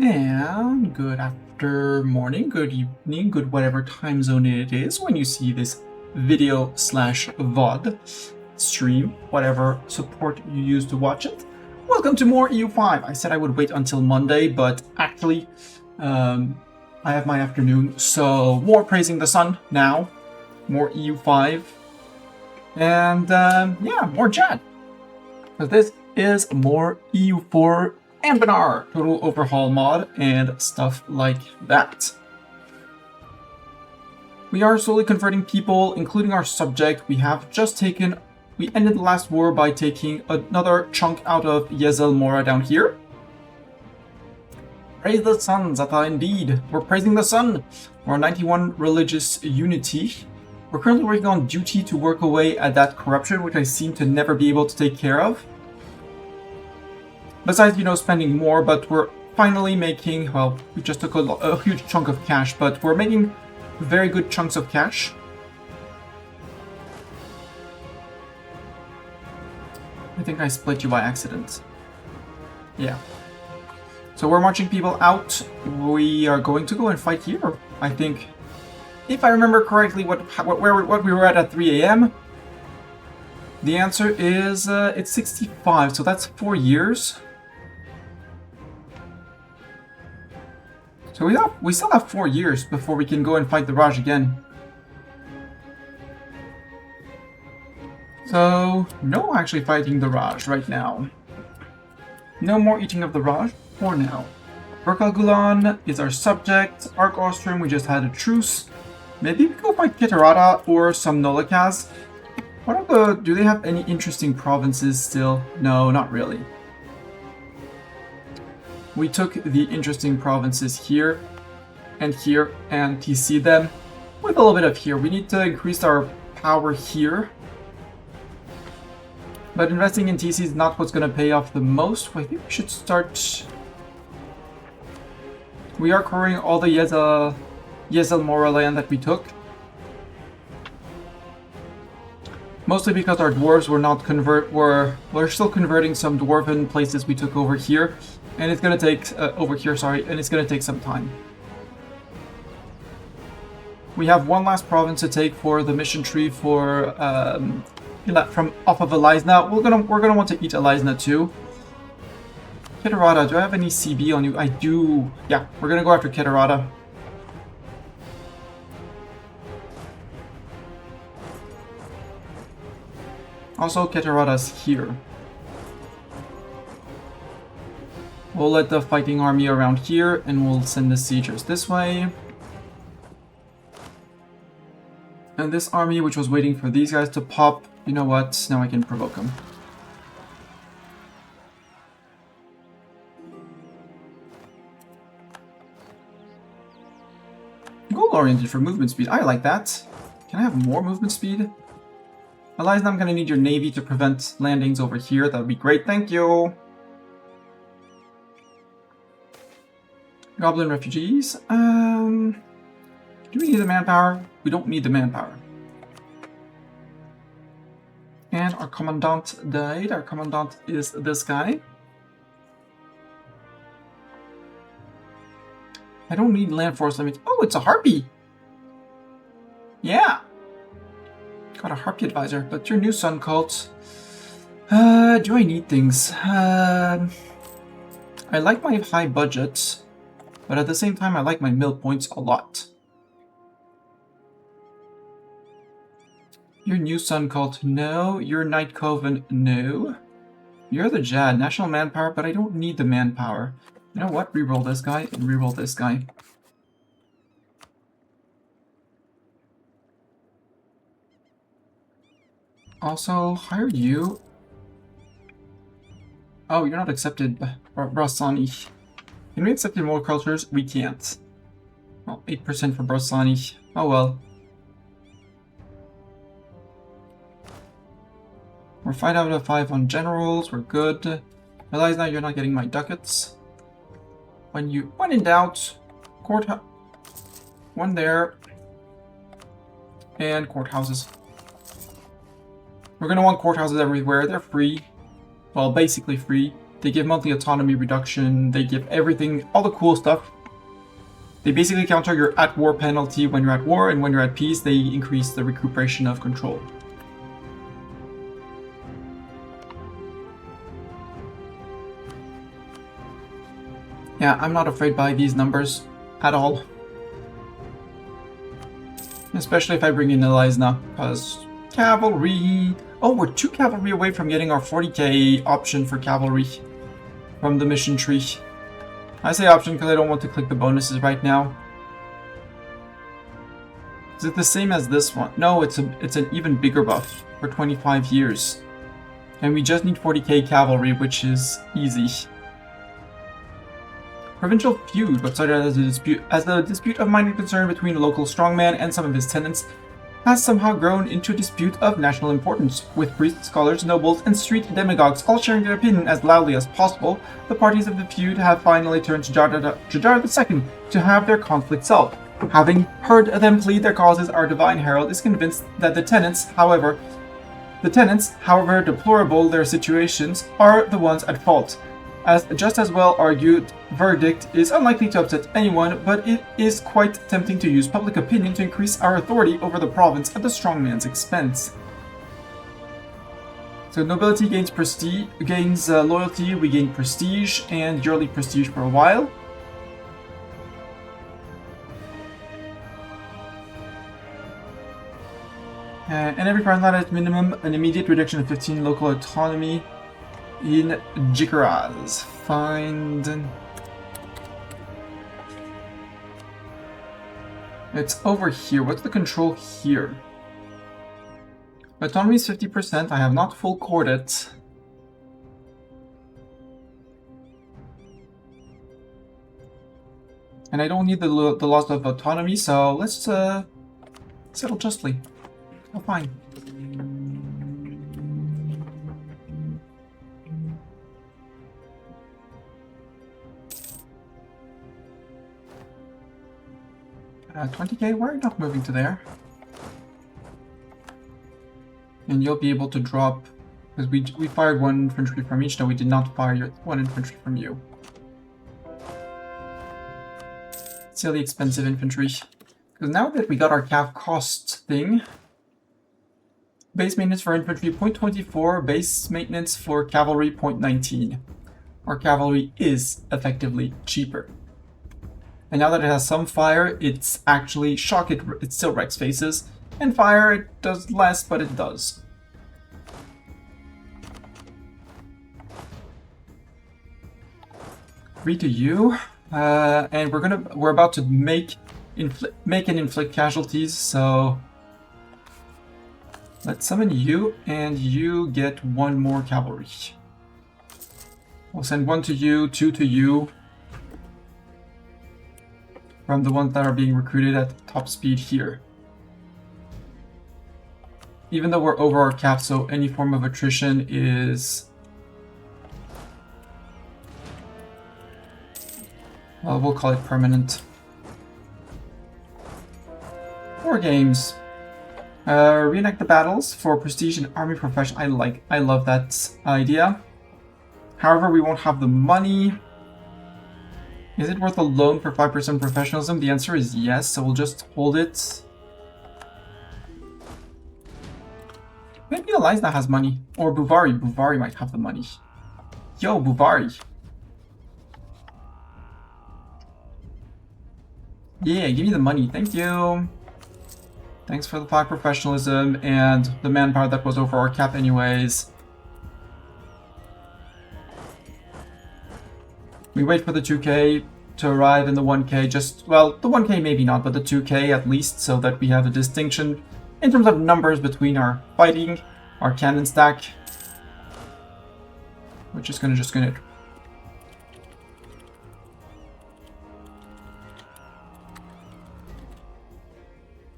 And good morning, good evening, good whatever time zone it is when you see this video slash VOD stream, whatever support you use to watch it. Welcome to more EU5. I said I would wait until Monday, but actually, I have my afternoon, so more Praising the Sun now, more EU5, and yeah, more Jad. So this is more E04 Anbennar total overhaul mod and stuff like that. We are slowly converting people, including our subject. We ended the last war by taking another chunk out of Yezel Mora down here. Praise the sun, Zata, indeed. We're praising the sun. We're 91 religious unity. We're currently working on duty to work away at that corruption, which I seem to never be able to take care of. Besides, spending more, but we're finally making, well, we just took a huge chunk of cash, but we're making very good chunks of cash. I think I split you by accident. Yeah. So we're marching people out. We are going to go and fight here, I think. If I remember correctly what we were at 3 a.m. The answer is it's 65, so that's 4 years. So we still have 4 years before we can go and fight the Raj again. So, no actually fighting the Raj right now. No more eating of the Raj for now. Berkalgulan is our subject. Ark Ostrom, we just had a truce. Maybe we go fight Kitarada or some Nolakas. Do they have any interesting provinces still? No, not really. We took the interesting provinces here and TC them with a little bit of here. We need to increase our power here. But investing in TC is not what's going to pay off the most. I think we should start... We are covering all the Yezel Mora land that we took. Mostly because our dwarves were not we're still converting some dwarven places we took over here. And it's going to take, and it's going to take some time. We have one last province to take for the mission tree for, from off of Elizna. We're gonna want to eat Elizna too. Kitarada, do I have any CB on you? I do. Yeah, we're gonna go after Kitarada. Also, Kitarada's here. We'll let the fighting army around here, and we'll send the siegers this way. And this army, which was waiting for these guys to pop, you know what? Now I can provoke them. Goal-oriented for movement speed. I like that. Can I have more movement speed? Eliza, I'm gonna need your navy to prevent landings over here. That would be great. Thank you. Goblin refugees. Do we need the manpower? We don't need the manpower. And our commandant died. Our commandant is this guy. I don't need land force limits. Oh, it's a harpy. Yeah. Got a harpy advisor, but your new sun cult. Do I need things? I like my high budget. But at the same time, I like my mill points a lot. Your new sun cult, no. Your Night Coven, no. You're the Jad, national manpower, but I don't need the manpower. You know what? Reroll this guy and reroll this guy. Also, hire you. Oh, you're not accepted, Brasani. Can we accept more cultures? We can't. Well, 8% for Brasani. Oh well. We're 5 out of 5 on generals. We're good. Realize now you're not getting my ducats. When in doubt, courthouse. One there. And courthouses. We're gonna want courthouses everywhere. They're free. Well, basically free. They give monthly autonomy reduction. They give everything, all the cool stuff. They basically counter your at-war penalty when you're at war, and when you're at peace, they increase the recuperation of control. Yeah, I'm not afraid by these numbers at all. Especially if I bring in Elizna, because cavalry... Oh, we're 2 cavalry away from getting our 40k option for cavalry from the mission tree. I say option because I don't want to click the bonuses right now. Is it the same as this one? No, it's an even bigger buff for 25 years. And we just need 40k cavalry, which is easy. Provincial feud, but started as a dispute of minor concern between a local strongman and some of his tenants, has somehow grown into a dispute of national importance, with priests, scholars, nobles, and street demagogues all sharing their opinion as loudly as possible. The parties of the feud have finally turned to Jaddari II to have their conflict solved. Having heard them plead their causes, our divine herald is convinced that the tenants, however deplorable their situations, are the ones at fault. As just as well argued verdict is unlikely to upset anyone, but it is quite tempting to use public opinion to increase our authority over the province at the strongman's expense. So nobility gains prestige, loyalty, we gain prestige, and yearly prestige for a while. And every province at minimum, an immediate reduction of 15 local autonomy in Jikaraz. Find... It's over here. What's the control here? Autonomy is 50%. I have not full cored it. And I don't need the loss of autonomy, so let's settle justly. Oh, fine. 20k, we're not moving to there. And you'll be able to drop, because we fired 1 infantry from each. No, we did not fire 1 infantry from you. Silly expensive infantry. Because now that we got our cav cost thing, base maintenance for infantry 0.24, base maintenance for cavalry 0.19. Our cavalry is effectively cheaper. And now that it has some fire, it's actually shock, it still wrecks faces. And fire, it does less, but it does. Read to you. And we're about to make and inflict casualties, so let's summon you, and you get 1 more cavalry. We'll send 1 to you, 2 to you, from the ones that are being recruited at top speed here. Even though we're over our cap, so any form of attrition is... well, we'll call it permanent. 4 games. Reenact the battles for prestige and army profession. I love that idea. However, we won't have the money. Is it worth a loan for 5% professionalism? The answer is yes, so we'll just hold it. Maybe Elizna has money. Or Buvari. Buvari might have the money. Yo, Buvari. Yeah, give me the money. Thank you. Thanks for the 5 professionalism and the manpower that was over our cap anyways. We wait for the 2k to arrive in the 1k, just, well, the 1k maybe not, but the 2k at least, so that we have a distinction in terms of numbers between our fighting, our cannon stack. We're just gonna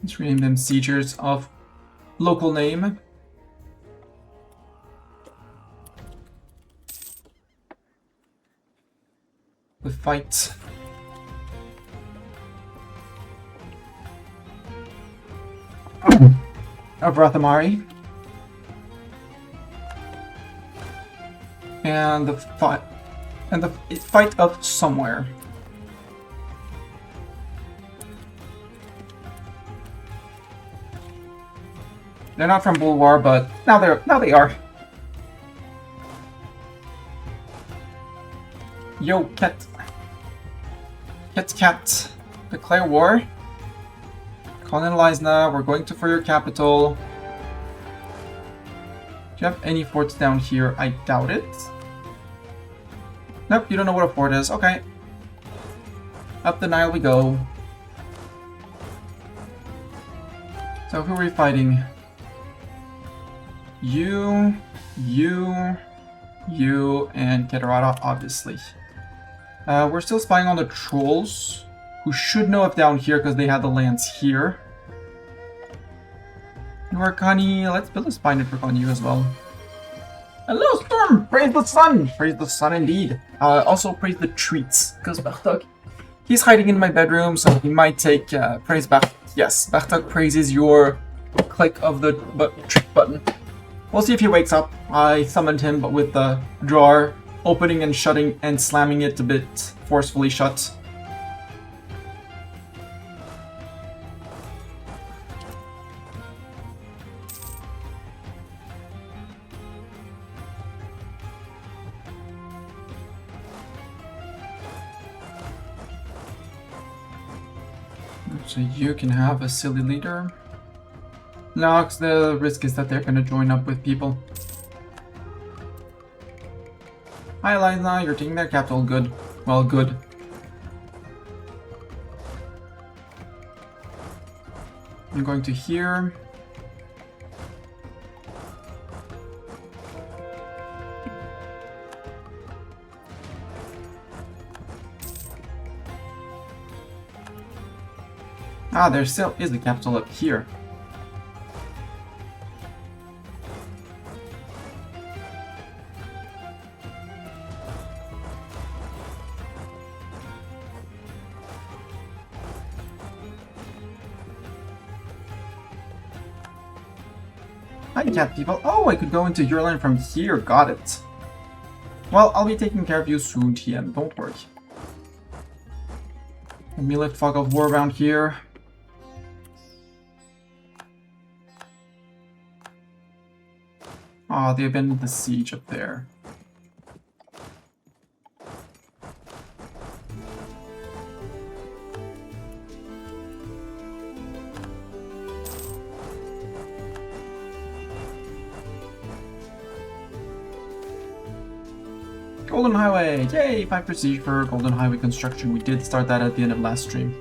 let's rename them Siegers of local name. The fight. Of Rathamari. And the and the fight of somewhere. They're not from Bulwar, but now they are. Yo, cat. Cat. Declare war. Colonize now. We're going for your capital. Do you have any forts down here? I doubt it. Nope, you don't know what a fort is. Okay. Up the Nile we go. So who are we fighting? You, and Kedarata, obviously. We're still spying on the trolls, who should know if down here because they had the lands here. Norkani, let's build a spy network on you as well. Hello, Storm! Praise the sun! Praise the sun indeed. Also praise the treats, because Bartok, he's hiding in my bedroom, so he might take praise Bartok. Yes, Bartok praises your click of the treat button. We'll see if he wakes up. I summoned him, but with the drawer opening and shutting and slamming it a bit forcefully shut. So you can have a silly leader. No, because the risk is that they're going to join up with people. Hi, Liza, you're taking their capital. Good. Well, good. I'm going to here. Ah, there still is the capital up here. Hi, cat people. Oh, I could go into your line from here. Got it. Well, I'll be taking care of you soon, TM. Don't worry. Let me lift fog of war around here. Ah, they abandoned the siege up there. Golden Highway! Yay! 5 prestige for Golden Highway construction. We did start that at the end of last stream.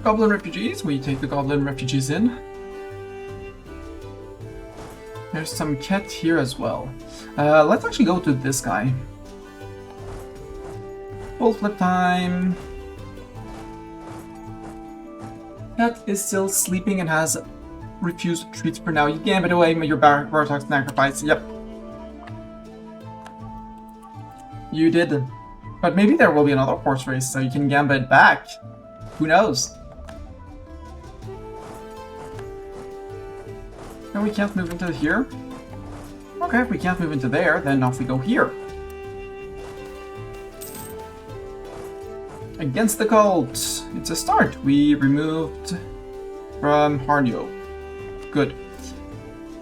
Goblin refugees. We take the goblin refugees in. There's some cat here as well. Let's actually go to this guy. Full flip time. Cat is still sleeping and has refused treats for now. You gambit away your Bartok sacrifice. Yep. You did. But maybe there will be another horse race so you can gambit back. Who knows? No, we can't move into here? Okay, if we can't move into there, then off we go here. Against the cult! It's a start. We removed from Harnio. Good.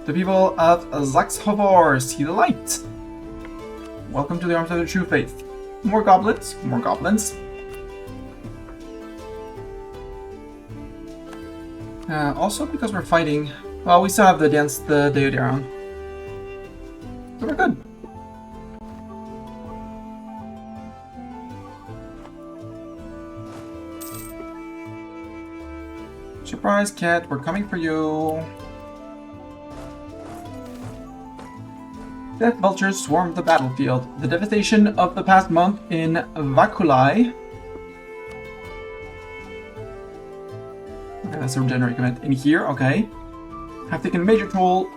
The people of Zaxhovor see the light. Welcome to the Arms of the True Faith. More goblins, more goblins. Also, because we're fighting, well, we still have the dance, the Deodaron. So we're good. Surprise, cat, we're coming for you. Death vultures swarm the battlefield. The devastation of the past month in Vakulai. Okay, that's a regenerate event in here, okay. Have taken a major toll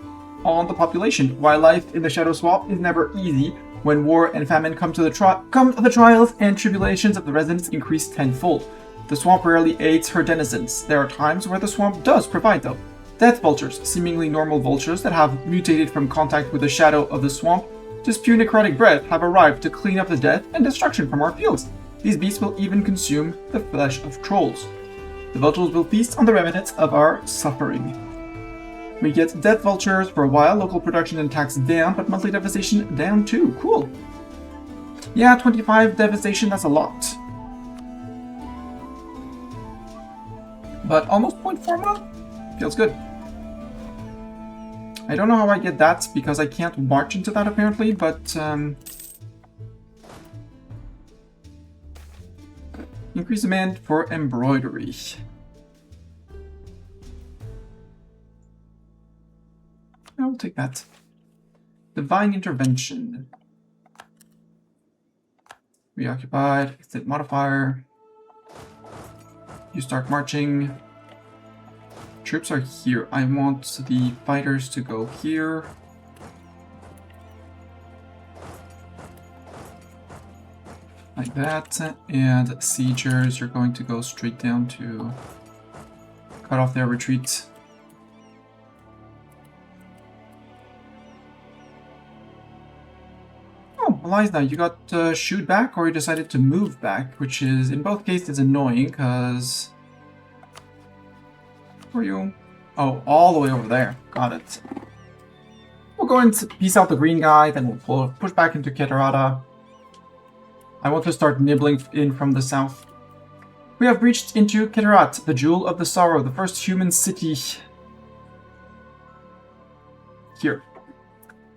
on the population. While life in the Shadow Swamp is never easy, when war and famine come the trials and tribulations of the residents increase tenfold. The swamp rarely aids her denizens. There are times where the swamp does provide, though. Death vultures, seemingly normal vultures that have mutated from contact with the shadow of the swamp to spew necrotic breath, have arrived to clean up the death and destruction from our fields. These beasts will even consume the flesh of trolls. The vultures will feast on the remnants of our suffering. We get death vultures for a while, local production and tax down, but monthly devastation down too. Cool. Yeah, 25 devastation, that's a lot. But almost 0.4 month? Feels good. I don't know how I get that, because I can't march into that apparently, but... increase demand for embroidery. I'll take that. Divine Intervention. Reoccupied. Exit modifier. You start marching. Troops are here. I want the fighters to go here. Like that. And siegers, you're going to go straight down to cut off their retreat. Eliza, you got shoot back or you decided to move back, which is, in both cases, annoying, because... Where are you? Oh, all the way over there. Got it. We'll go and piece out the green guy, then we'll push back into Keterada. I want to start nibbling in from the south. We have reached into Keterat, the Jewel of the Sorrow, the first human city. Here.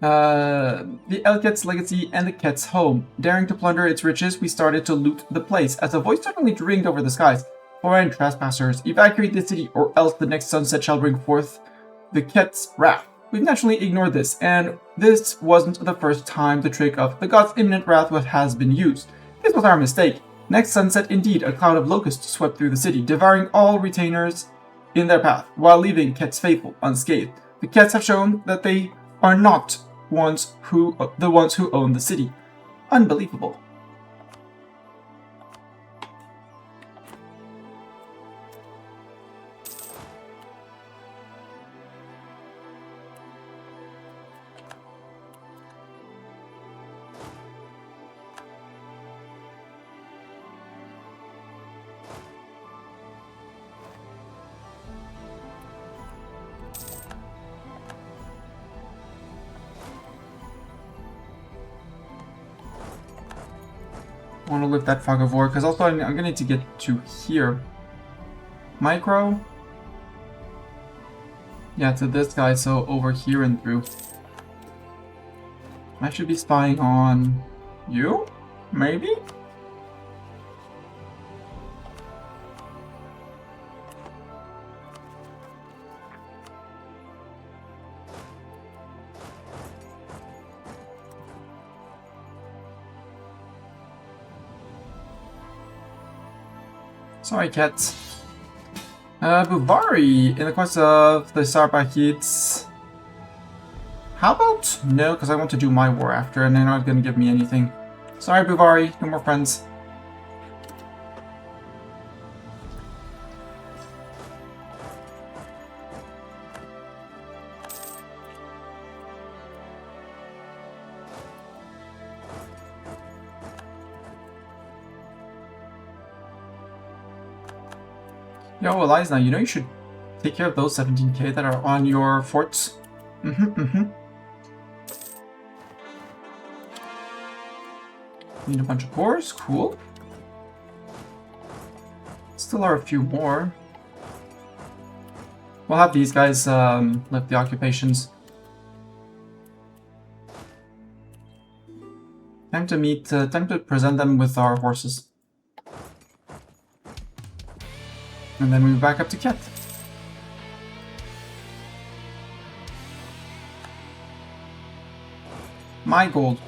The Elket's legacy and the Ket's home. Daring to plunder its riches, we started to loot the place, as a voice suddenly ringed over the skies. Foreign trespassers, evacuate the city, or else the next sunset shall bring forth the Ket's wrath. We've naturally ignored this, and this wasn't the first time the trick of the god's imminent wrath has been used. This was our mistake. Next sunset, indeed, a cloud of locusts swept through the city, devouring all retainers in their path, while leaving Ket's faithful unscathed. The Kets have shown that they are not the ones who own the city. Unbelievable. I want to lift that fog of war, because also I'm going to need to get to here. Micro? Yeah, to this guy, so over here and through. I should be spying on you? Maybe? Sorry, cat. Buvari, in the quest of the Sarbahids. How about no, because I want to do my war after, and they're not going to give me anything. Sorry, Buvari, no more friends. Yo, Eliza, you know you should take care of those 17k that are on your forts. Need a bunch of cores, cool. Still are a few more. We'll have these guys lift the occupations. Time to present them with our horses. And then move back up to Ket. My gold.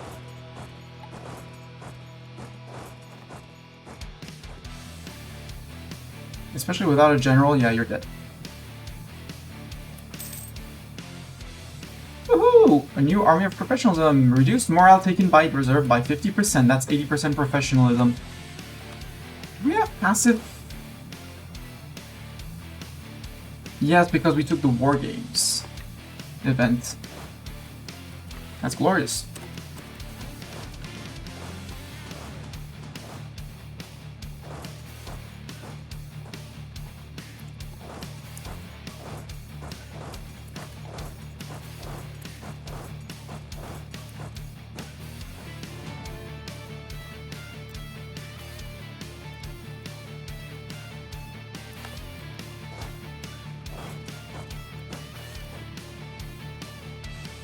Especially without a general, yeah, you're dead. Woohoo! A new army of professionalism. Reduced morale taken by reserve by 50%. That's 80% professionalism. Do we have passive? Yes, because we took the War Games event. That's glorious.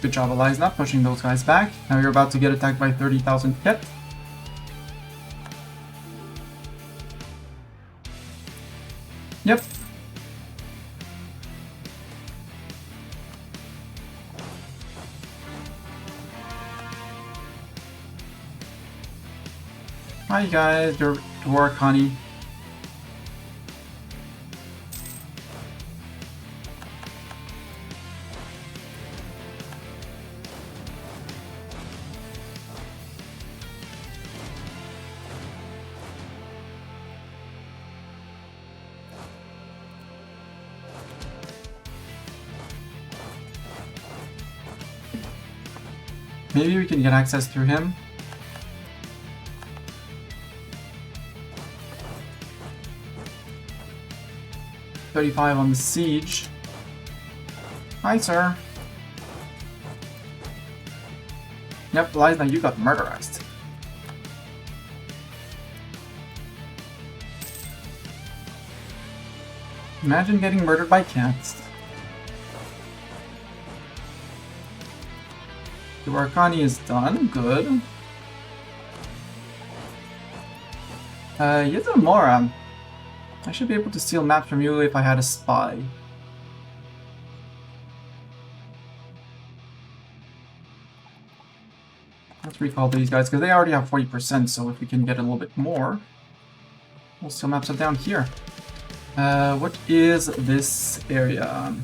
Good job, Elias, not pushing those guys back. Now you're about to get attacked by 30,000 Ket. Yep. Hi guys, you're Dwarkani. Maybe we can get access through him. $35 on the siege. Hi, sir. Yep, Liza, you got murderized. Imagine getting murdered by cats. The Arcani is done. Good. Yuzumura. I should be able to steal maps from you if I had a spy. Let's recall these guys, because they already have 40%, so if we can get a little bit more, we'll steal maps up down here. What is this area?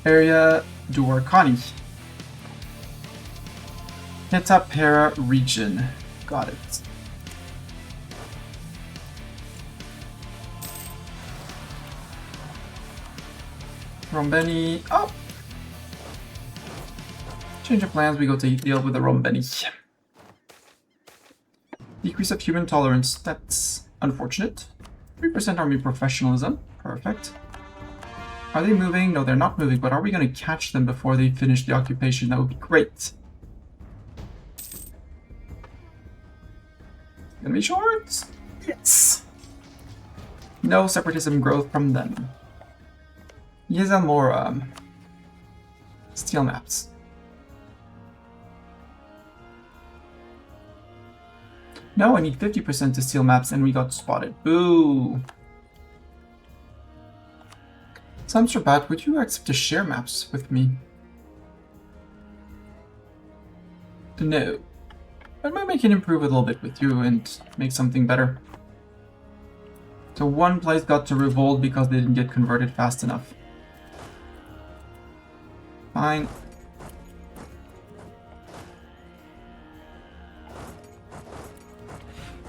Area Duarkani. Hitapera region. Got it. Rombeni. Oh! Change of plans, we go to deal with the Rombeni. Decrease of human tolerance. That's unfortunate. 3% army professionalism. Perfect. Are they moving? No, they're not moving, but are we going to catch them before they finish the occupation? That would be great. Gonna be short? Yes! No separatism growth from them. Yezamora. Steel maps. No, I need 50% to steal maps and we got spotted. Boo! Samstrabat, would you accept to share maps with me? No. But maybe I can improve a little bit with you and make something better. So one place got to revolt because they didn't get converted fast enough. Fine.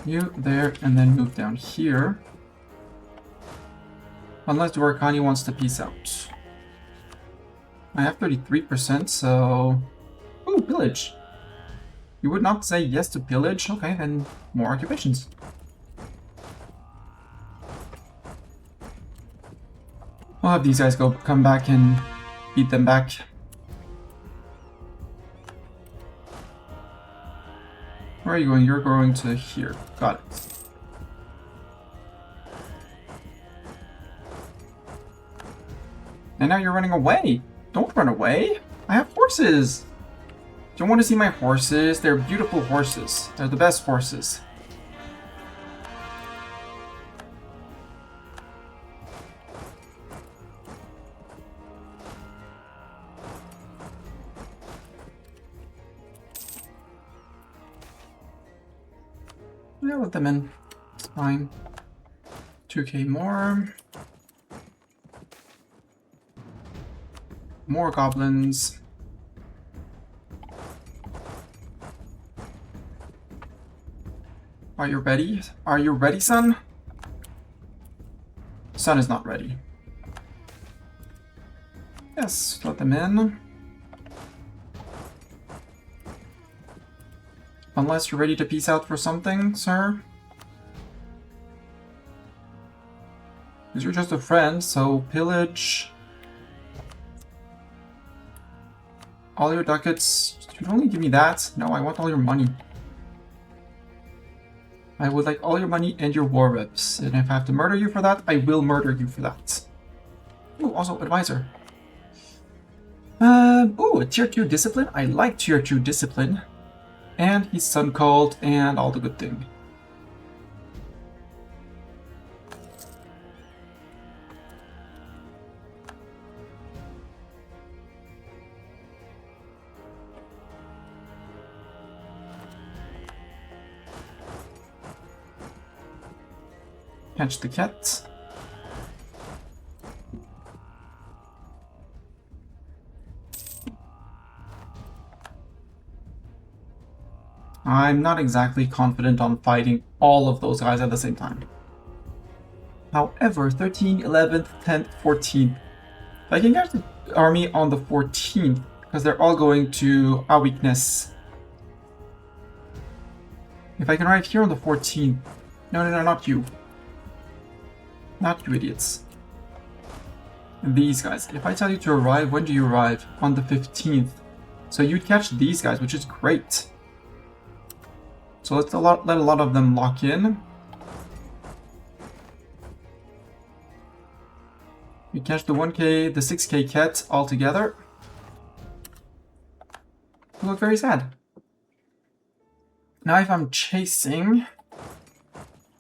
You there, and then move down here. Unless Duarkani wants to peace out. I have 33%, so... Ooh, pillage! You would not say yes to pillage? Okay, then more occupations. I'll have these guys come back and beat them back. Where are you going? You're going to here. Got it. And now you're running away. Don't run away. I have horses. Do you want to see my horses? They're beautiful horses. They're the best horses. Yeah, let them in. It's fine. 2k more. More goblins. Are you ready? Are you ready, son? Son is not ready. Yes, let them in. Unless you're ready to peace out for something, sir. Because you're just a friend, so pillage all your ducats. You'd only give me that? No, I want all your money. I would like all your money and your war reps. And if I have to murder you for that, I will murder you for that. Ooh, also advisor. Ooh, a tier 2 discipline. I like tier 2 discipline. And he's sun called and all the good thing. Catch the cat. I'm not exactly confident on fighting all of those guys at the same time. However, 13th, 11th, 10th, 14th. I can get the army on the 14th, because they're all going to our weakness. If I can arrive here on the 14th... No, not you. Not you idiots. These guys. If I tell you to arrive, when do you arrive? On the 15th. So you'd catch these guys, which is great. So let's let a lot of them lock in. We catch the 1k, the 6k cat all together. You look very sad. Now if I'm chasing...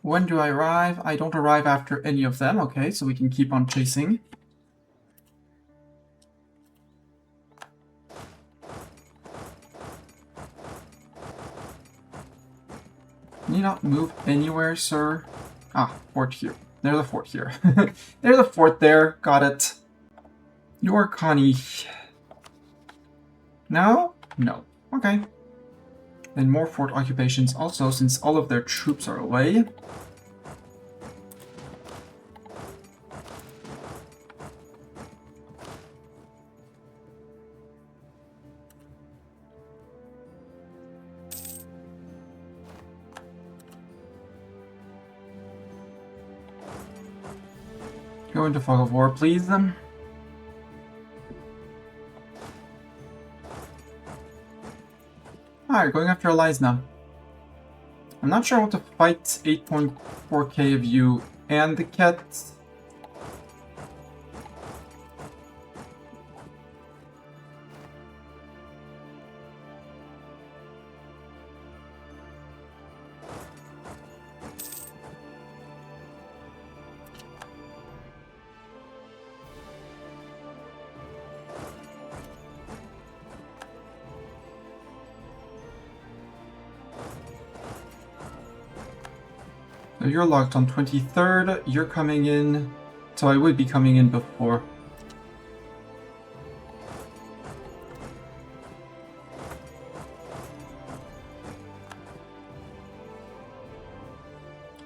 When do I arrive? I don't arrive after any of them. Okay, so we can keep on chasing. Can you not move anywhere, sir? Ah, fort here. There's a fort here. There's a fort there. Got it. You're Connie. No? No. Okay. Then more fort occupations also, since all of their troops are away. Go into fog of war, please. Alright, going after allies now. I'm not sure how to fight 8.4k of you and the cat. So you're locked on 23rd, you're coming in, so I would be coming in before.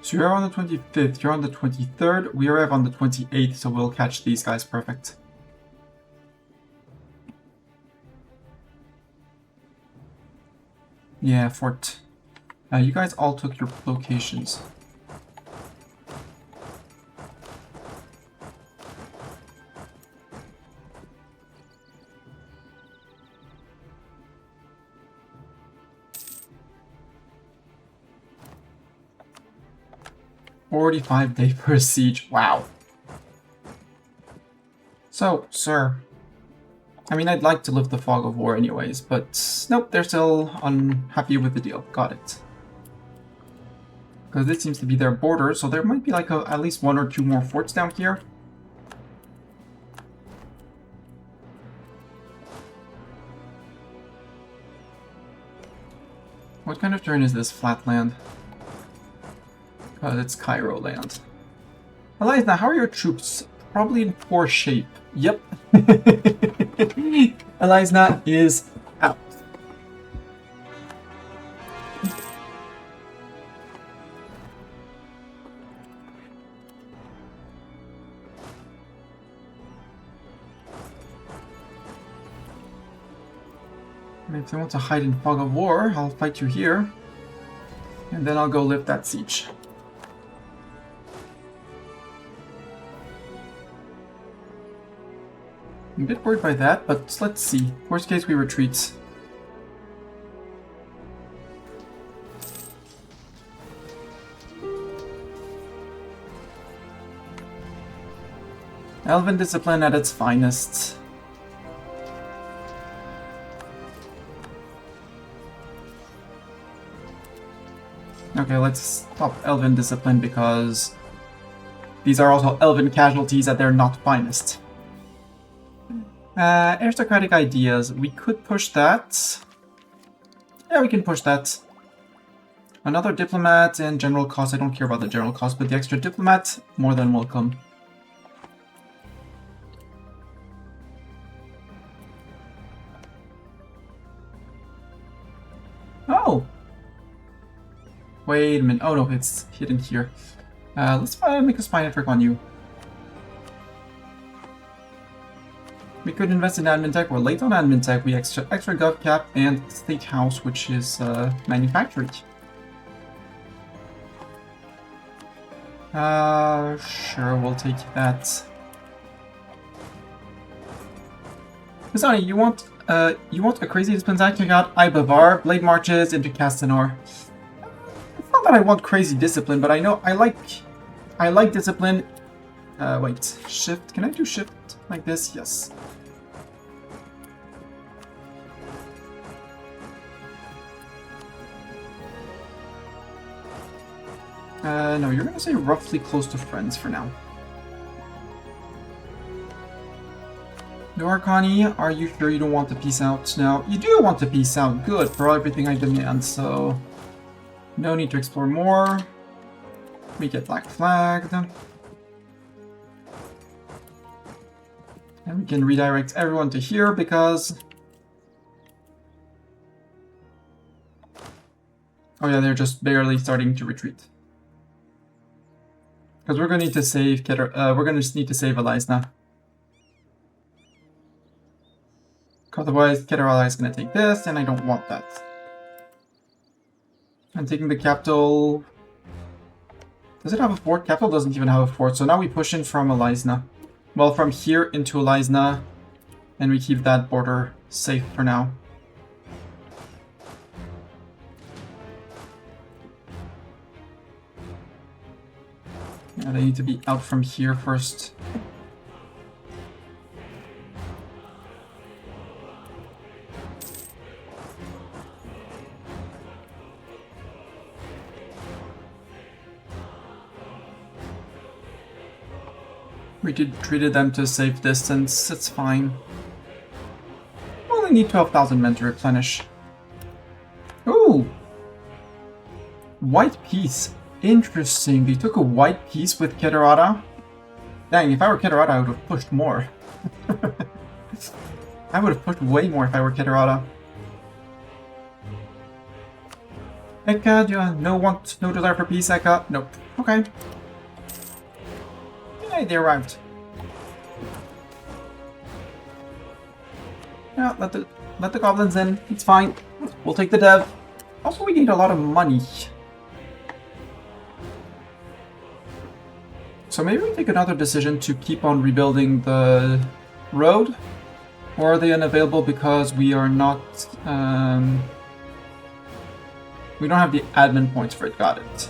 So you're on the 25th, you're on the 23rd, we arrive on the 28th, so we'll catch these guys perfect. Yeah, fort. You guys all took your locations. $45 per siege. Wow. So, sir. I mean, I'd like to lift the fog of war anyways, but nope, they're still unhappy with the deal. Got it. Because this seems to be their border, so there might be like at least 1 or 2 more forts down here. What kind of turn is this flatland? It's Cairo land. Eliza, how are your troops? Probably in poor shape. Yep. Eliza is out. If they want to hide in fog of war, I'll fight you here. And then I'll go lift that siege. I'm a bit worried by that, but let's see. Worst case, we retreat. Elven discipline at its finest. Okay, let's stop Elven discipline because these are also Elven casualties at their not finest. Aristocratic ideas. We could push that. Yeah, we can push that. Another diplomat and general cost. I don't care about the general cost, but the extra diplomat, more than welcome. Oh! Wait a minute. Oh no, it's hidden here. Let's make a spy network on you. We could invest in admin tech. We're late on admin tech. We extra gov cap and state house, which is manufacturing. Sure, we'll take that. Pisani, you want a crazy discipline? I got Ibavar, Blade Marches into Castanor. It's not that I want crazy discipline, but I know I like discipline. Wait, shift. Can I do shift like this? Yes. No, you're gonna say roughly close to friends for now. Norkani, are you sure you don't want to peace out now? You do want to peace out. Good, for everything I demand, so... No need to explore more. We get black flagged. And we can redirect everyone to here because... Oh yeah, they're just barely starting to retreat. Because we're gonna need to save we're gonna just need to save Alizna. Otherwise, Keterala is gonna take this, and I don't want that. I'm taking the capital. Does it have a fort? Capital doesn't even have a fort, so now we push in from Alizna. Well, from here into Alizna, and we keep that border safe for now. Yeah, they need to be out from here first. We treated them to a safe distance, it's fine. Only need 12,000 men to replenish. Ooh! White piece. Interesting, they took a white piece with Keterata. Dang, if I were Keterata, I would have pushed more. I would have pushed way more if I were Keterata. Eka, do you no desire for peace, Eka? Nope. Okay. Hey, they arrived. Yeah, let the goblins in. It's fine. We'll take the dev. Also, we need a lot of money. So maybe we take another decision to keep on rebuilding the road, or are they unavailable because we are not, we don't have the admin points for it. Got it.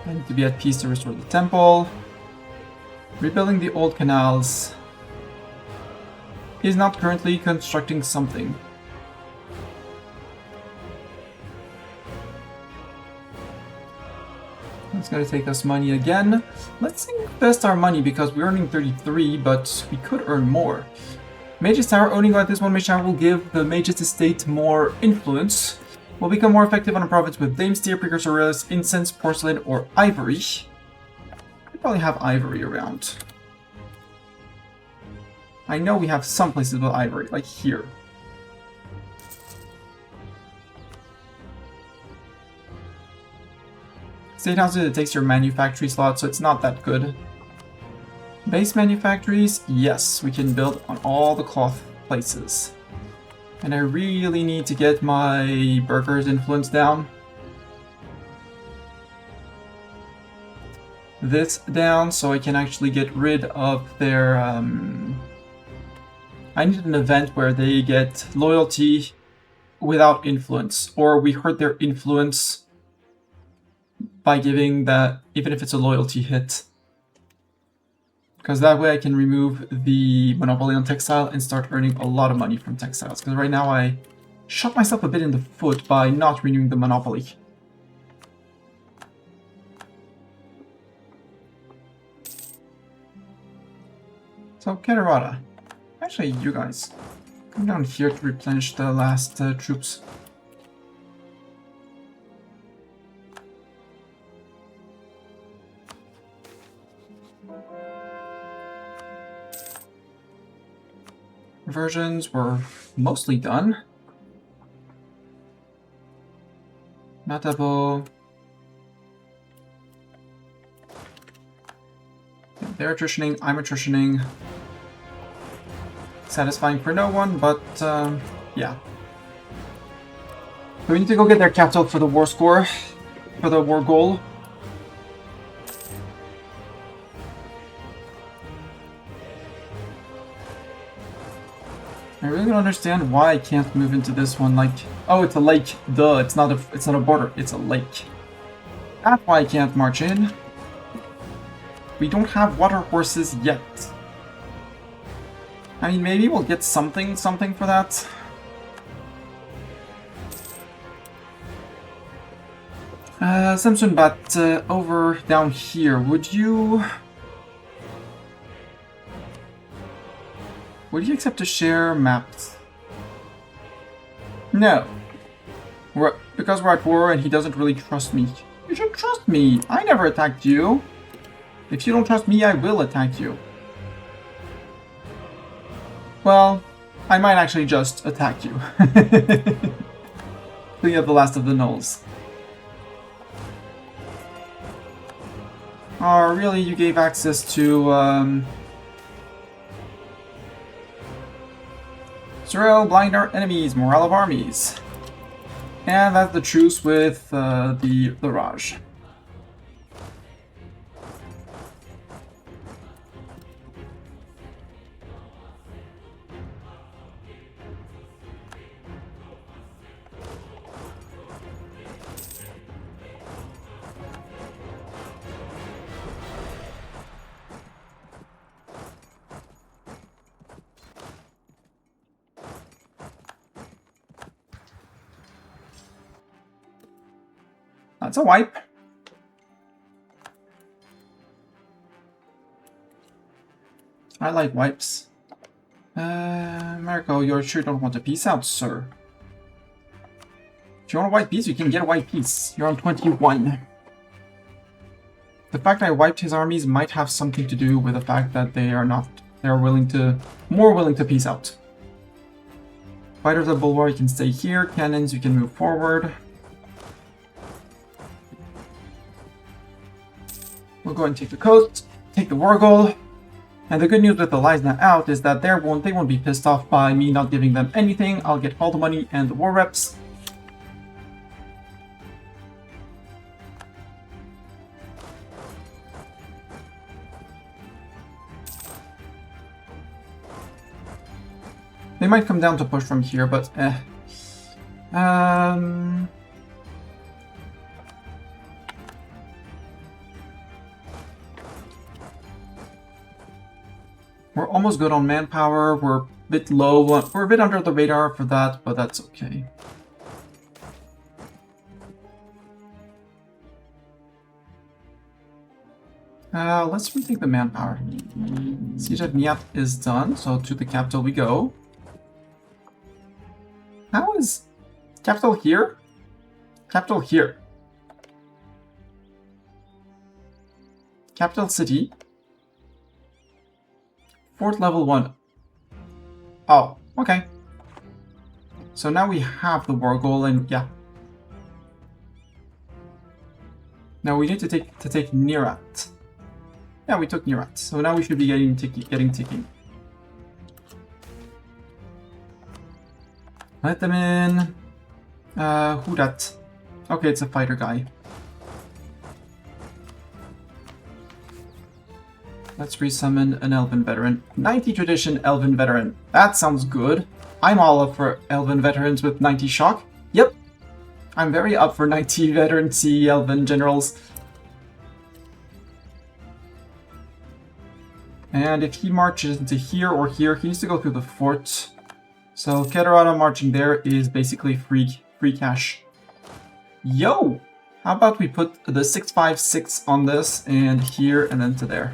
I need to be at peace to restore the temple. Rebuilding the old canals. He's not currently constructing something. It's going to take us money again. Let's invest our money because we're earning 33, but we could earn more. Mage's Tower, owning like this one Mage Tower will give the Mage's Estate more influence. Will become more effective on a province with Dame Steer, Precursor Relics, Incense, Porcelain, or Ivory. We probably have Ivory around. I know we have some places with Ivory, like here. State House, it takes your manufactory slot, so it's not that good. Base manufactories, yes, we can build on all the cloth places. And I really need to get my burgers influence down. This down so I can actually get rid of their... I need an event where they get loyalty without influence, or we hurt their influence by giving that, even if it's a loyalty hit. Because that way I can remove the monopoly on textile and start earning a lot of money from textiles. Because right now I shot myself a bit in the foot by not renewing the monopoly. So, Katarata. Actually, you guys, come down here to replenish the last troops. Conversions were mostly done. Matabo. They're attritioning, I'm attritioning. Satisfying for no one, but yeah. So we need to go get their capital for the war score, for the war goal. I really don't understand why I can't move into this one. Like, oh, it's a lake. Duh, it's not a border. It's a lake. That's why I can't march in. We don't have water horses yet. I mean, maybe we'll get something for that. Simpson, but over down here, would you accept to share maps? No. Because we're at war and he doesn't really trust me. You should trust me. I never attacked you. If you don't trust me, I will attack you. Well, I might actually just attack you. Clean up the last of the gnolls. Oh, really? You gave access to, Sorel, blind our enemies, morale of armies. And that's the truce with the Raj. That's a wipe. I like wipes. Marco, you sure don't want a peace out, sir. If you want a white piece, you can get a white piece. You're on 21. The fact that I wiped his armies might have something to do with the fact that they are more willing to peace out. Fighters of Bulwark, you can stay here. Cannons, you can move forward. We'll go and take the coast, take the war goal. And the good news with the Lysna out is that they won't be pissed off by me not giving them anything. I'll get all the money and the war reps. They might come down to push from here, but we're almost good on manpower. We're a bit low. We're a bit under the radar for that, but that's okay. Let's retake the manpower. Siege of Niat is done, so to the capital we go. How is capital here? Capital here. Capital city. Fort level 1. Oh, okay. So now we have the war goal, and yeah. Now we need to take Nirat. Yeah, we took Nirat. So now we should be getting ticking. Let them in. Who that? Okay, it's a fighter guy. Let's resummon an Elven Veteran. 90 Tradition Elven Veteran. That sounds good. I'm all up for Elven Veterans with 90 Shock. Yep. I'm very up for 90 Veteran C Elven Generals. And if he marches into here or here, he needs to go through the fort. So Kedarada marching there is basically free cash. Yo! How about we put the 656 on this and here and then to there.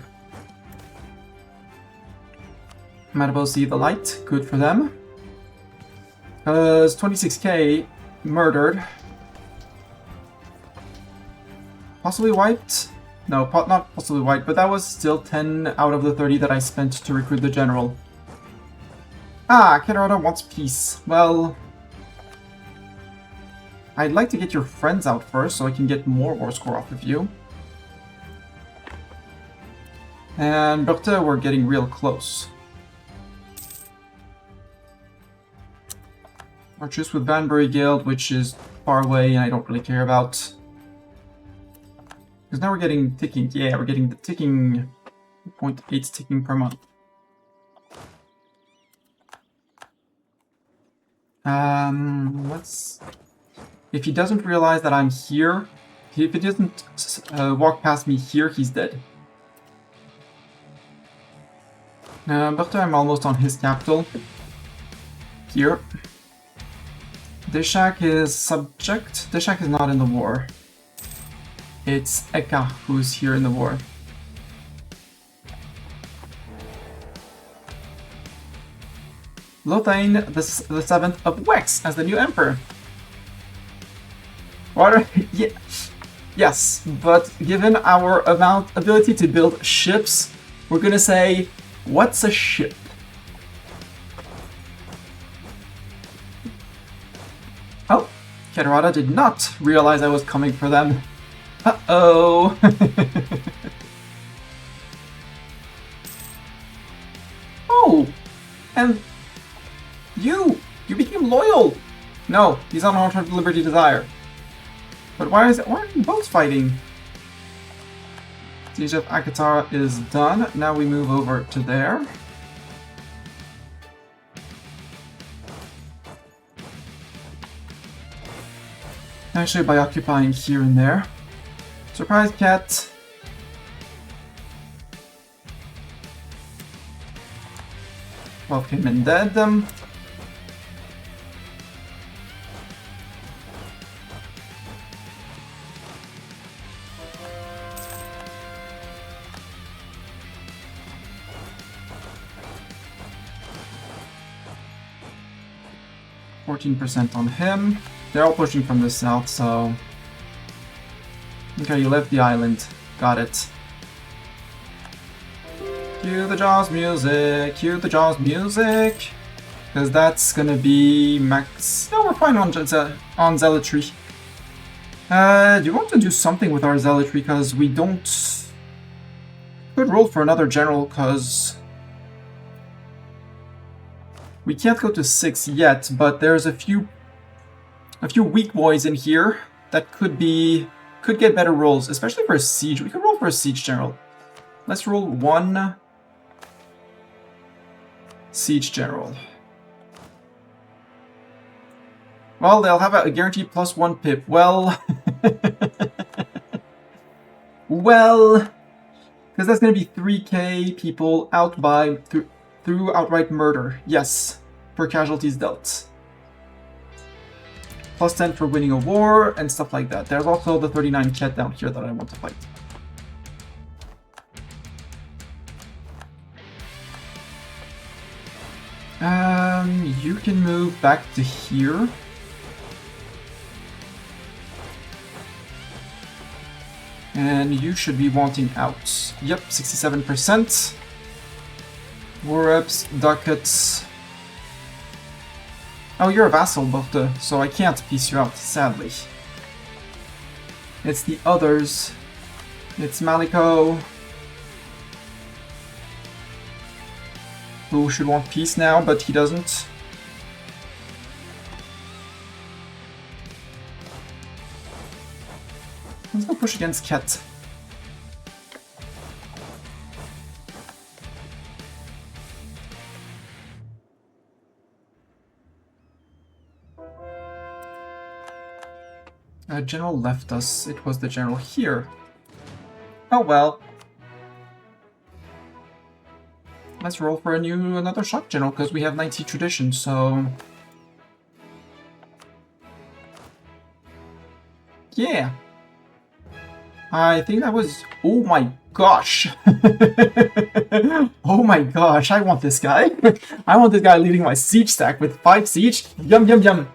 Madabo see the light, good for them. Because 26k murdered. Possibly wiped? No, not possibly wiped, but that was still 10 out of the 30 that I spent to recruit the general. Ah, Kedarada wants peace. Well, I'd like to get your friends out first so I can get more war score off of you. And Berthe, we're getting real close. Marches with Banbury Guild, which is far away and I don't really care about. Because now we're getting ticking. Yeah, we're getting the ticking 0.8 ticking per month. Let's... If he doesn't realize that I'm here, if he doesn't walk past me here, he's dead. But I'm almost on his capital. Here. Deshak is subject. Deshak is not in the war. It's Eka who's here in the war. Lothane the 7th of Wex as the new emperor. What? Yeah, yes, but given our ability to build ships, we're gonna say, what's a ship? Oh, Kedarada did not realize I was coming for them. Uh-oh. Oh, and you became loyal. No, he's on Heart of Liberty Desire. But why are you both fighting? Siege of Akatara is done. Now we move over to there. Actually, by occupying here and there. Surprise cat. Well, came in dead. 14% on him. They're all pushing from the south, so... Okay, you left the island. Got it. Cue the Jaws music! Cue the Jaws music! Because that's gonna be max... No, we're fine on Zealotry. Do you want to do something with our Zealotry? Because we don't... Could roll for another general, because... We can't go to 6 yet, but there's a few weak boys in here that could get better rolls, especially for a siege. We could roll for a siege general. Let's roll 1 siege general. Well, they'll have a guaranteed +1 pip. Well, well, because that's going to be 3k people out by through outright murder. Yes, per casualties dealt. +10 for winning a war and stuff like that. There's also the 39 Ket down here that I want to fight. You can move back to here. And you should be wanting out. Yep, 67%. War reps, ducats. Oh, you're a vassal, Borte, so I can't piece you out, sadly. It's the others. It's Maliko. who should want peace now, but he doesn't. Let's go push against Ket. General left us. It was the general here. Oh well. Let's roll for another shock general, because we have 90 tradition, so... Yeah. I think that was... Oh my gosh. Oh my gosh, I want this guy. I want this guy leading my siege stack with 5 siege. Yum yum yum.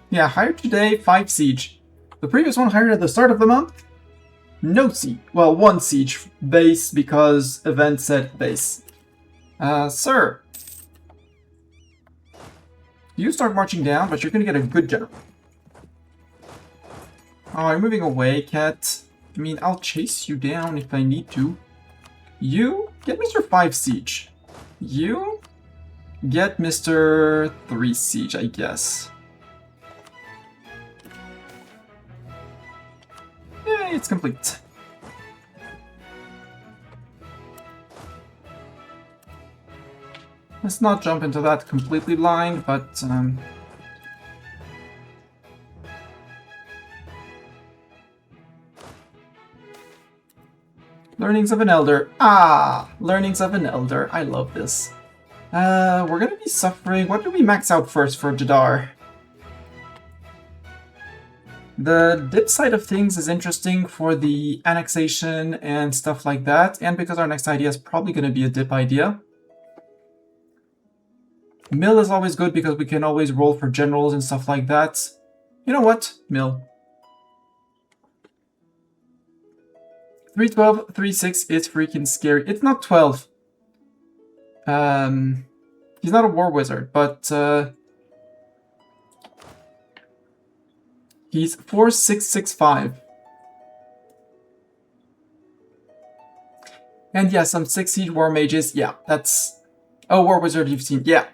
Yeah, hired today, 5 siege. The previous one hired at the start of the month, no siege. Well, 1 siege base because event said base. Sir. You start marching down, but you're gonna get a good general. Oh, I'm moving away, Cat. I mean, I'll chase you down if I need to. You get Mr. 5 siege. You get Mr. 3 siege, I guess. Yay, it's complete. Let's not jump into that completely blind, but Learnings of an Elder. Ah! Learnings of an Elder. I love this. We're gonna be suffering. What do we max out first for Jaddari? The dip side of things is interesting for the annexation and stuff like that, and because our next idea is probably going to be a dip idea. Mill is always good because we can always roll for generals and stuff like that. You know what? Mill. 312, 36 is freaking scary. It's not 12. He's not a war wizard, but he's 4665. And yeah, some 6 siege war mages. Yeah, that's... Oh, war wizard you've seen. Yeah.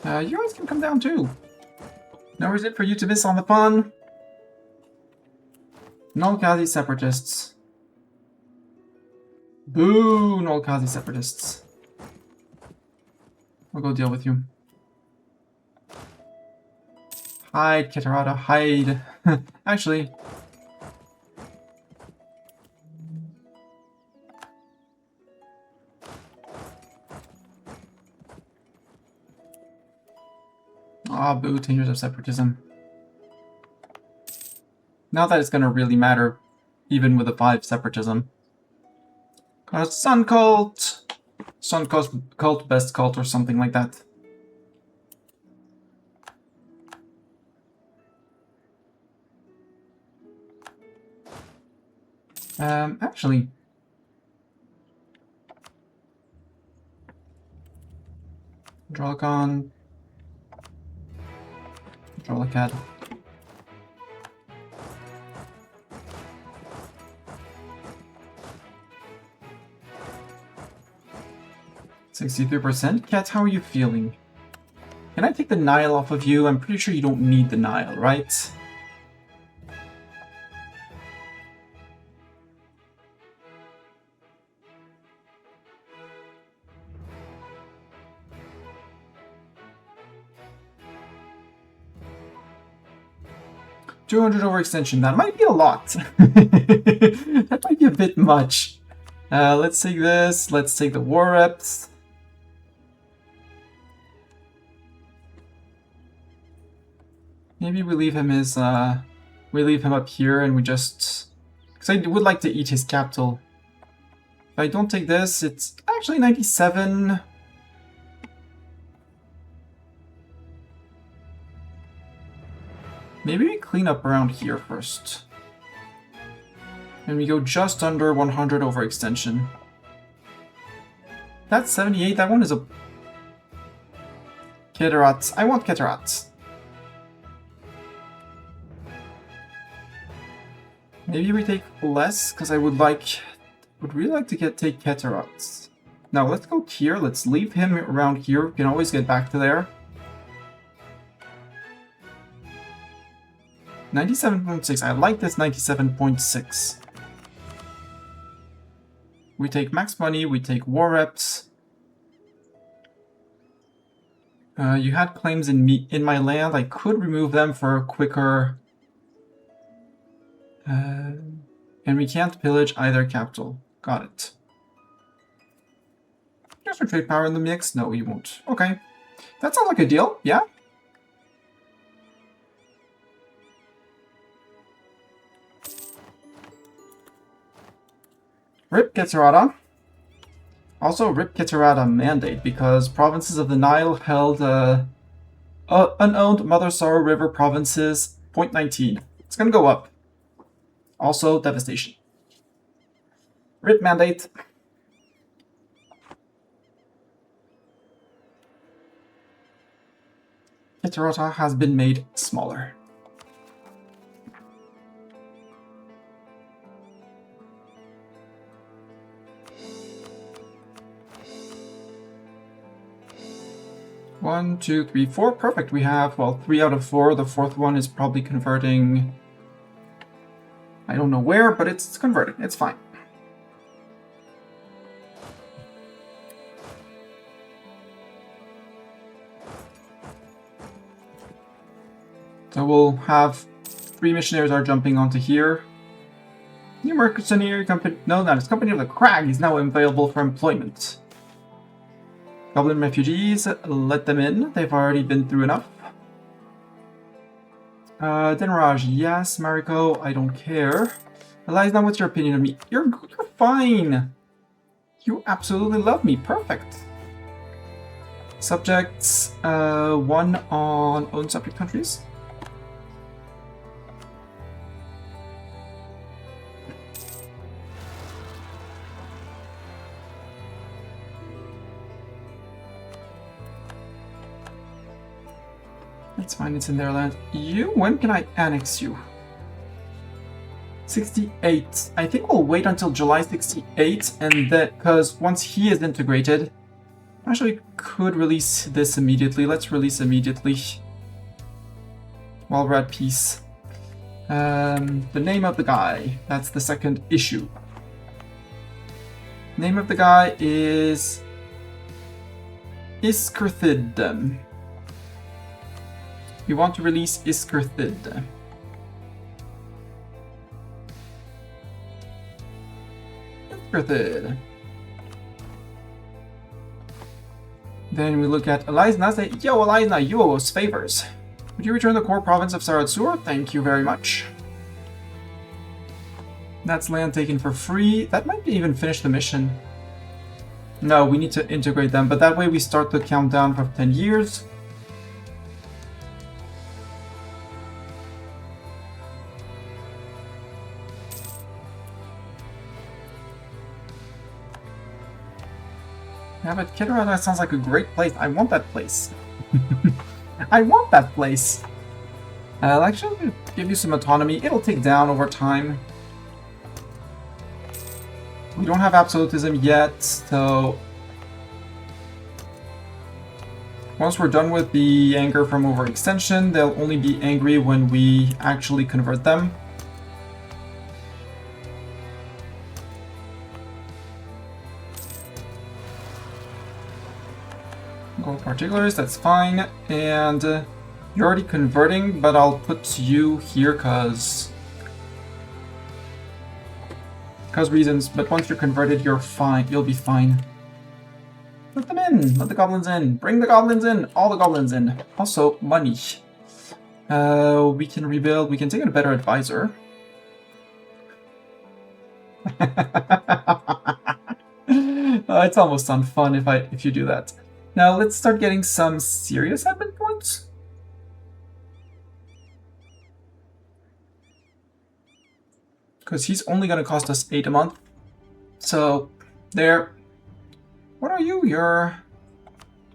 You guys can come down too. No reason for you to miss on the fun. Null-Kazi separatists. Boo, Null-Kazi separatists. I'll go deal with you. Hide, Keterada, hide. Actually. Ah, boo, 10 years of separatism. Not that it's gonna really matter, even with a 5 separatism. Sun cult, best cult, or something like that. Actually, Drawcon, Drawcad. %63%? Cat, how are you feeling? Can I take the Nile off of you? I'm pretty sure you don't need the Nile, right? $200 overextension. That might be a lot. That might be a bit much. Let's take this. Let's take the war reps. Maybe we leave him as we leave him up here, and we just, because I would like to eat his capital. If I don't take this, it's actually 97. Maybe we clean up around here first. And we go just under 100 overextension. That's 78. That one is a Keterat. I want Keterat. Maybe we take less, because I would really like to take Keterats. Now let's go here. Let's leave him around here. We can always get back to there. 97.6. I like this 97.6. We take max money. We take war reps. You had claims in my land. I could remove them for a quicker. And we can't pillage either capital. Got it. There's no trade power in the mix? No, we won't. Okay. That sounds like a deal, yeah? Rip Keterata. Also, Rip Keterata mandate, because provinces of the Nile held unowned Mother Sorrow River provinces, 0.19. It's gonna go up. Also, devastation. Rip mandate. Keterata has been made smaller. One, two, three, four. Perfect. We have, well, 3 out of 4. The fourth one is probably converting. I don't know where, but it's converting. It's fine. So we'll have 3 missionaries are jumping onto here. New mercenary company. No, that is Company of the Crag is now available for employment. Goblin refugees, let them in. They've already been through enough. Denraj, yes. Mariko, I don't care. Eliza, what's your opinion of me? You're fine. You absolutely love me. Perfect. Subjects, 1 on own subject countries. It's fine, it's in their land. You? When can I annex you? 68. I think we'll wait until July 68, and that, because once he is integrated, actually could release this immediately. Let's release immediately while we're at peace. The name of the guy. That's the second issue. Name of the guy is Iskerthid. We want to release Iskerthid. Iskerthid. Then we look at Eliza. Say, yo, Eliza, you owe us favors. Would you return the core province of Saratsur? Thank you very much. That's land taken for free. That might even finish the mission. No, we need to integrate them, but that way we start the countdown for 10 years. Yeah, but Keterata sounds like a great place. I want that place. I want that place. I'll actually give you some autonomy. It'll take down over time. We don't have absolutism yet, so once we're done with the anger from overextension, they'll only be angry when we actually convert them. Gold particulars, that's fine. And you're already converting, but I'll put you here because reasons. But once you're converted, you're fine. You'll be fine. Let them in. Let the goblins in. Bring the goblins in. All the goblins in. Also, money. We can rebuild. We can take in a better advisor. It's almost unfun if you do that. Now let's start getting some serious admin points. Because he's only going to cost us 8 a month. So, there. What are you? You're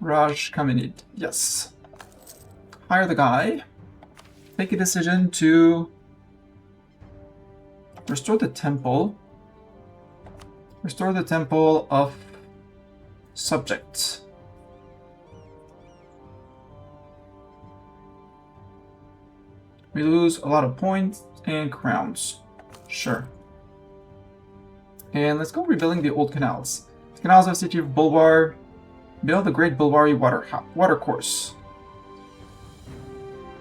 Raj Kaminid. Yes. Hire the guy. Make a decision to restore the temple. Restore the temple of subjects. We lose a lot of points and crowns. Sure. And let's go rebuilding the old canals. The canals of the city of Bulbar. Build the Great Bulbari water course.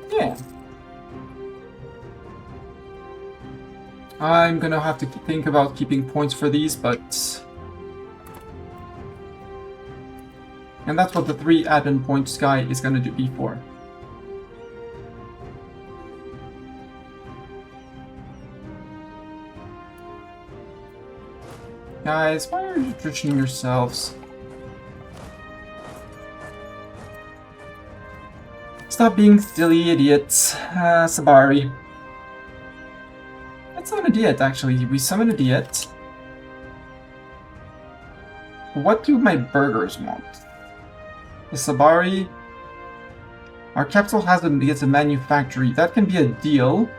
Yeah. I'm gonna have to think about keeping points for these, but... And that's what the 3 admin points guy is gonna be for. Guys, why are you trishing yourselves? Stop being silly idiots. Sabari. Let's summon a Diet, actually. We summon a Diet. What do my burgers want? The Sabari. Our capital gets a manufactory. That can be a deal.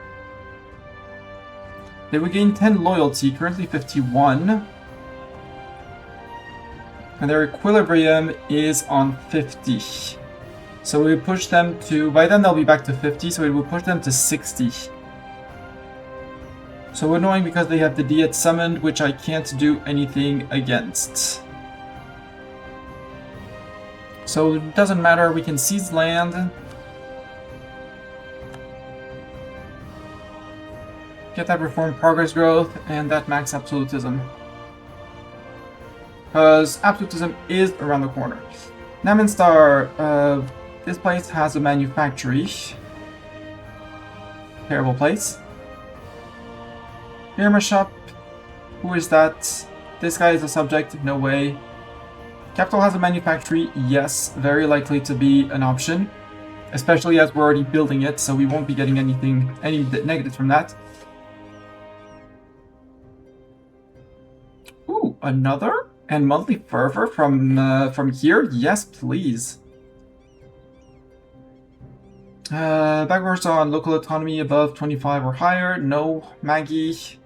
They would gain 10 loyalty, currently 51. And their equilibrium is on 50. So we push them to... By then they'll be back to 50, so we will push them to 60. So annoying because they have the Diet summoned, which I can't do anything against. So it doesn't matter, we can seize land. Get that reform progress growth, and that max absolutism. Because absolutism is around the corner. Naminstar, this place has a manufactory. Terrible place. Irma shop. Who is that? This guy is a subject? No way. Capital has a manufactory? Yes, very likely to be an option. Especially as we're already building it, so we won't be getting any negatives from that. Ooh, another? And monthly fervor from here? Yes, please. Backwards on local autonomy above 25 or higher. No. Maggie.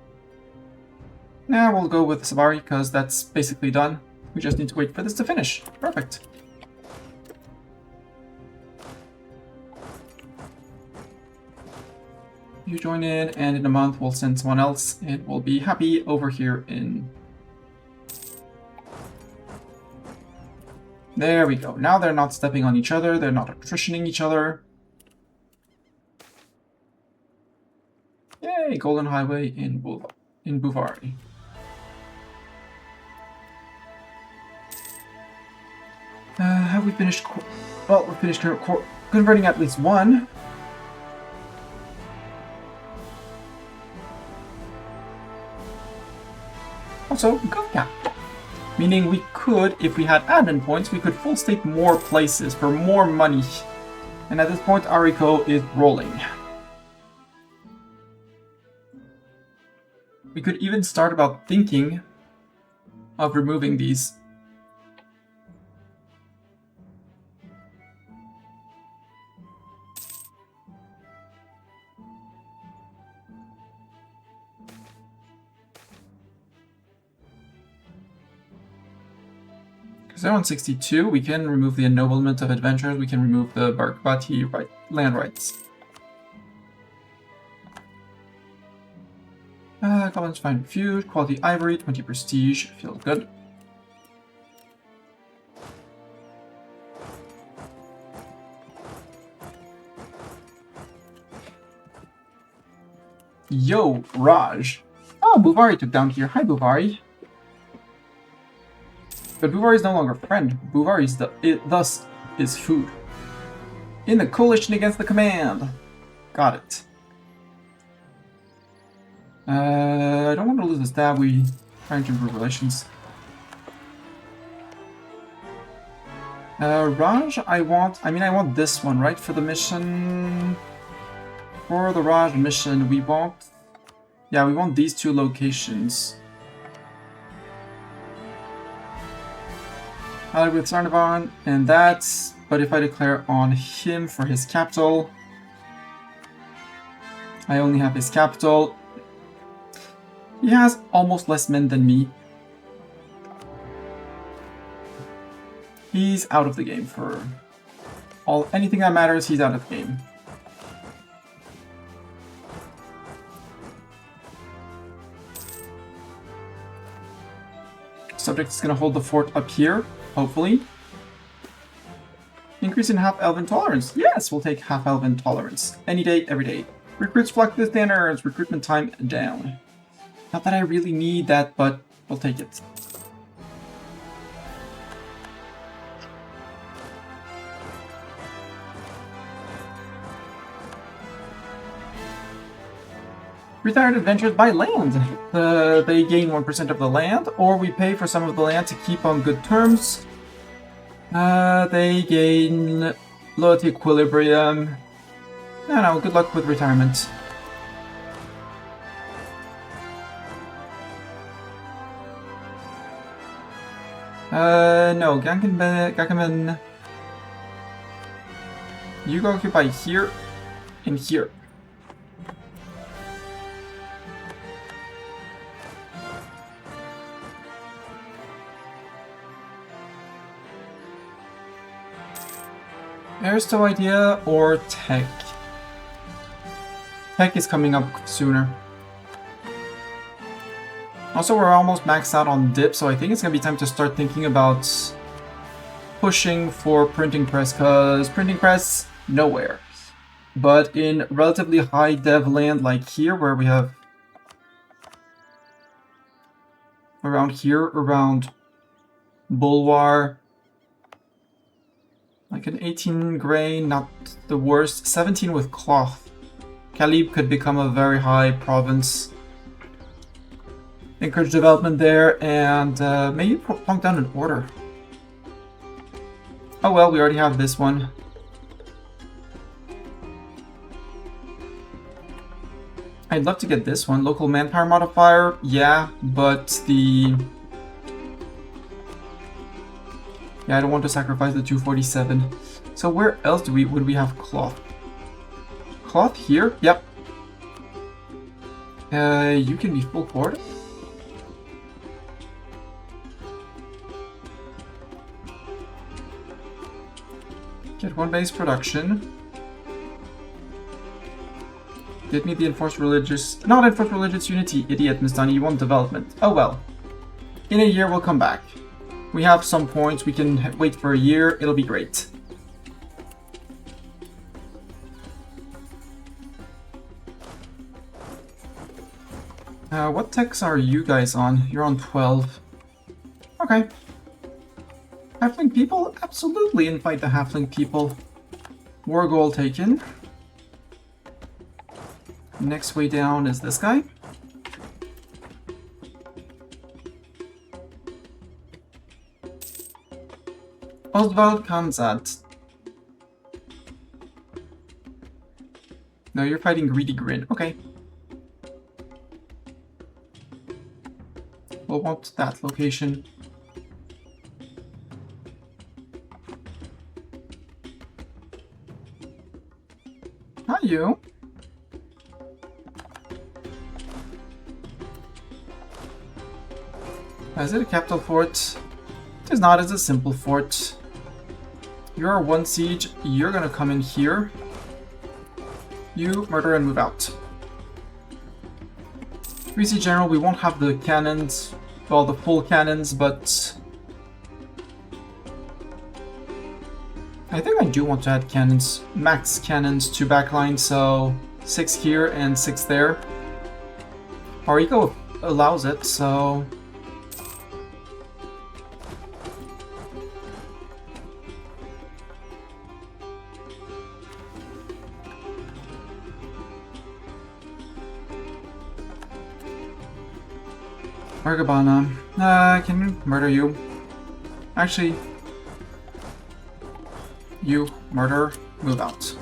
Nah, we'll go with Sabari because that's basically done. We just need to wait for this to finish. Perfect. You join in, and in a month we'll send someone else, and we'll be happy over here in... There we go. Now they're not stepping on each other, they're not attritioning each other. Yay, Golden Highway in Buvari. Have we finished... Well, we're finished converting at least one. Also, go cap. Meaning we could, if we had admin points, we could full stake more places for more money. And at this point, Ariko is rolling. We could even start about thinking of removing these. Because they're on 62, we can remove the ennoblement of adventurers, we can remove the Barkbati land rights. Goblins find refuge, quality ivory, 20 prestige, feels good. Yo, Raj. Oh, Buvari took down here. Hi, Buvari. But Buvari is no longer friend. Buvari is thus is food. In the coalition against the command. Got it. I don't want to lose the stab. We trying to improve relations. Raj, I want this one, right? For the mission. For the Raj mission, we want... Yeah, we want these 2 locations. Allied with Sarnavan, and that's... But if I declare on him for his capital, I only have his capital. He has almost less men than me. He's out of the game for anything that matters. He's out of the game. Subject is going to hold the fort up here, hopefully. Increase in half-elf intolerance. Yes, we'll take half-elf intolerance. Any day, every day. Recruits flock to the standards. Recruitment time down. Not that I really need that, but we'll take it. Retired adventurers buy land. They gain 1% of the land, or we pay for some of the land to keep on good terms. They gain loyalty equilibrium. No, good luck with retirement. No, Gankenben. You go occupy here and here. Aristo idea or tech? Tech is coming up sooner. Also, we're almost maxed out on dip, so I think it's gonna be time to start thinking about pushing for printing press, because printing press, nowhere. But in relatively high dev land like here, where we have around here, around Bulwar, like an 18 grain, not the worst. 17 with cloth. Kalib could become a very high province. Encourage development there, and maybe plunk down an order. Oh well, we already have this one. I'd love to get this one. Local manpower modifier, yeah, but the... Yeah, I don't want to sacrifice the 247. So where else would we have cloth? Cloth here? Yep. You can be full court. Get one base production. Get me the enforced religious... Not enforced religious unity, idiot, Miss Dunny. You want development. Oh well. In a year we'll come back. We have some points, we can wait for a year, it'll be great. What techs are you guys on? You're on 12. Okay. Halfling people? Absolutely invite the halfling people. War goal taken. Next way down is this guy. Oswald Kanzat. No, you're fighting Greedy Grin. Okay. We'll want that location. Hi, you. Is it a capital fort? It is not, it's a simple fort. You're one siege, you're gonna come in here. You murder and move out. 3C General, we won't have the cannons, well, the full cannons, but I think I do want to add cannons, max cannons to backline, so 6 here and 6 there. Our eco allows it, so... Margabana, can you murder you? Actually, you murder, move out.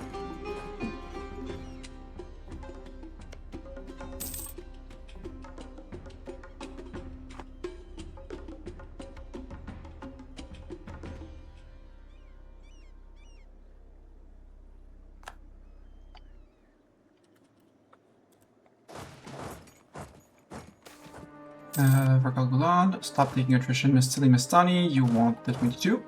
Verkalgulan, stop taking attrition, Miss Tilly Mistani, you want the 22.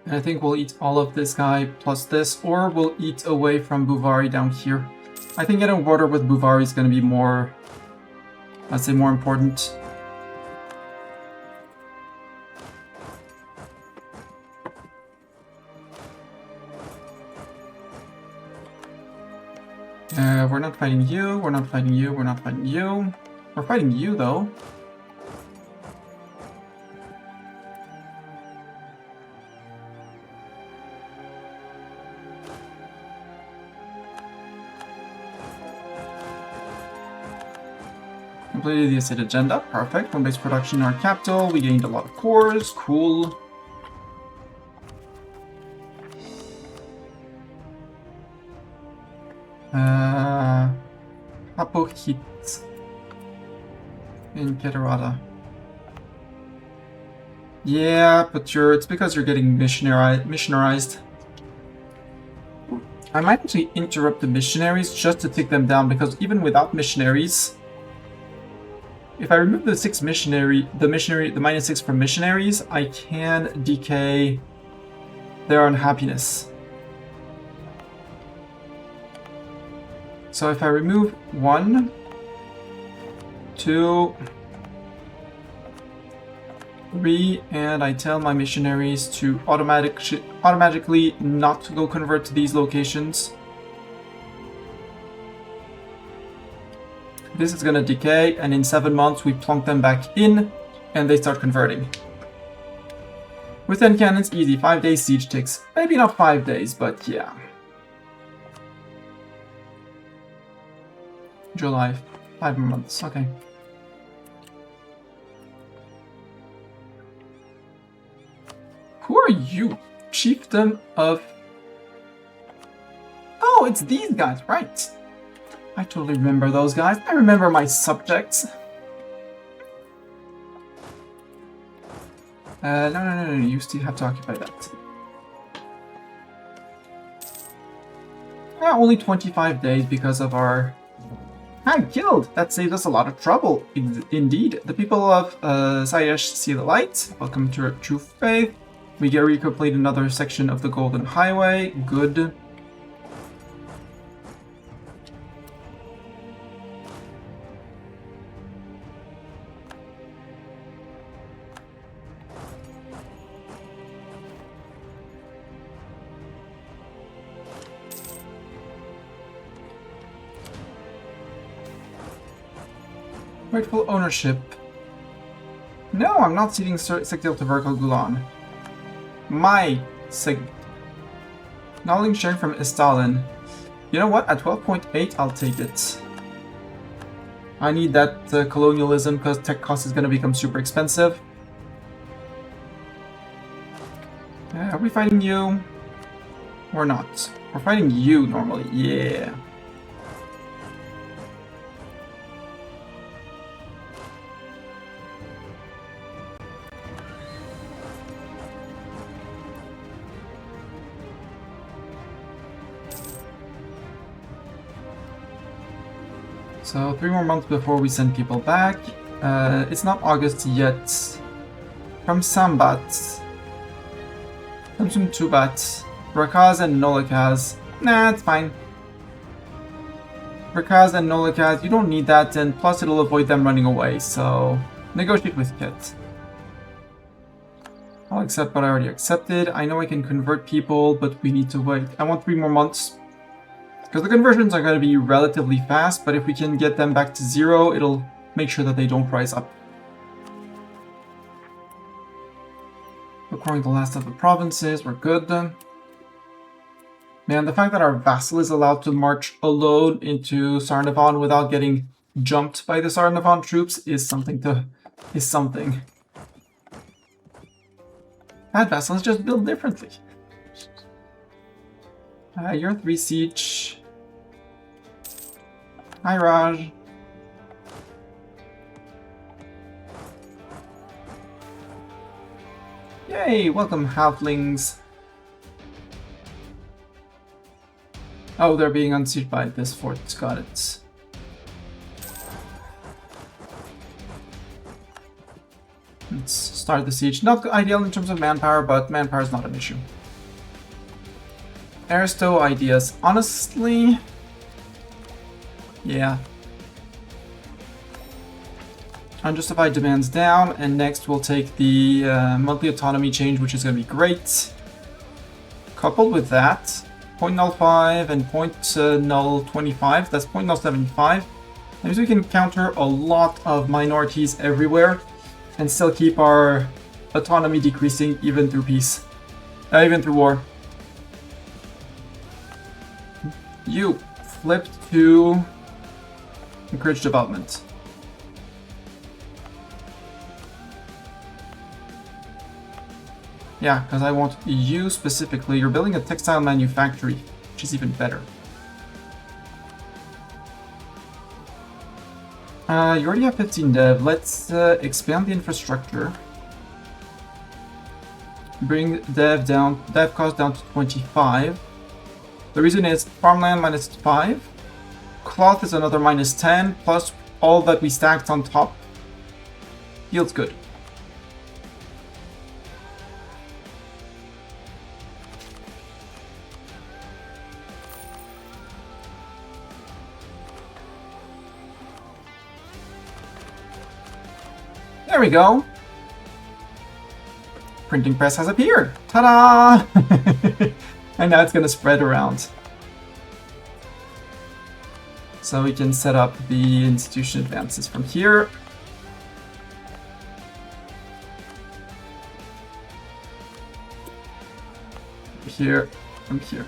And I think we'll eat all of this guy plus this, or we'll eat away from Buvari down here. I think getting water with Buvari is going to be more, I'd say, more important. We're not fighting you, we're not fighting you, we're not fighting you. We're fighting you, though. Completed the estate agenda, perfect. Home-based production in our capital, we gained a lot of cores, cool. Apohit in Keterada. Yeah, but it's because you're getting missionarized. I might actually interrupt the missionaries just to take them down, because even without missionaries, if I remove the the -6 from missionaries, I can decay their unhappiness. So if I remove 1, 2, 3, and I tell my missionaries to automatically not go convert to these locations, this is going to decay, and in 7 months we plunk them back in, and they start converting. With 10 cannons, easy. 5 days siege ticks. Maybe not 5 days, but yeah. July, 5 months, okay. Who are you? Chieftain of... Oh, it's these guys, right. I totally remember those guys. I remember my subjects. No, you still have to occupy that. Yeah, only 25 days because of our... Guild! That saved us a lot of trouble, indeed. The people of Sayesh see the light. Welcome to our true faith. We get recomplete another section of the Golden Highway. Good. Rightful ownership. No, I'm not ceding Sekdil to Verkalgulan. My Knowledge sharing from Istalin. You know what? At 12.8, I'll take it. I need that colonialism because tech cost is going to become super expensive. Are we fighting you? Or not? We're fighting you normally. Yeah. So 3 more months before we send people back. It's not August yet. From Sambat. Samsung Tubat. Rakaz and Nolikaz. Nah, it's fine. Rakaz and Nolikaz, you don't need that, and plus it'll avoid them running away, so negotiate with Kit. I'll accept what I already accepted. I know I can convert people, but we need to wait. I want 3 more months. Because the conversions are going to be relatively fast, but if we can get them back to 0, it'll make sure that they don't rise up. Acquiring the last of the provinces, we're good. Man, the fact that our vassal is allowed to march alone into Sarnavan without getting jumped by the Sarnavan troops is something. That vassal is just built differently. You're 3 siege. Hi, Raj. Yay, welcome, halflings. Oh, they're being unseated by this fort. Got it. Let's start the siege. Not ideal in terms of manpower, but manpower is not an issue. Aristo ideas. Honestly, yeah. Unjustified demands down, and next we'll take the monthly autonomy change, which is going to be great. Coupled with that, point null 5 and point null 25, that's point null 75. That means we can counter a lot of minorities everywhere and still keep our autonomy decreasing even through peace, even through war. You flipped to encourage development. Yeah, because I want you specifically. You're building a textile manufactory, which is even better. You already have 15 dev. Let's expand the infrastructure. Bring dev cost down to 25. The reason is farmland minus 5. Cloth is another minus 10, plus all that we stacked on top. Feels good. There we go. Printing press has appeared. Ta-da! And now it's going to spread around. So we can set up the institution advances from here. Here and here.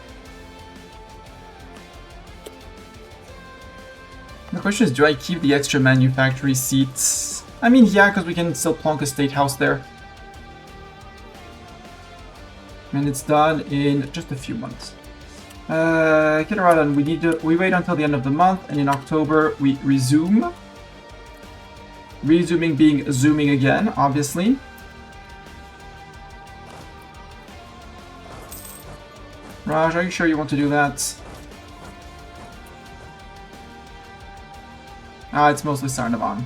The question is, do I keep the extra manufactory seats? I mean, yeah, because we can still plonk a state house there. And it's done in just a few months. Kitaradan, we wait until the end of the month, and in October we resume. Resuming being zooming again, obviously. Raj, are you sure you want to do that? It's mostly Sarnavan.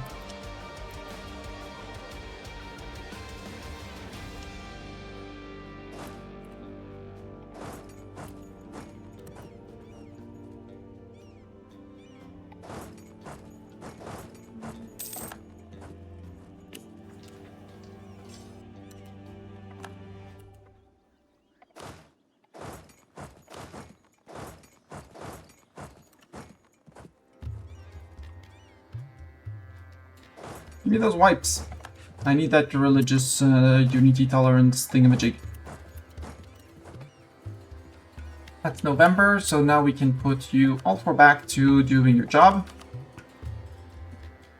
Give me those wipes. I need that religious unity tolerance thingamajig. That's November, so now we can put you all four back to doing your job.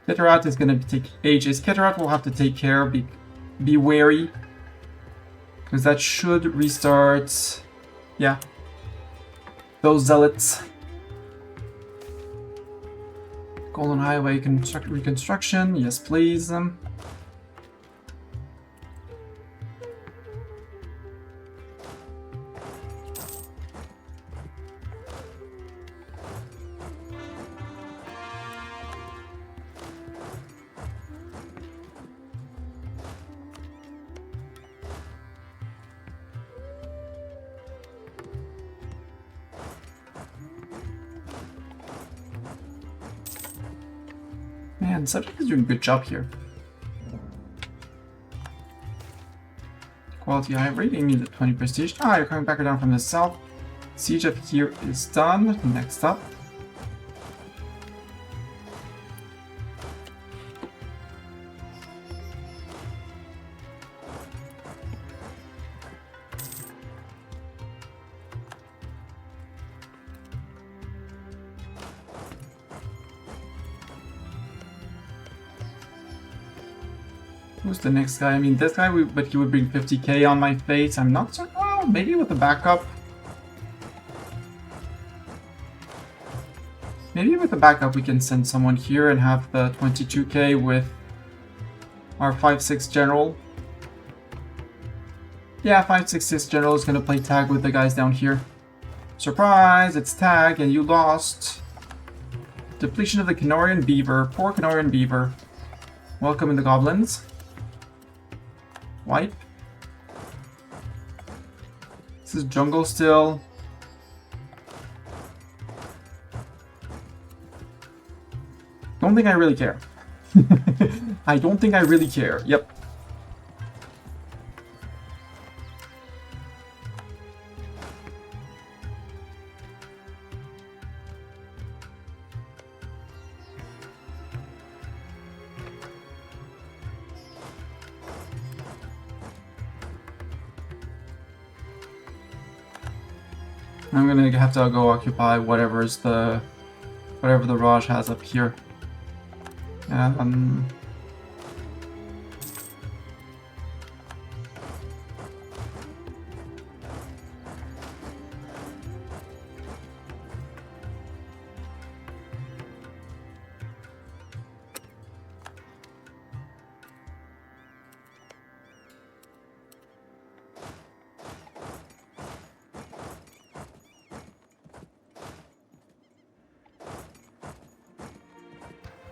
Keterat is going to take ages. Keterat will have to take care, be wary. Because that should restart, yeah, those zealots. Golden Highway reconstruction, yes please. Man, subject is doing a good job here. Quality high rating needs 20 prestige. You're coming back or down from the south. Siege up here is done. Next up. Who's the next guy? I mean, this guy, but he would bring 50k on my face. I'm not so... Well, maybe with a backup. Maybe with a backup we can send someone here and have the 22k with our 5-6 general. Yeah, 5-6 general is going to play tag with the guys down here. Surprise! It's tag and you lost. Depletion of the Canorian Beaver. Poor Canorian Beaver. Welcome in the Goblins. Wipe. This is jungle still. Don't think I really care. I don't think I really care. Yep. I'm gonna have to go occupy whatever the Raj has up here.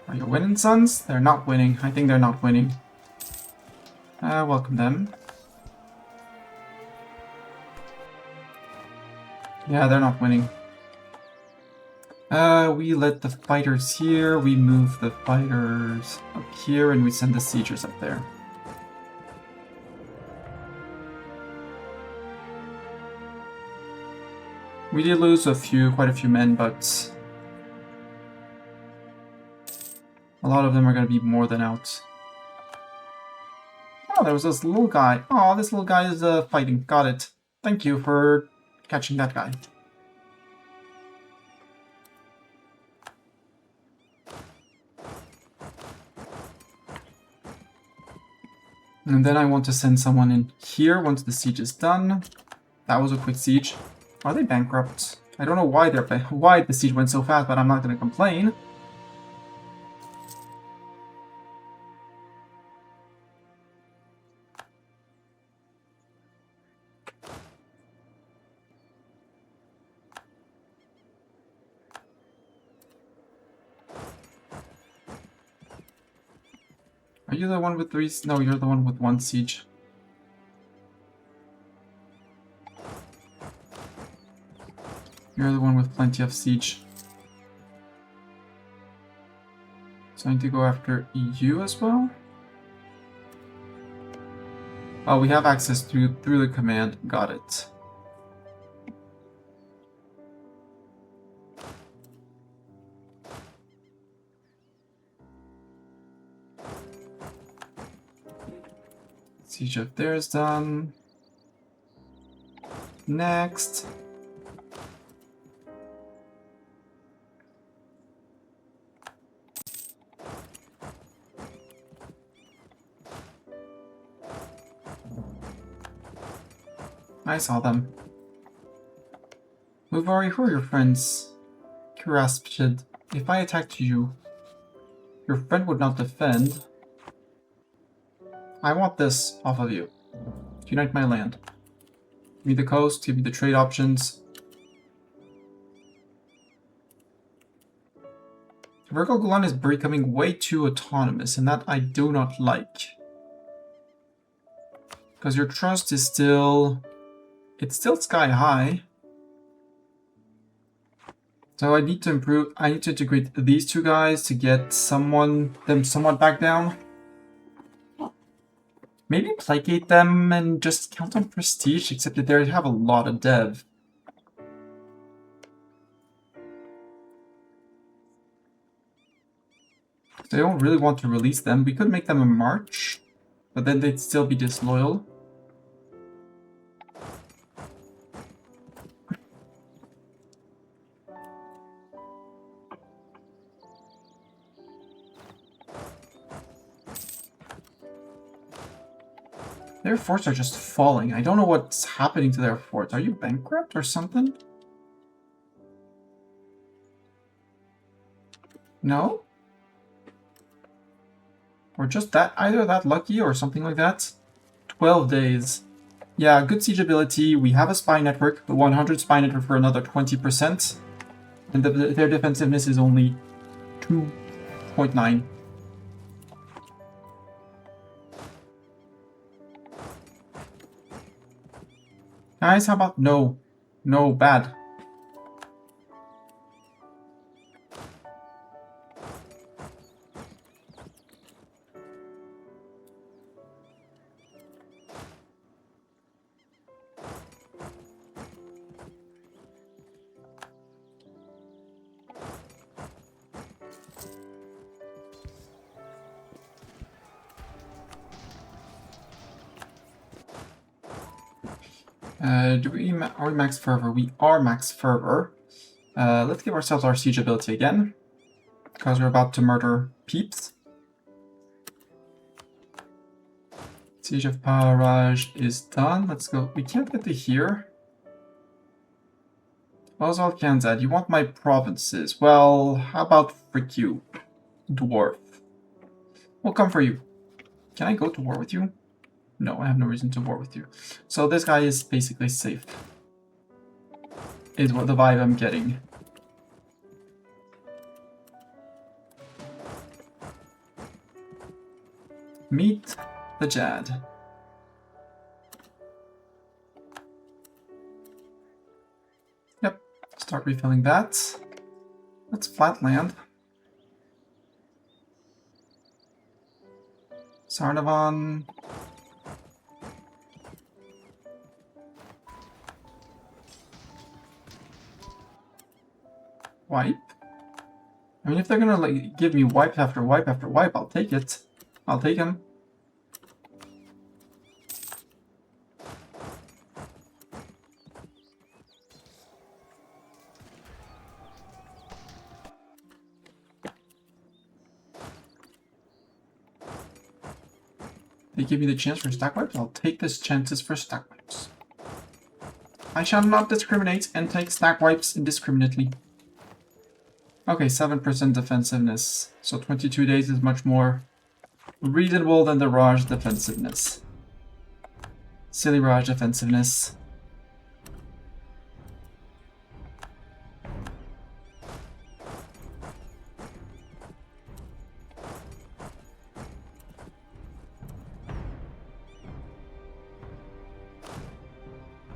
Are you winning, sons? They're not winning. I think they're not winning. Welcome them. Yeah, they're not winning. We let the fighters here, we move the fighters up here, and we send the siegers up there. We did lose quite a few men, but a lot of them are going to be more than out. Oh, there was this little guy. Oh, this little guy is fighting. Got it. Thank you for catching that guy. And then I want to send someone in here once the siege is done. That was a quick siege. Are they bankrupt? I don't know why why the siege went so fast, but I'm not going to complain. Are you the one with 3? No, you're the one with 1 siege. You're the one with plenty of siege. So I need to go after EU as well? Oh, we have access through the command. Got it. Siege up there is done. Next. I saw them. Muvari, who are your friends? Kiraspid, if I attacked you, your friend would not defend. I want this off of you. Unite my land. Give me the coast, give me the trade options. Virgo Gulan is becoming way too autonomous, and that I do not like. Because your trust is still... It's still sky high. So I need to improve... I need to integrate these two guys to get them somewhat back down. Maybe placate them and just count on prestige, except that they have a lot of dev. They don't really want to release them. We could make them a march, but then they'd still be disloyal. Their forts are just falling. I don't know what's happening to their forts. Are you bankrupt or something? No? Or just that, either that lucky or something like that? 12 days. Yeah, good siege ability. We have a spy network, the 100 spy network for another 20%. And their defensiveness is only 2.9. Guys, how about no? No, bad. Are we max fervor? We are max fervor. Let's give ourselves our siege ability again, because we're about to murder peeps. Siege of Paraj is done. Let's go. We can't get to here. Oswald Kanzad, you want my provinces? Well, how about frick you, dwarf? We'll come for you. Can I go to war with you? No, I have no reason to war with you. So this guy is basically safe. Is what the vibe I'm getting. Meet the Jad. Yep, start refilling that. Let's flatland. Sarnavan. Wipe? I mean, if they're gonna like give me wipe after wipe after wipe, I'll take it. I'll take him. They give me the chance for stack wipes, I'll take this chances for stack wipes. I shall not discriminate and take stack wipes indiscriminately. Okay, 7% defensiveness. So 22 days is much more reasonable than the Raj defensiveness. Silly Raj defensiveness.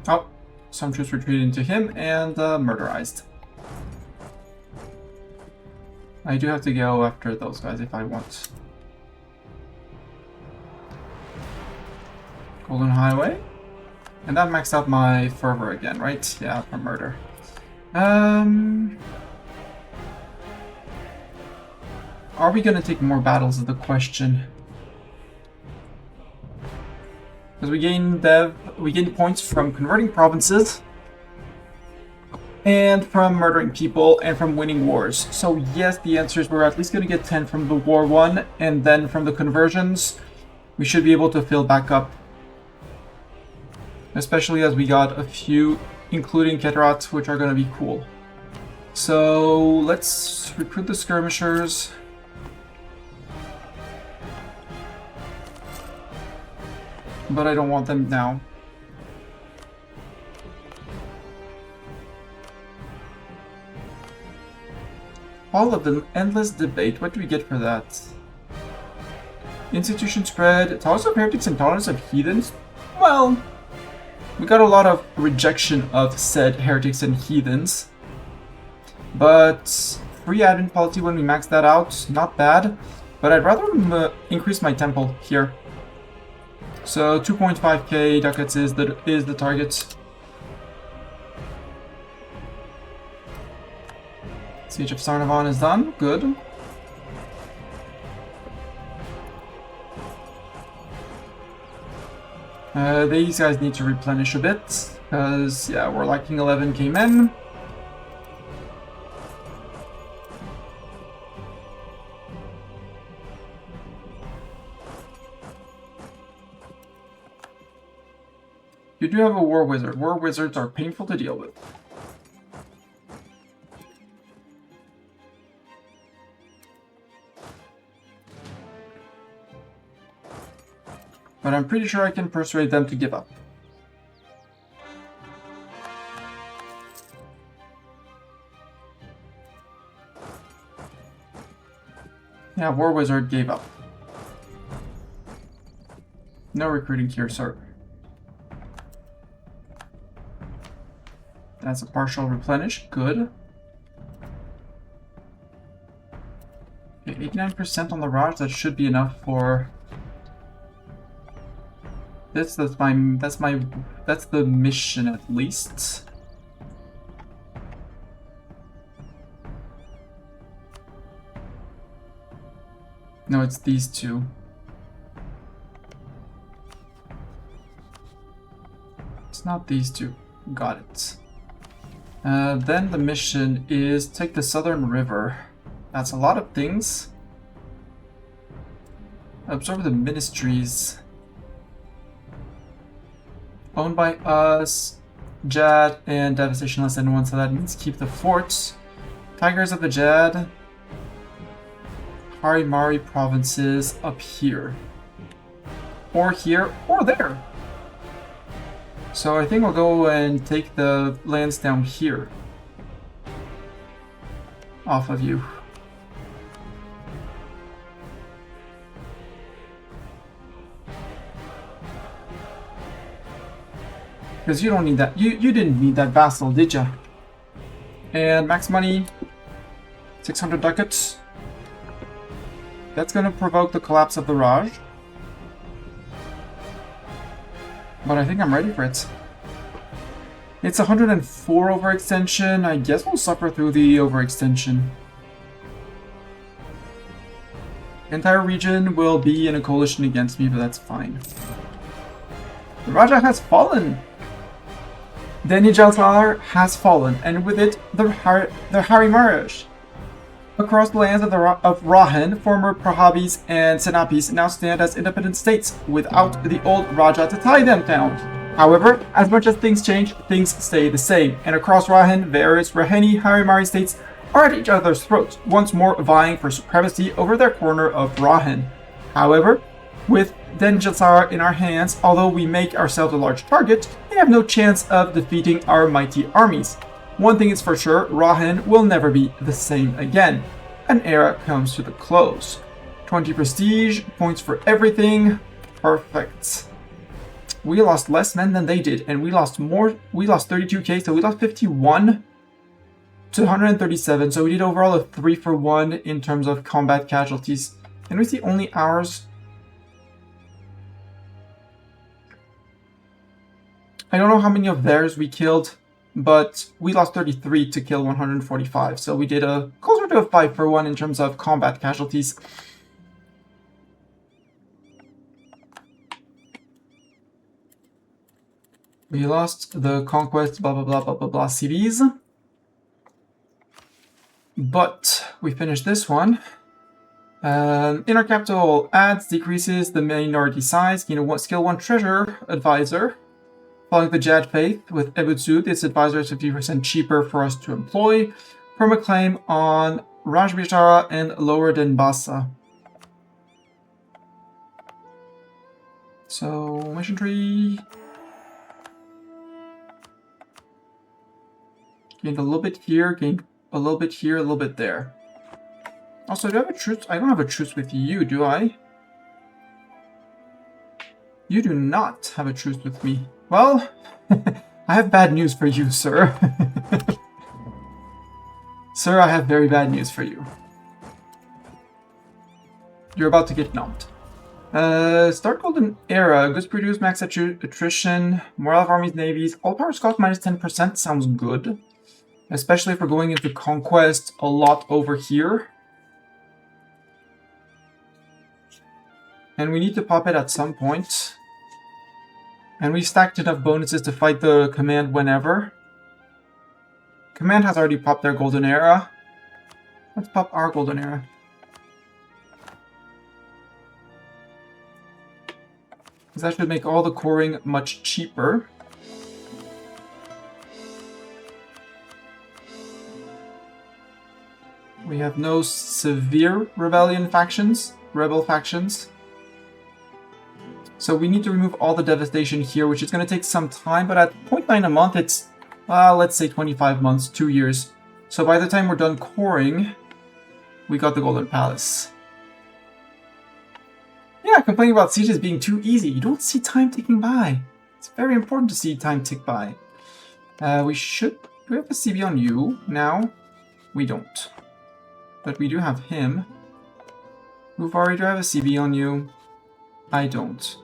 Oh, some troops retreated into him and murderized. I do have to go after those guys if I want. Golden Highway. And that maxed out my fervor again, right? Yeah, for murder. Are we gonna take more battles is the question. Because we gain points from converting provinces, and from murdering people, and from winning wars. So yes, the answer is we're at least going to get 10 from the war one, and then from the conversions, we should be able to fill back up. Especially as we got a few, including Keterat, which are going to be cool. So let's recruit the skirmishers. But I don't want them now. All of them, endless debate. What do we get for that? Institution spread, tolerance of heretics and tolerance of heathens? Well, we got a lot of rejection of said heretics and heathens. But free admin policy when we max that out, not bad. But I'd rather increase my temple here. So 2.5k ducats is the target. Siege of Sarnavan is done. Good. These guys need to replenish a bit, because, yeah, we're lacking 11k men. You do have a war wizard. War wizards are painful to deal with. But I'm pretty sure I can persuade them to give up. Yeah, War Wizard gave up. No recruiting here, sir. That's a partial replenish. Good. Okay, 89% on the Raj. That should be enough for this. That's the mission at least. No, it's these two. It's not these two. Got it. Then the mission is take the Southern River. That's a lot of things. Absorb the ministries. Owned by us. Jad and devastation less than 1, so that means keep the forts. Tigers of the Jad. Harimari provinces up here. Or here, or there. So I think we'll go and take the lands down here. Off of you. Because you don't need that. You didn't need that vassal, did ya? And max money, 600 ducats. That's going to provoke the collapse of the Raj. But I think I'm ready for it. It's 104 overextension. I guess we'll suffer through the overextension. Entire region will be in a coalition against me, but that's fine. The Raja has fallen! Denijalsar has fallen, and with it, the Harimarish. Across the lands of Rahan, former Prahabis and Senapis now stand as independent states, without the old Raja to tie them down. However, as much as things change, things stay the same, and across Rahan, various Raheni Harimari states are at each other's throats, once more vying for supremacy over their corner of Rahan. However, with Denjasar in our hands, although we make ourselves a large target, they have no chance of defeating our mighty armies. One thing is for sure, Rahan will never be the same again. An era comes to the close. 20 prestige, points for everything. Perfect. We lost less men than they did, and we lost more. We lost 32k, so we lost 51 to 137. So we did overall a 3-for-1 in terms of combat casualties. Can we see only ours? I don't know how many of theirs we killed, but we lost 33 to kill 145. So we did a closer to a 5-for-1 in terms of combat casualties. We lost the conquest, blah blah blah blah blah blah cities. But we finished this one. Inner capital adds, decreases the minority size. You know, skill 1 treasure advisor. Following the Jad faith with Ebutsu, this advisor is 50% cheaper for us to employ. Permaclaim on Rajbishara and Lower Denbasa. So, mission tree. Gained a little bit here, gained a little bit here, a little bit there. Also, do I have a truce? I don't have a truce with you, do I? You do not have a truce with me. Well, I have bad news for you, sir. Sir, I have very bad news for you. You're about to get knocked. Start Golden Era. Goods produce max attrition. Morale of armies, navies. All powers cost minus 10%. Sounds good. Especially if we're going into conquest a lot over here. And we need to pop it at some point. And we stacked enough bonuses to fight the command whenever. Command has already popped their Golden Era. Let's pop our Golden Era. Because that should make all the coring much cheaper. We have no severe rebel factions. So we need to remove all the devastation here, which is going to take some time, but at 0.9 a month, it's, let's say 25 months, 2 years. So by the time we're done coring, we got the Golden Palace. Yeah, complaining about sieges being too easy. You don't see time ticking by. It's very important to see time tick by. We should... Do we have a CB on you now? We don't. But we do have him. Uvari, do I have a CB on you? I don't.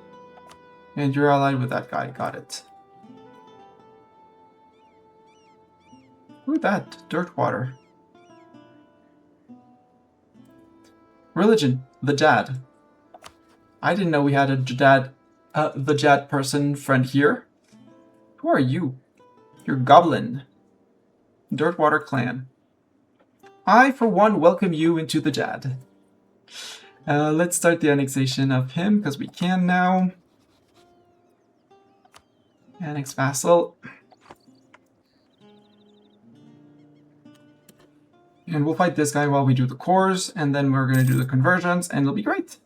And you're allied with that guy. Got it. Who's that? Dirtwater. Religion. The Jad. I didn't know we had a Jad, the Jad person friend here. Who are you? You're Goblin. Dirtwater clan. I, for one, welcome you into the Jad. Let's start the annexation of him, because we can now. Annex vassal. And we'll fight this guy while we do the cores, and then we're going to do the conversions, and it'll be great.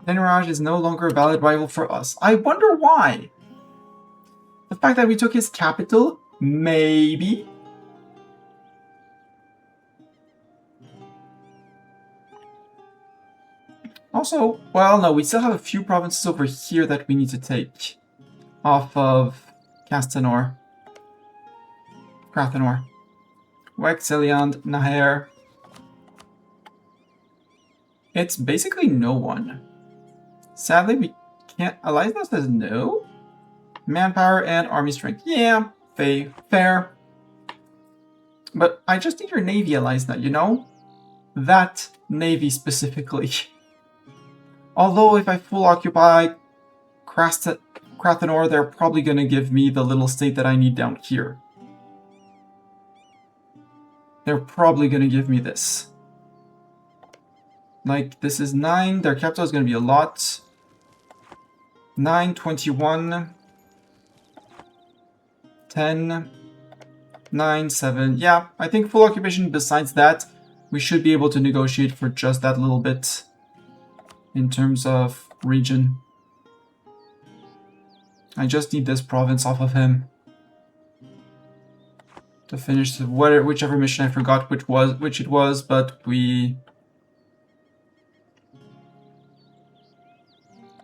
Denraj is no longer a valid rival for us. I wonder why. The fact that we took his capital? Maybe. Also, well, no, we still have a few provinces over here that we need to take off of Castanor. Crathanor. Wexiliand, Naher. It's basically no one. Sadly, we can't... Eliza says no? Manpower and army strength. Yeah, fair. But I just need your navy, Eliza, you know? That navy specifically. Although if I full occupy Crathanor, they're probably going to give me the little state that I need down here. They're probably going to give me this. Like, this is 9. Their capital is going to be a lot. 9, 21, 10, 9, 7. Yeah, I think full occupation besides that, we should be able to negotiate for just that little bit in terms of region. I just need this province off of him to finish whichever mission. I forgot which it was, but we...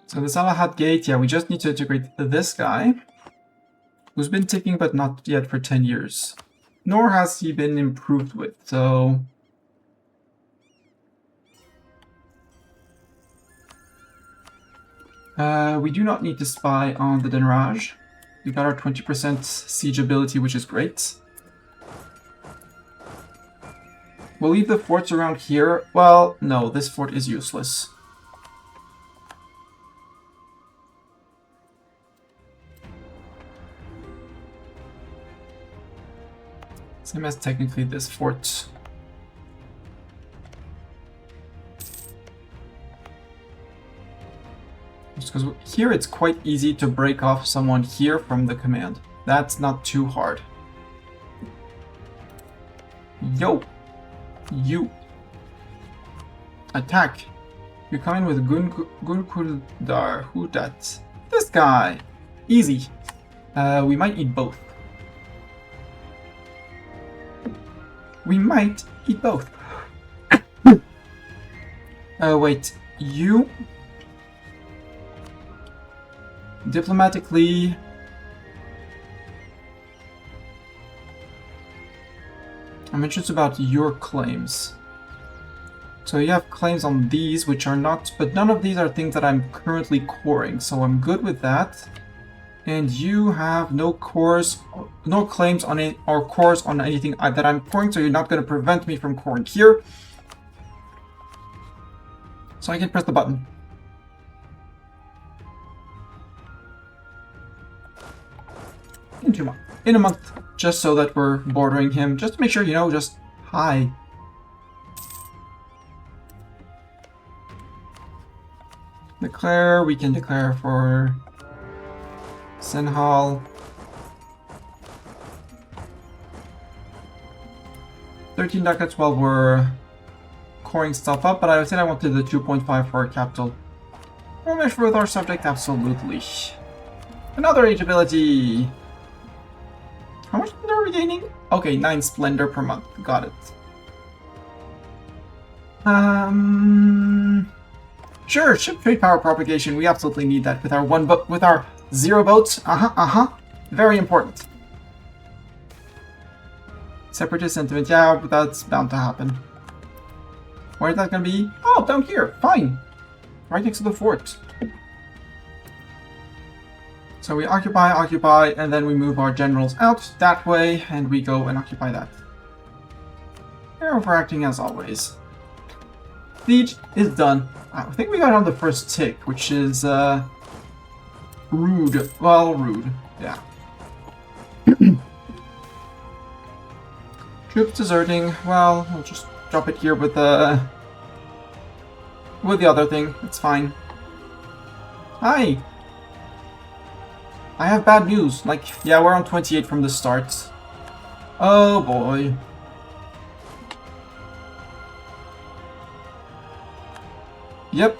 So the Salahat Gate, yeah, we just need to integrate this guy, who's been ticking but not yet for 10 years. Nor has he been improved with, so... we do not need to spy on the Denraj. We got our 20% siege ability, which is great. We'll leave the forts around here. Well, no, this fort is useless. Same as technically this fort. Just because here it's quite easy to break off someone here from the command. That's not too hard. Yo! You! Attack! You come in with Gunkuldar. Who that? This guy! Easy. We might eat both. We might eat both. Wait. You... Diplomatically... I'm interested about your claims. So you have claims on these, which are not... But none of these are things that I'm currently coring, so I'm good with that. And you have no cores, no claims on it, or cores on anything that I'm coring, so you're not going to prevent me from coring here. So I can press the button. In a month, just so that we're bordering him, just to make sure, you know, just hi. Declare, we can declare for Senhal. 13 ducats while we're coring stuff up, but I said I wanted the 2.5 for our capital. Romish with our subject, absolutely. Another age ability. How much splendor are we gaining? Okay, 9 splendor per month. Got it. Sure, ship trade power propagation. We absolutely need that with our with our 0 boats. Very important. Separatist sentiment. Yeah, but that's bound to happen. Where's that gonna be? Oh, down here. Fine. Right next to the fort. So we occupy, and then we move our generals out that way, and we go and occupy that. They're overacting as always. Siege is done. I think we got on the first tick, which is, rude. Well, rude. Yeah. Troops deserting. Well, we'll just drop it here with the other thing. It's fine. Hi! I have bad news. Like, yeah, we're on 28 from the start. Oh boy. Yep.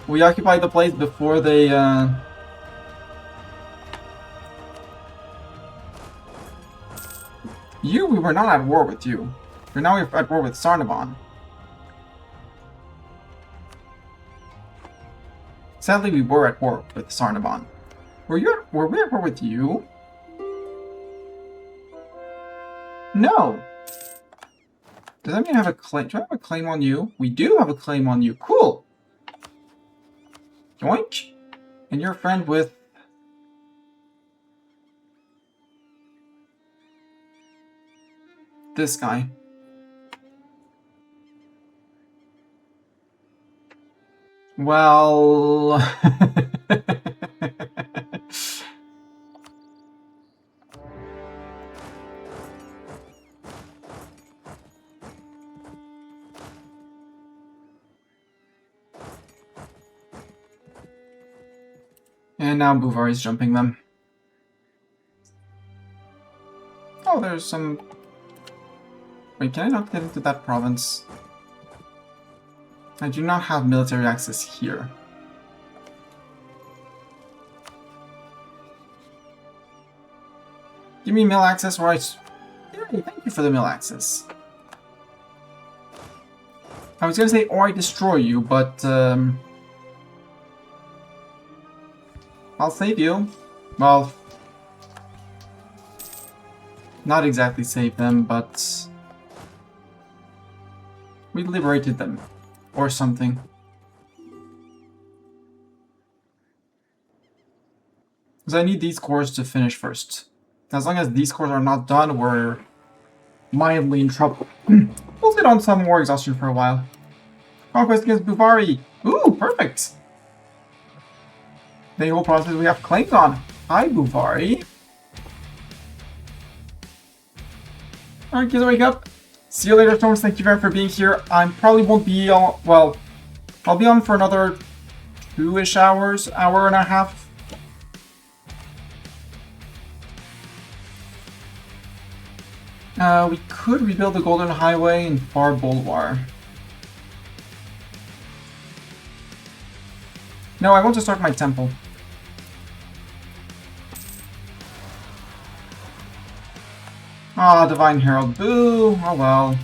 We occupied the place before they, we were not at war with you. We're now at war with Sarnavan. Sadly, we were at war with Sarnavan. Were we at war with you? No. Does that mean I have a claim? Do I have a claim on you? We do have a claim on you. Cool. Yoink. And you're a friend with... this guy. Well... And now Buvar is jumping them. Oh, there's some... Wait, can I not get into that province? I do not have military access here. Give me mill access where I... Yay, thank you for the mill access. I was gonna say, or I destroy you, but... I'll save you. Well... Not exactly save them, but... We liberated them. Or something. Because I need these cores to finish first. As long as these cores are not done, we're mildly in trouble. We'll sit on some more exhaustion for a while. Conquest against Buvari! Ooh, perfect! The whole process we have claims on. Hi, Buvari. Alright, kids, wake up. See you later, Storms. Thank you very much for being here. I probably won't be on... Well, I'll be on for another 2-ish hours, hour and a half. We could rebuild the Golden Highway in Far Bolwar. No, I want to start my temple. Ah, Divine Herald. Boo! Oh well.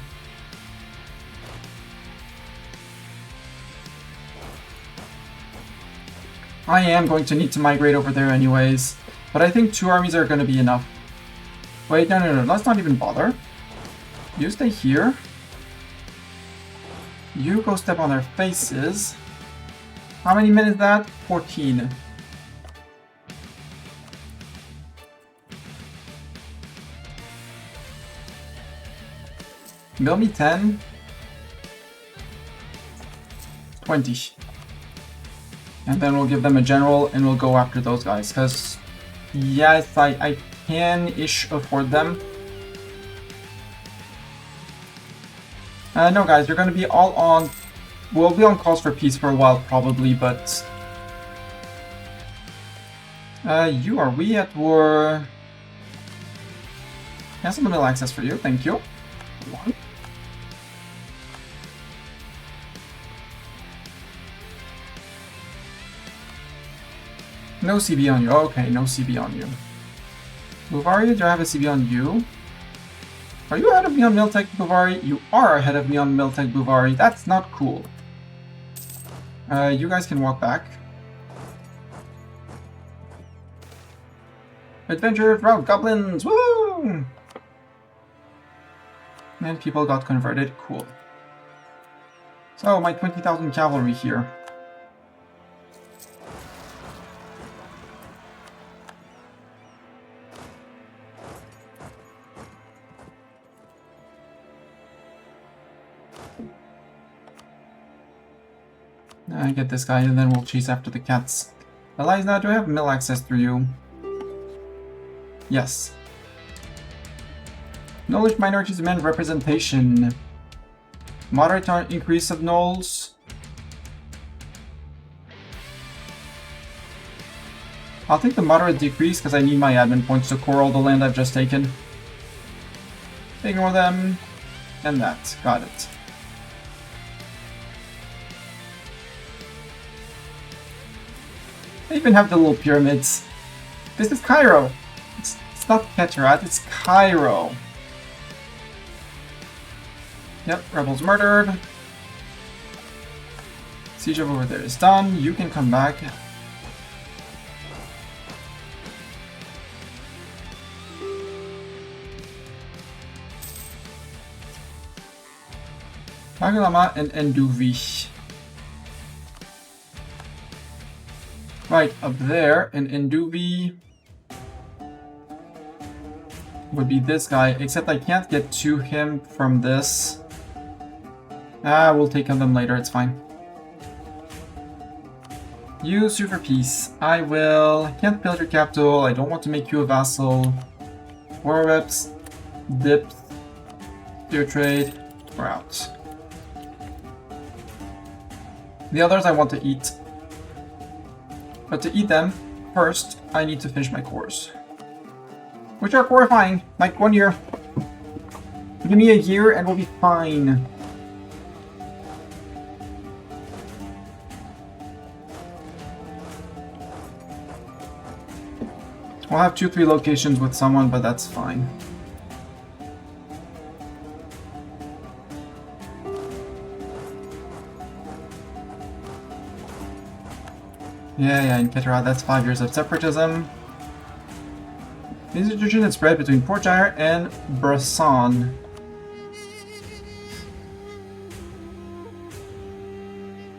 I am going to need to migrate over there anyways. But I think 2 armies are going to be enough. Wait, no. Let's not even bother. You stay here. You go step on their faces. How many men is that? 14. Mill me 10. 20. And then we'll give them a general and we'll go after those guys. Because, yes, I can-ish afford them. No, guys, you're going to be all on... We'll be on calls for peace for a while, probably, but... Are we at war? Yes, some middle access for you, thank you. One. No CB on you. Okay, no CB on you. Buvari, do I have a CB on you? Are you ahead of me on Miltech Buvari? You are ahead of me on Miltech Buvari. That's not cool. You guys can walk back. Adventure throughout goblins! Woo! And people got converted. Cool. So, my 20,000 cavalry here. I get this guy and then we'll chase after the cats. Eliza, do I have mill access through you? Yes. Knowledge minorities demand representation. Moderate increase of gnolls. I'll take the moderate decrease because I need my admin points to core all the land I've just taken. Ignore them. And that. Got it. I even have the little pyramids. This is Cairo. It's not Keterat, it's Cairo. Yep, rebels murdered. Siege over there is done. You can come back. Pagalama and Enduvi. Right, up there, and Enduvi would be this guy, except I can't get to him from this. We'll take on them later, it's fine. You sue for peace. I will. I can't build your capital, I don't want to make you a vassal. War reps, dips, fair trade, we're out. The others I want to eat. But to eat them, first, I need to finish my cores. Which are horrifying, like 1 year. Give me a year and we'll be fine. We'll have 2-3 locations with someone, but that's fine. Yeah, in Keterat, that's 5 years of separatism. The institution is spread between Port-Jair and Bresson.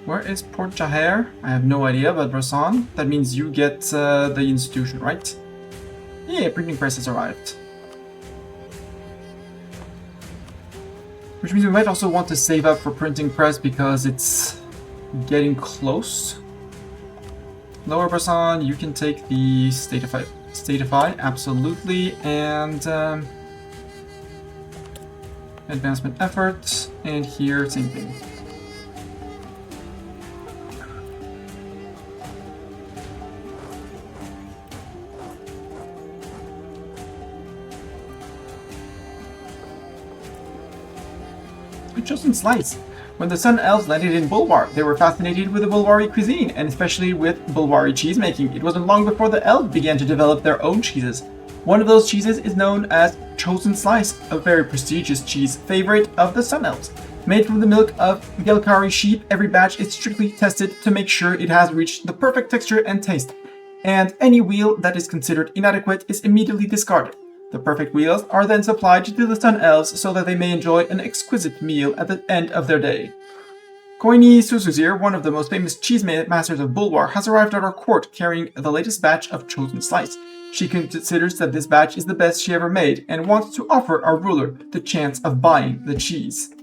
Where is Port-Jair? I have no idea, but Bresson, that means you get the institution, right? Yeah, printing press has arrived. Which means we might also want to save up for printing press because it's getting close. Lower Bresson, you can take the Statify, absolutely, and advancement efforts, and here, same thing. Chosen slice. When the Sun Elves landed in Bulwar, they were fascinated with the Bulwari cuisine, and especially with Bulwari cheesemaking. It wasn't long before the Elves began to develop their own cheeses. One of those cheeses is known as Chosen Slice, a very prestigious cheese favorite of the Sun Elves. Made from the milk of Gelkari sheep, every batch is strictly tested to make sure it has reached the perfect texture and taste, and any wheel that is considered inadequate is immediately discarded. The perfect wheels are then supplied to the Sun Elves so that they may enjoy an exquisite meal at the end of their day. Koini Susuzir, one of the most famous cheese masters of Bulwar, has arrived at our court carrying the latest batch of Chosen Slice. She considers that this batch is the best she ever made and wants to offer our ruler the chance of buying the cheese.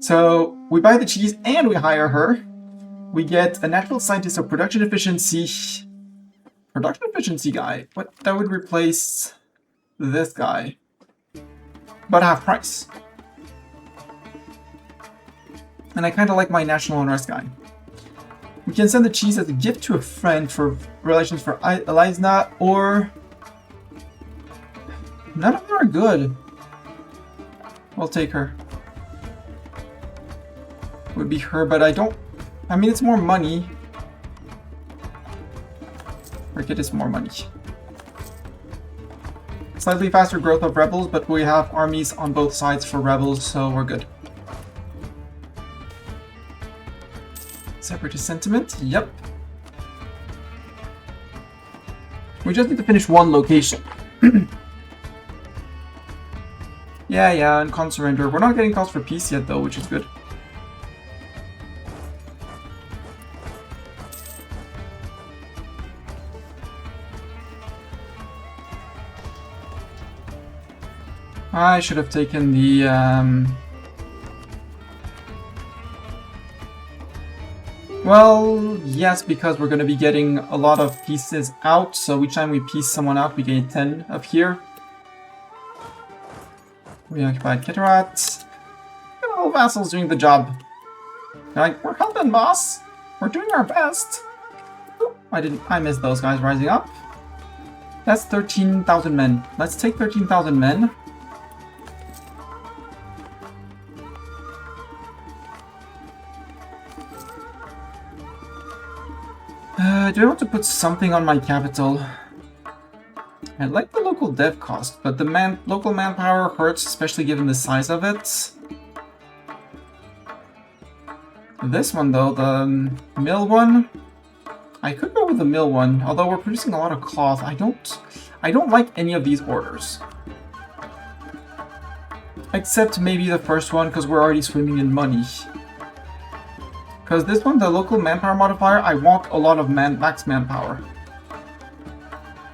So we buy the cheese and we hire her. We get a natural scientist of production efficiency. Production efficiency guy? What? That would replace this guy, but half price. And I kind of like my national unrest guy. We can send the cheese as a gift to a friend for relations for Eliza, or none of them are good. We'll take her. Would be her, but I mean, it's more money. Forget it's more money. slightly faster growth of rebels, but we have armies on both sides for rebels, so we're good. Separatist sentiment, yep. We just need to finish one location. Yeah, and con surrender. We're not getting calls for peace yet though, which is good. I should have taken the well, yes, because we're going to be getting a lot of pieces out, so each time we piece someone out, we gain 10 up here. We occupied Kitterat. Good old vassals doing the job. They're like, we're helping, boss. We're doing our best. Ooh, I missed those guys rising up. That's 13,000 men. Let's take 13,000 men. Do I want to put something on my capital? I like the local dev cost, but the local manpower hurts, especially given the size of it. This one though, the mill one, I could go with the mill one, although we're producing a lot of cloth. I don't like any of these orders. Except maybe the first one, because we're already swimming in money. Because this one, the local manpower modifier, I want a lot of max manpower.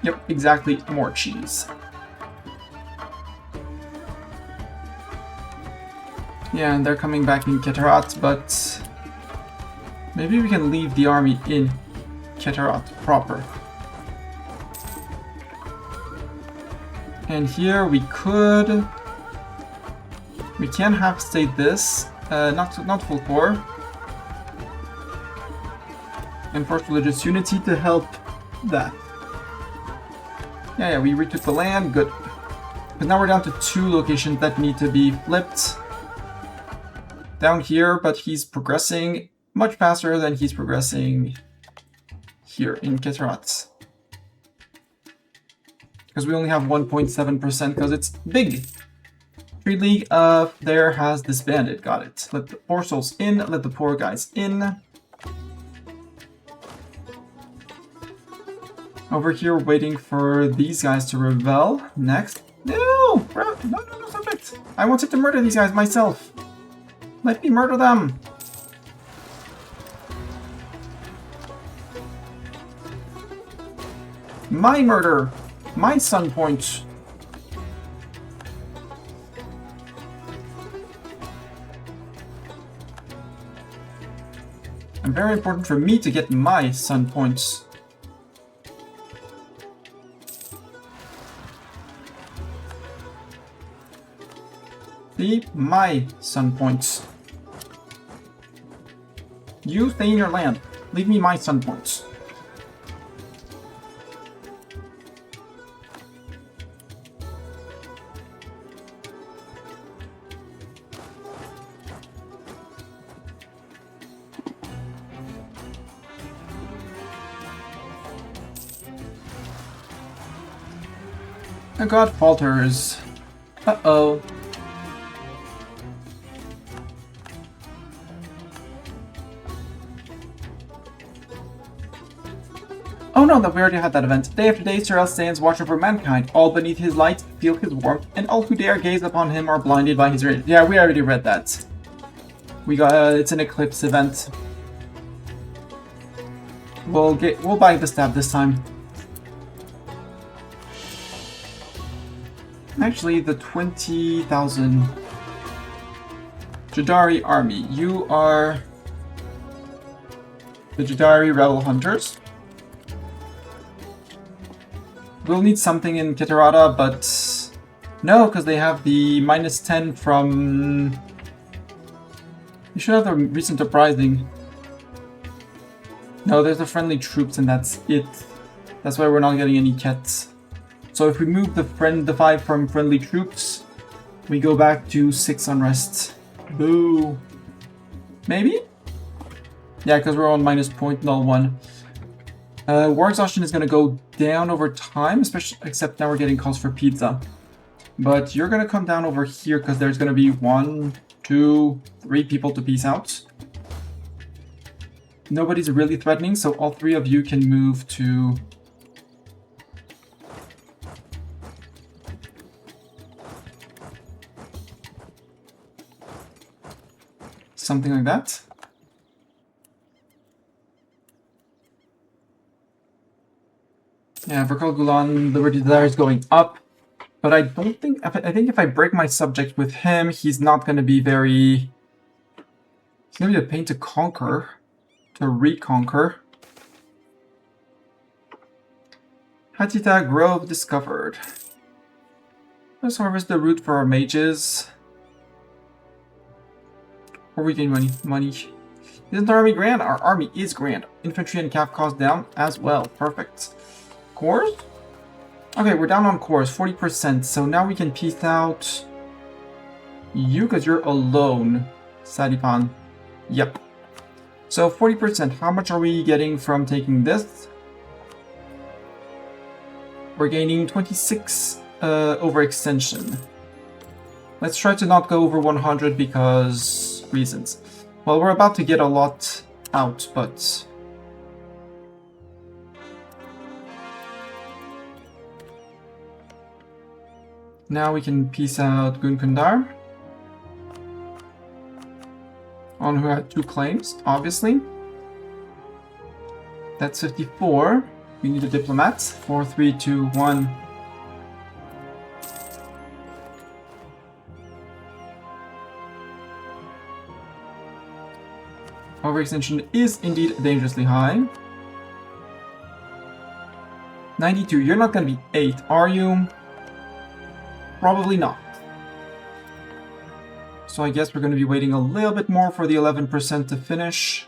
Yep, exactly, more cheese. Yeah, and they're coming back in Kitterat, but maybe we can leave the army in Kitterat proper. And here we could... We can have state this, not full core. Enforce religious unity to help that. Yeah, we retook the land, good. But now we're down to 2 locations that need to be flipped. Down here, but he's progressing much faster than he's progressing here in Kitterat. Because we only have 1.7% because it's big. Trade League there has disbanded, got it. Let the poor souls in, let the poor guys in. Over here, waiting for these guys to rebel. Next. No! No, subject! I wanted to murder these guys myself. Let me murder them. My murder. My sun point. And very important for me to get my sun points. See, my sun points. You stay in your land. Leave me my sun points. The god falters. Uh-oh. Oh no, that we already had that event. Day after day, Sorel stands watch over mankind. All beneath his light feel his warmth, and all who dare gaze upon him are blinded by his radiance. Yeah, we already read that. We got it's an eclipse event. We'll buy the stab this time. Actually, the 20,000 Jaddari army. You are the Jaddari rebel hunters. We'll need something in Kitterata, but no, because they have the -10 from... You should have the recent uprising. No, there's the friendly troops and that's it. That's why we're not getting any Kets. So if we move the 5 from friendly troops, we go back to 6 unrest. Boo. Maybe? Yeah, because we're on -0.01. War exhaustion is going to go down over time, especially except now we're getting calls for pizza. But you're going to come down over here because there's going to be 1, 2, 3 people to peace out. Nobody's really threatening, so all 3 of you can move to... something like that. Yeah, Verkal Gulan, Liberty Desire is going up. But I don't think... I think if I break my subject with him, he's not going to be very... He's going to be a pain to conquer. To reconquer. Hatita Grove discovered. Let's harvest the root for our mages. Or we gain money. Isn't our army grand? Our army is grand. Infantry and cav cost down as well. Perfect. Cores? Okay, we're down on cores, 40%. So now we can peace out you because you're alone, Sadipan. Yep. So 40%. How much are we getting from taking this? We're gaining 26 overextension. Let's try to not go over 100 because reasons. Well, we're about to get a lot out, but... Now we can peace out Gunkundar. On who had 2 claims, obviously. That's 54. We need a diplomat. 4, 3, 2, 1. Overextension is indeed dangerously high. 92. You're not going to be 8, are you? Probably not. So I guess we're going to be waiting a little bit more for the 11% to finish.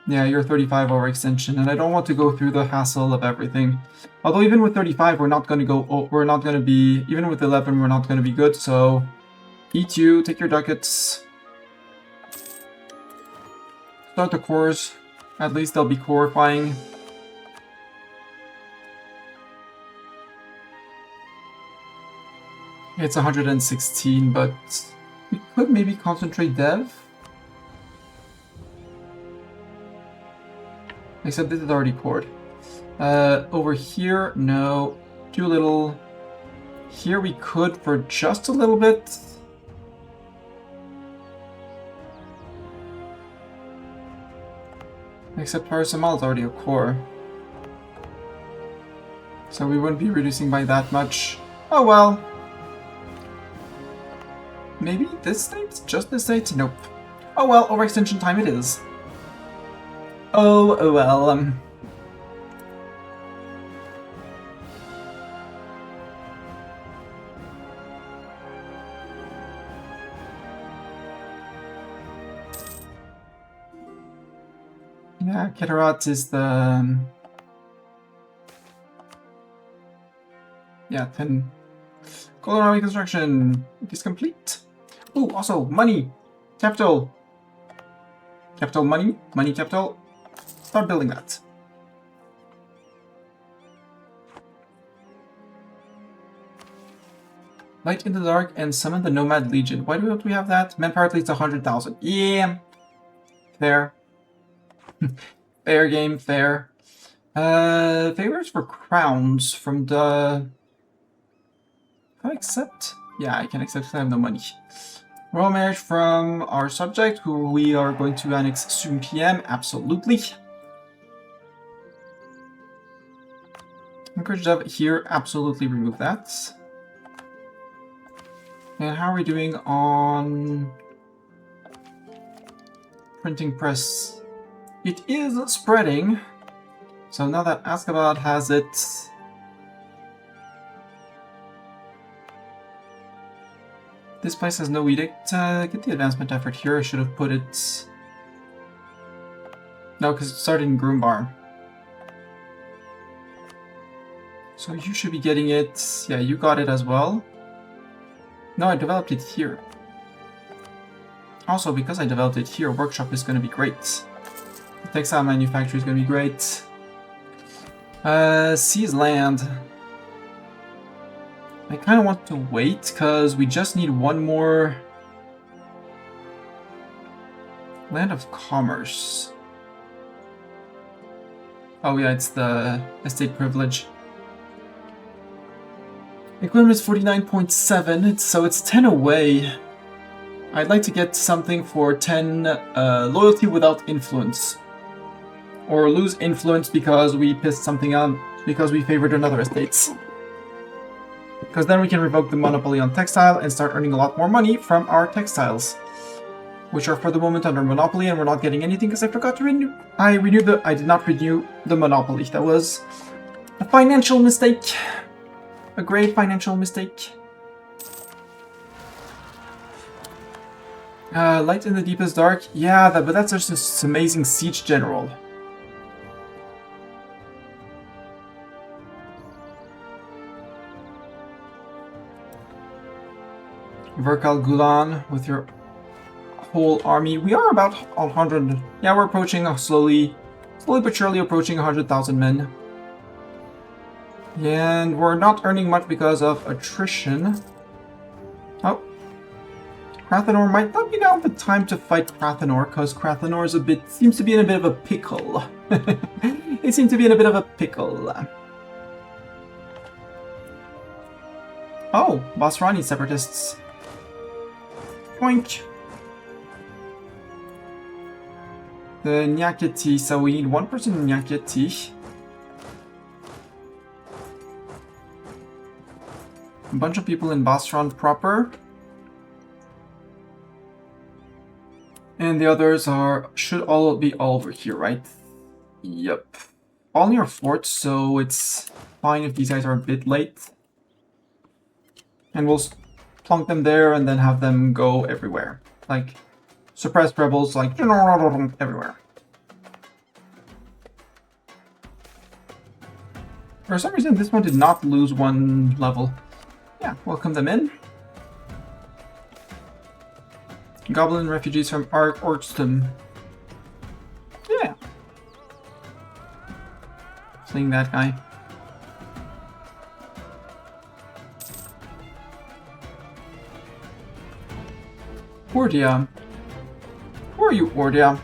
Yeah, you're 35 overextension, and I don't want to go through the hassle of everything. Although even with 35, we're not going to go. We're not going to be. Even with 11, we're not going to be good. So, eat you. Take your ducats. Start the cores. At least they'll be corifying. It's 116, but we could maybe concentrate dev. Except this is already cored. Over here, no. Too little. Here we could for just a little bit. Except Paracetamol is already a core. So we wouldn't be reducing by that much. Oh well. Maybe this state? Just this state? Nope. Oh well, overextension time it is. Oh well, yeah, Kitarat is the... yeah, 10. Golden Army construction is complete. Oh, also, money! Capital! Capital money, money capital. Start building that. Light in the dark and summon the Nomad Legion. Why don't we have that? Manpower at least 100,000. Yeah! Fair. Fair game, fair. Favors for crowns from the... Can I accept? Yeah, I can accept because I have no money. Royal marriage from our subject, who we are going to annex soon PM. Absolutely. Encourage dev here. Absolutely remove that. And how are we doing on printing press? It is spreading. So now that Askabad has it, this place has no edict. Get the advancement effort here. I should have put it... No, because it started in Groombar. So you should be getting it. Yeah, you got it as well. No, I developed it here. Also, because I developed it here, workshop is going to be great. The textile manufacturer is going to be great. Seize land. I kind of want to wait, because we just need one more... Land of Commerce. Oh yeah, it's the estate privilege. Equipment is 49.7, so it's 10 away. I'd like to get something for 10 loyalty without influence. Or lose influence because we pissed something out, because we favored another estate. Because then we can revoke the monopoly on textile and start earning a lot more money from our textiles. Which are for the moment under monopoly, and we're not getting anything because I forgot to renew. I did not renew the monopoly. That was a financial mistake. A great financial mistake. Light in the deepest dark. Yeah, but that's just this amazing siege general. Verkal Gulan with your whole army. We are about 100. Yeah, we're approaching slowly but surely approaching 100,000 men. And we're not earning much because of attrition. Oh. Krathenor might not be now the time to fight Krathenor, because Krathenor is seems to be in a bit of a pickle. They seem to be in a bit of a pickle. Oh, Basrani separatists. Poink. The Nyaketi, so we need one person in Nyaketi. A bunch of people in Basran proper. And the others should all be all over here, right? Yep. All near forts, so it's fine if these guys are a bit late. And we'll plunk them there and then have them go everywhere. Like, suppress rebels, like, everywhere. For some reason, this one did not lose one level. Yeah, welcome them in. Goblin refugees from Orkston. Yeah. Seeing that guy. Ordia. Who are you, Ordia?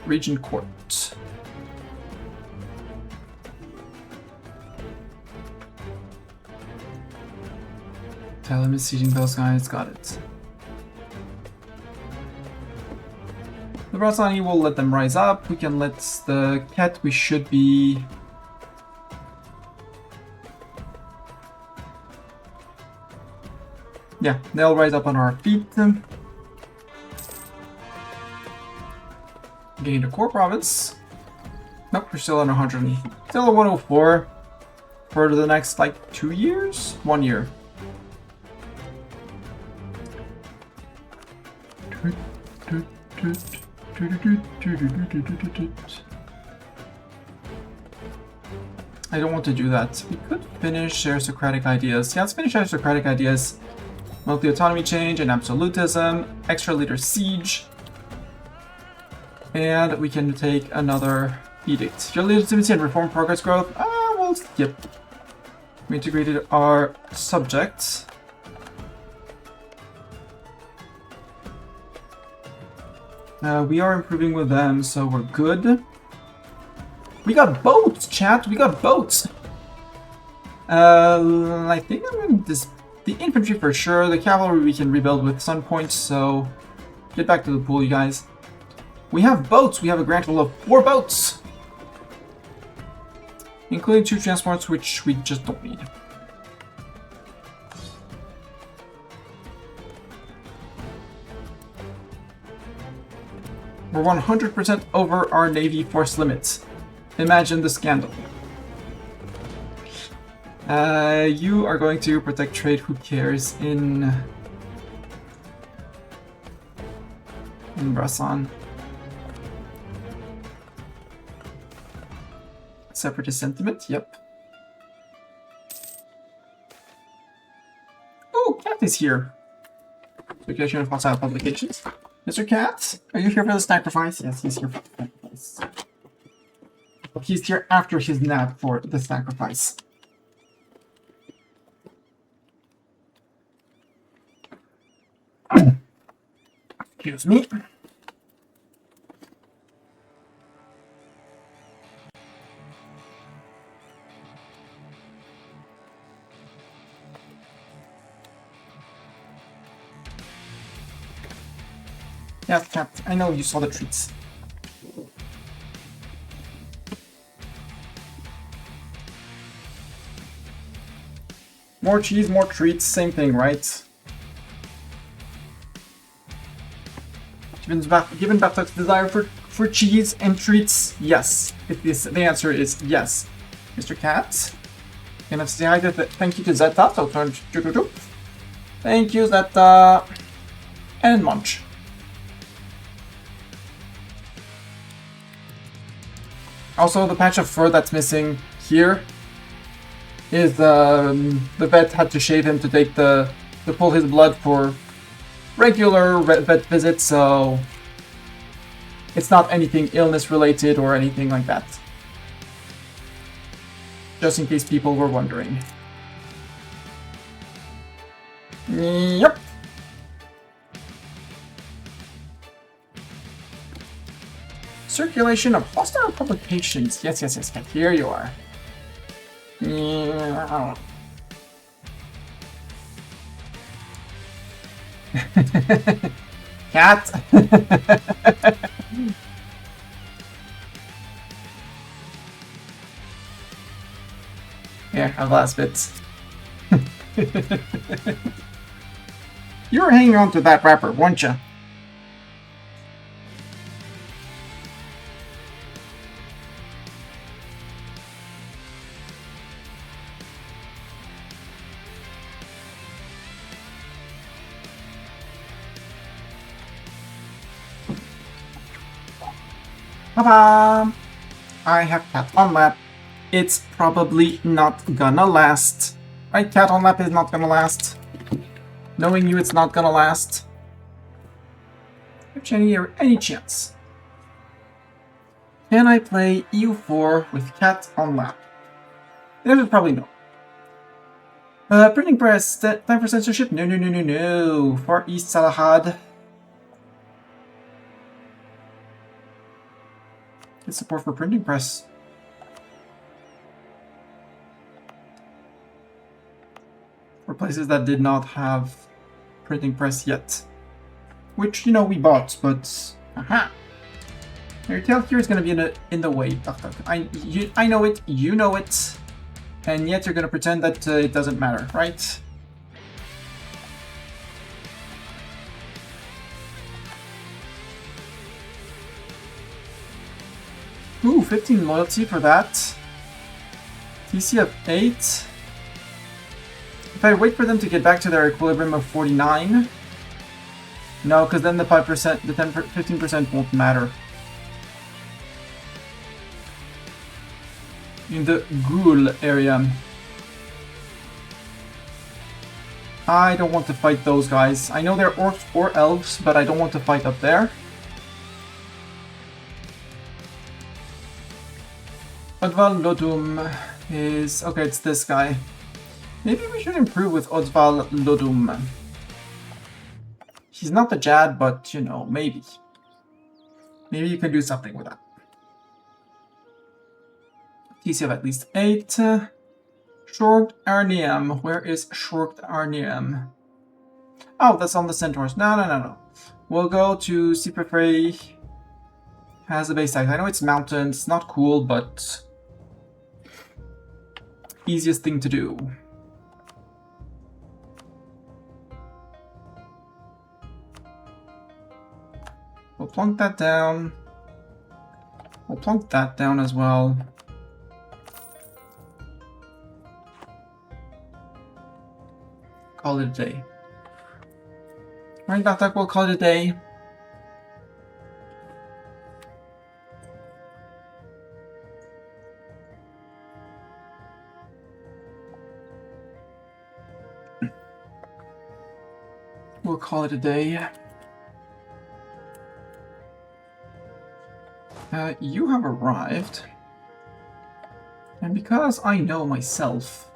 Regent Court. Tell him it's sieging those guys, got it. The Brasani will let them rise up. We can let the Ket, we should be... Yeah, they'll rise up on our feet. Gain the core province. Nope, we're still on 100. Still at 104 for the next, like, 2 years? 1 year. I don't want to do that. We could finish aristocratic ideas. Yeah, let's finish aristocratic ideas. Monthly autonomy change and absolutism. Extra leader siege. And we can take another edict. Your legitimacy and reform progress growth. We'll skip. We integrated our subjects. We are improving with them, so we're good. We got boats, chat! We got boats! I think I'm going to... The infantry for sure, the cavalry we can rebuild with sun points, so... Get back to the pool, you guys. We have boats! We have a grand total of 4 boats! Including 2 transports, which we just don't need. We're 100% over our Navy force limits. Imagine the scandal. You are going to protect trade, who cares, in Brasan. Separatist sentiment, yep. Oh, Cat is here. Speculation of hostile publications. Mr. Cat, are you here for the sacrifice? Yes, he's here for the sacrifice. He's here after his nap for the sacrifice. Excuse me. Yes, Cat, I know you saw the treats. More cheese, more treats, same thing, right? Given Bartok's desire for cheese and treats, yes. The answer is yes. Mr. Cat, can I say hi to thank you to Zeta, so turn thank you, Zeta, and Munch. Also, the patch of fur that's missing here is the vet had to shave him to pull his blood for regular vet visits, so it's not anything illness related or anything like that. Just in case people were wondering. Yep. Circulation of hostile publications. Yes, here you are. Yeah. Cat. Here, have last bits. You were hanging on to that wrapper, weren't you? Ta-da! I have Cat on lap. It's probably not gonna last. Right, Cat on lap is not gonna last. Knowing you, it's not gonna last. If any chance. Can I play E04 with Cat on lap? The answer is probably no. Printing press, time for censorship? No. Far East Salahad. Get support for printing press. For places that did not have printing press yet. Which, you know, we bought, but... Aha! Your tail here is going to be in the way. I know it, you know it, and yet you're going to pretend that it doesn't matter, right? Ooh, 15 loyalty for that. TC of 8. If I wait for them to get back to their equilibrium of 49... No, because then the 5%, the 15% won't matter. In the ghoul area. I don't want to fight those guys. I know they're orcs or elves, but I don't want to fight up there. Odval Lodum is... Okay, it's this guy. Maybe we should improve with Odval Lodum. He's not the Jad, but, you know, maybe. Maybe you can do something with that. TC of at least 8. Short Arnium. Where is Short Arnium? Oh, that's on the Centaurs. No. We'll go to Cyprefray. Has a base size. I know it's mountains. It's not cool, but... easiest thing to do. We'll plunk that down. We'll plunk that down as well. Call it a day. Right, Batak, we'll call it a day. we'll call it a day. You have arrived. And because I know myself,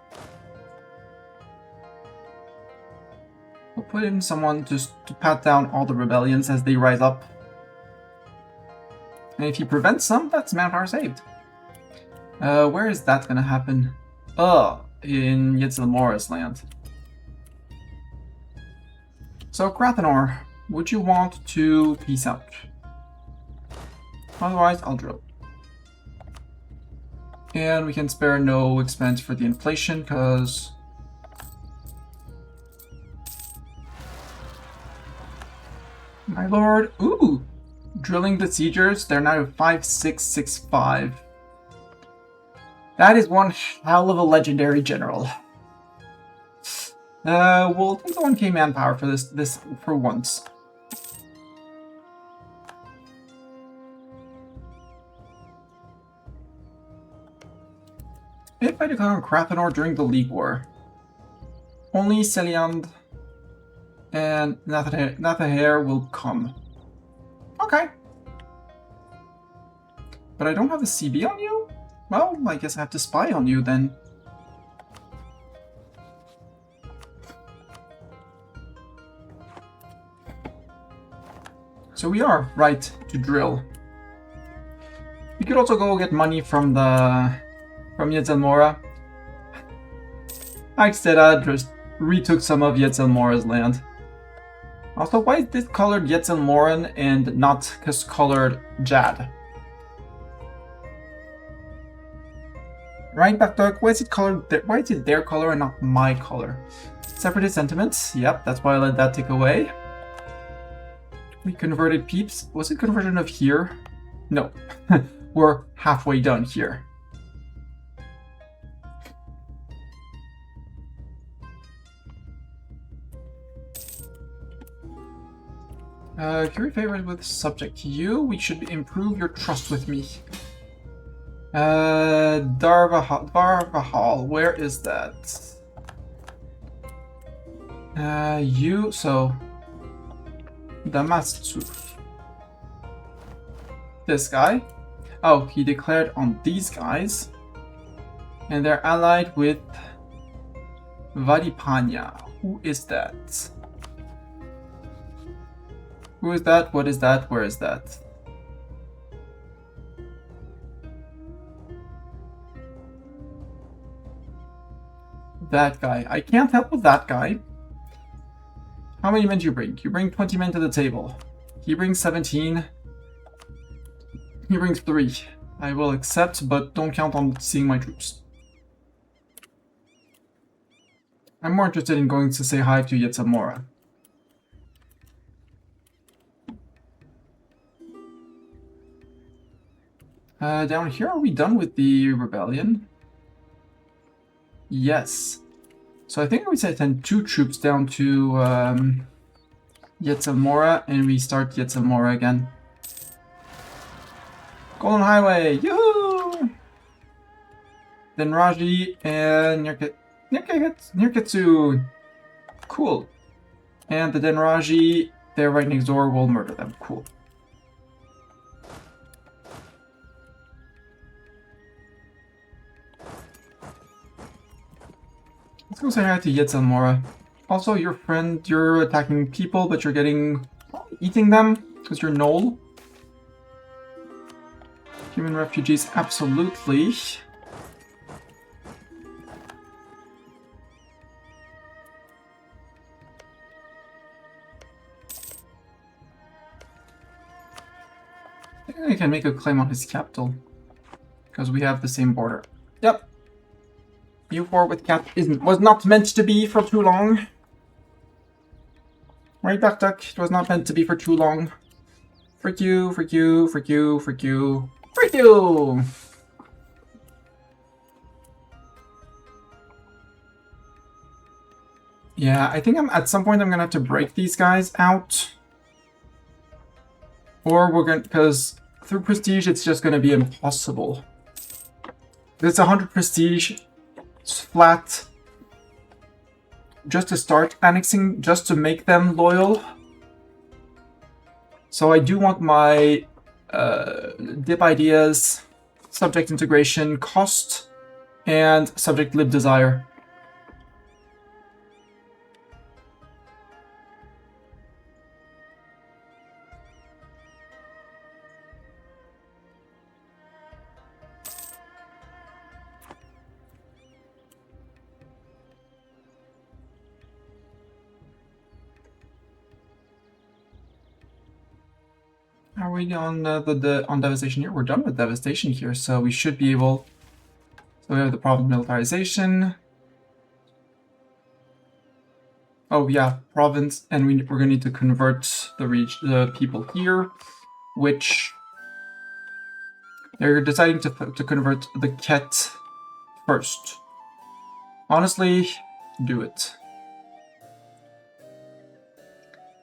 we'll put in someone just to pat down all the rebellions as they rise up. And if he prevents some, that's manpower saved. Where is that gonna happen? In Yetzelmora's land. So, Krathenor, would you want to peace out? Otherwise, I'll drill. And we can spare no expense for the inflation, because... My lord, ooh! Drilling besiegers, they're now 5665. That is one hell of a legendary general. We'll take the 1k manpower for this for once. If I declare on Krathenor during the League War, only Seliand and Nathaher will come. Okay. But I don't have a CB on you? Well, I guess I have to spy on you then. So we are right to drill. We could also go get money from Yetzelmora. Instead, I just retook some of Yetzelmora's land. Also, why is this colored Yetzelmoran and not just colored Jad? Right, Baktok? Why is it colored? Why is it their color and not my color? Separatist sentiments. Yep, that's why I let that take away. We converted peeps. Was it conversion of here? No. We're halfway done here. Curry favorite with subject to you. We should improve your trust with me. Darvahal, where is that? So... Damastsuf. This guy. Oh, he declared on these guys. And they're allied with Vadipanya. Who is that? Who is that? What is that? Where is that? That guy. I can't help with that guy. How many men do you bring? You bring 20 men to the table. He brings 17. He brings 3. I will accept, but don't count on seeing my troops. I'm more interested in going to say hi to Yetzelmora. Down here, are we done with the rebellion? Yes. So I think we send 2 troops down to Yetzelmora, and we start Yetzelmora again. Golden Highway, yoo-hoo! Then Raji and Nirketsu. Cool. And the Denraji, they're right next door, we'll murder them. Cool. Let's go say hi to Yetzelmora. Also, your friend, you're attacking people, but you're eating them, because you're Knoll. Human refugees, absolutely. I think I can make a claim on his capital, because we have the same border. Yep. E04 with cat was not meant to be for too long. Right, Duck? It was not meant to be for too long. Frick you, frick you, frick you, frick you, frick you! Yeah, I think at some point I'm gonna have to break these guys out. Or we're gonna, because through prestige it's just gonna be impossible. It's 100 prestige. It's flat. just to start annexing, just to make them loyal. So I do want my dip ideas, subject integration, cost, and subject lib desire. Are we on on devastation here? We're done with devastation here, so we should be able. So we have the province militarization. Oh yeah, province, and we're gonna need to convert the people here, which they're deciding to convert the Ket first. Honestly, do it.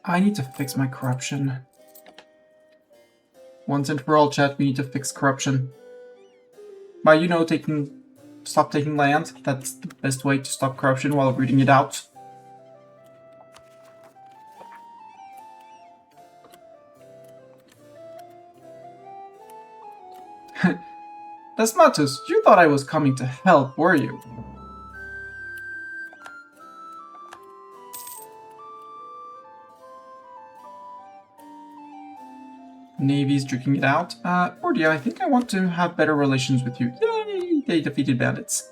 I need to fix my corruption. Once and for all, chat, we need to fix corruption. By, you know, stop taking land. That's the best way to stop corruption while rooting it out. Desmatus, you thought I was coming to help, were you? Navy's drinking it out. Ordia, I think I want to have better relations with you. Yay! They defeated bandits.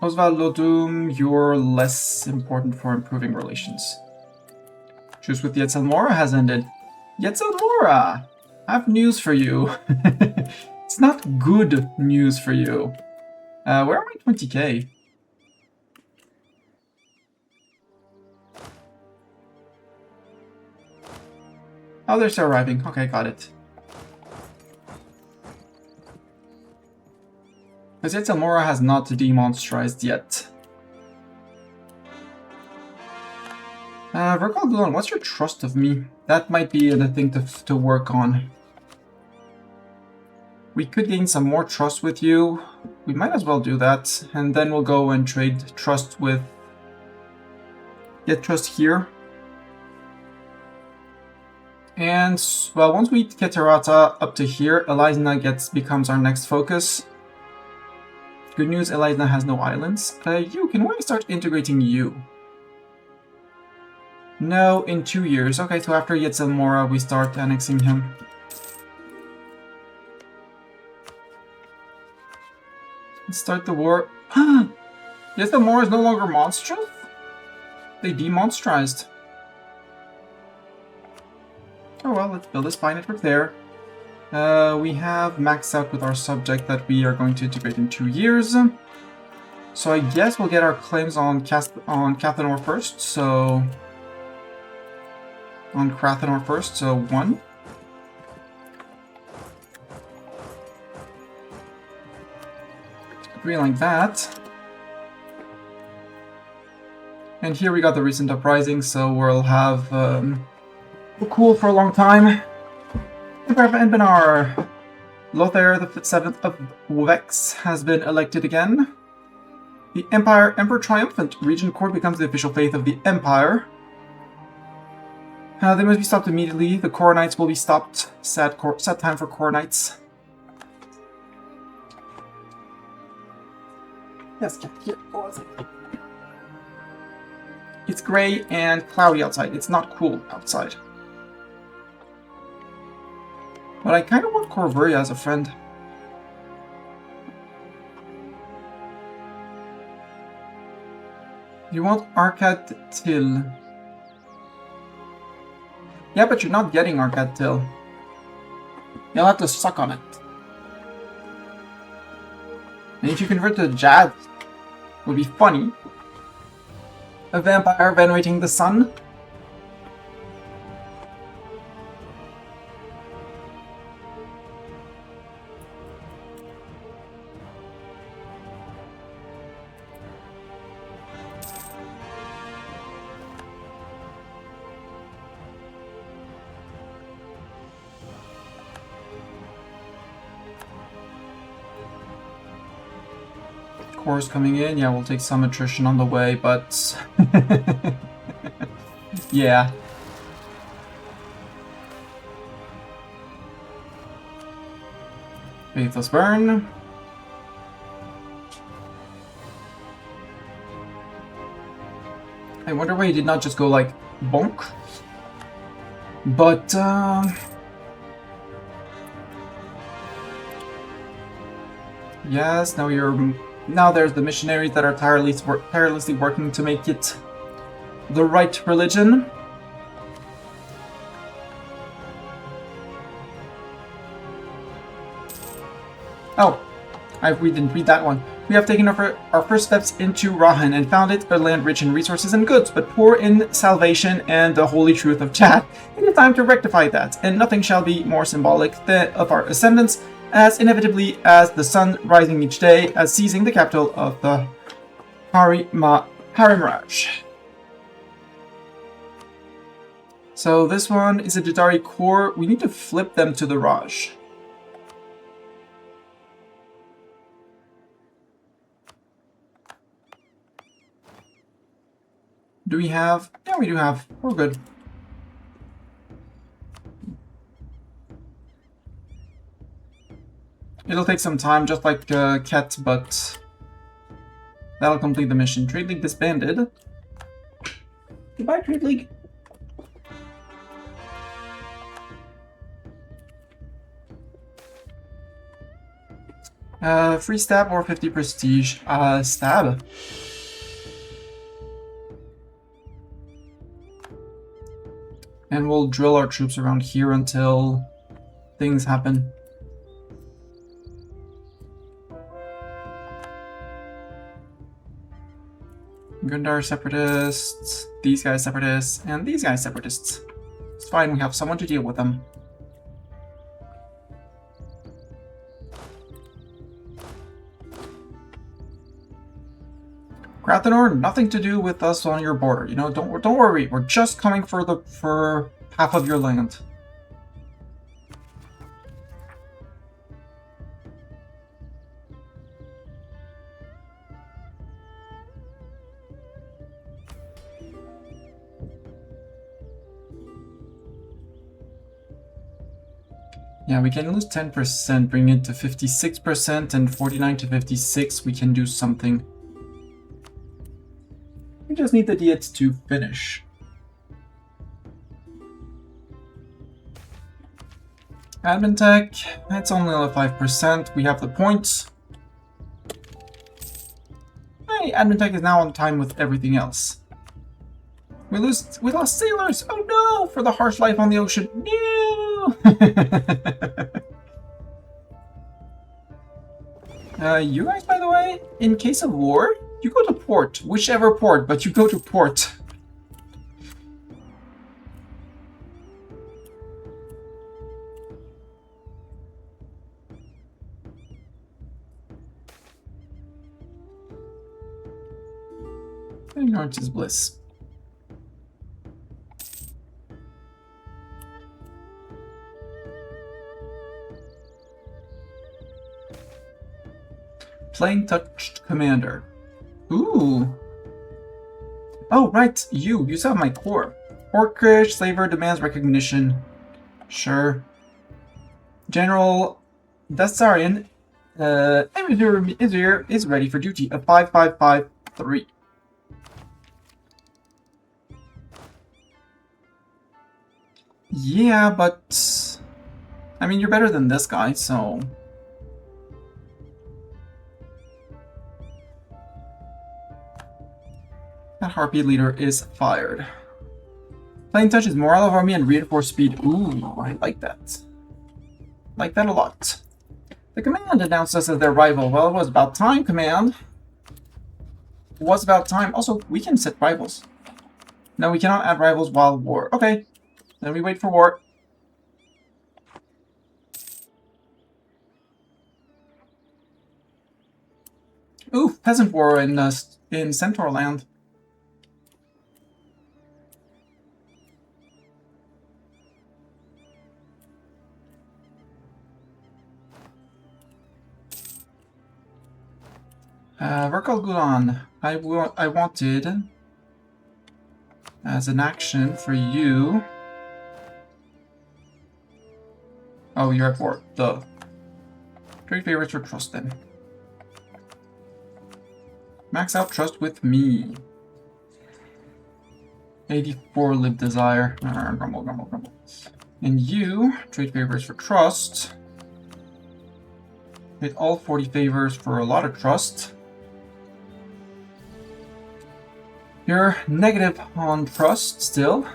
Oswald Lodum, you're less important for improving relations. Truce with Yetzel Mora has ended. Yetzel Mora! I have news for you. It's not good news for you. Where are my 20k? Oh, they're still arriving. Okay, got it. Because Yetzel Mora has not demonstrized yet. Verkal Dulon, what's your trust of me? That might be the thing to work on. We could gain some more trust with you. We might as well do that. And then we'll go and trade trust with... Get trust here. And, well, once we get Terrata up to here, Elizna becomes our next focus. Good news, Elizna has no islands. You, can we start integrating you? No, in 2 years. Okay, so after Yetzel Mora, we start annexing him. Let's start the war. Yetzel Mora is no longer monstrous? They demonstrized. Oh well, let's build a spy network there. We have maxed out with our subject that we are going to integrate in 2 years. So I guess we'll get our claims on Cathanor first, so... On Crathanor first, so 1. Agree like that. And here we got the recent uprising, so we'll have cool for a long time. Emperor of Anbennar. Lothair the 7th of Vex has been elected again. The Emperor Triumphant. Regent Court becomes the official faith of the Empire. They must be stopped immediately. The Coronites will be stopped. Sad time for Coronites. Yes, here. It's gray and cloudy outside. It's not cool outside. But I kind of want Corvuria as a friend. You want Arcad Till. Yeah, but you're not getting Arcad Till. You'll have to suck on it. And if you convert to Jad, it would be funny. A vampire venerating the sun. Cores coming in. Yeah, we'll take some attrition on the way, but... yeah. Faithless Burn. I wonder why he did not just go, like, bonk. But, yes, now there's the missionaries that are tirelessly working to make it the right religion. Oh, we didn't read that one. We have taken our first steps into Rahan and found it a land rich in resources and goods, but poor in salvation and the holy truth of Chad. It is time to rectify that, and nothing shall be more symbolic of our ascendance, as inevitably as the sun rising each day, as seizing the capital of the Harimraj. So this one is a Jaddari core. We need to flip them to the Raj. Do we have? Yeah, we do have. We're good. It'll take some time, just like Ket, but that'll complete the mission. Trade League disbanded. Goodbye, Trade League. Free stab or 50 prestige. Stab. And we'll drill our troops around here until things happen. Gundar separatists, these guys separatists, and these guys separatists. It's fine, we have someone to deal with them. Grathanor, nothing to do with us on your border. You know, don't worry. We're just coming for half of your land. Yeah, we can lose 10%, bring it to 56%, and 49 to 56. We can do something. We just need the Diets to finish. Admin tech, it's only 5%. We have the points. Hey, admin tech is now on time with everything else. We lost sailors! Oh no! For the harsh life on the ocean. No! You guys, by the way, in case of war, you go to port. Whichever port, but you go to port. Ignorance is bliss. Plane touched commander. Ooh. Oh, right, you still have my core. Orcish slaver demands recognition. Sure. General Dasarian is ready for duty. A 5553. Yeah, but I mean, you're better than this guy, so. That Harpy leader is fired. Plane touches morale of army and reinforce speed. Ooh, I like that. Like that a lot. The command announced us as their rival. Well, it was about time, command. It was about time. Also, we can set rivals. No, we cannot add rivals while war. Okay, then we wait for war. Ooh, peasant war in Centaur land. Verkal Gulan, I wanted, as an action for you... Oh, you're at 4. Duh. Trade favorites for trust then. Max out trust with me. 84 live desire. Grumble, grumble, grumble. And you, trade favors for trust. Hit all 40 favors for a lot of trust. You're negative on trust still,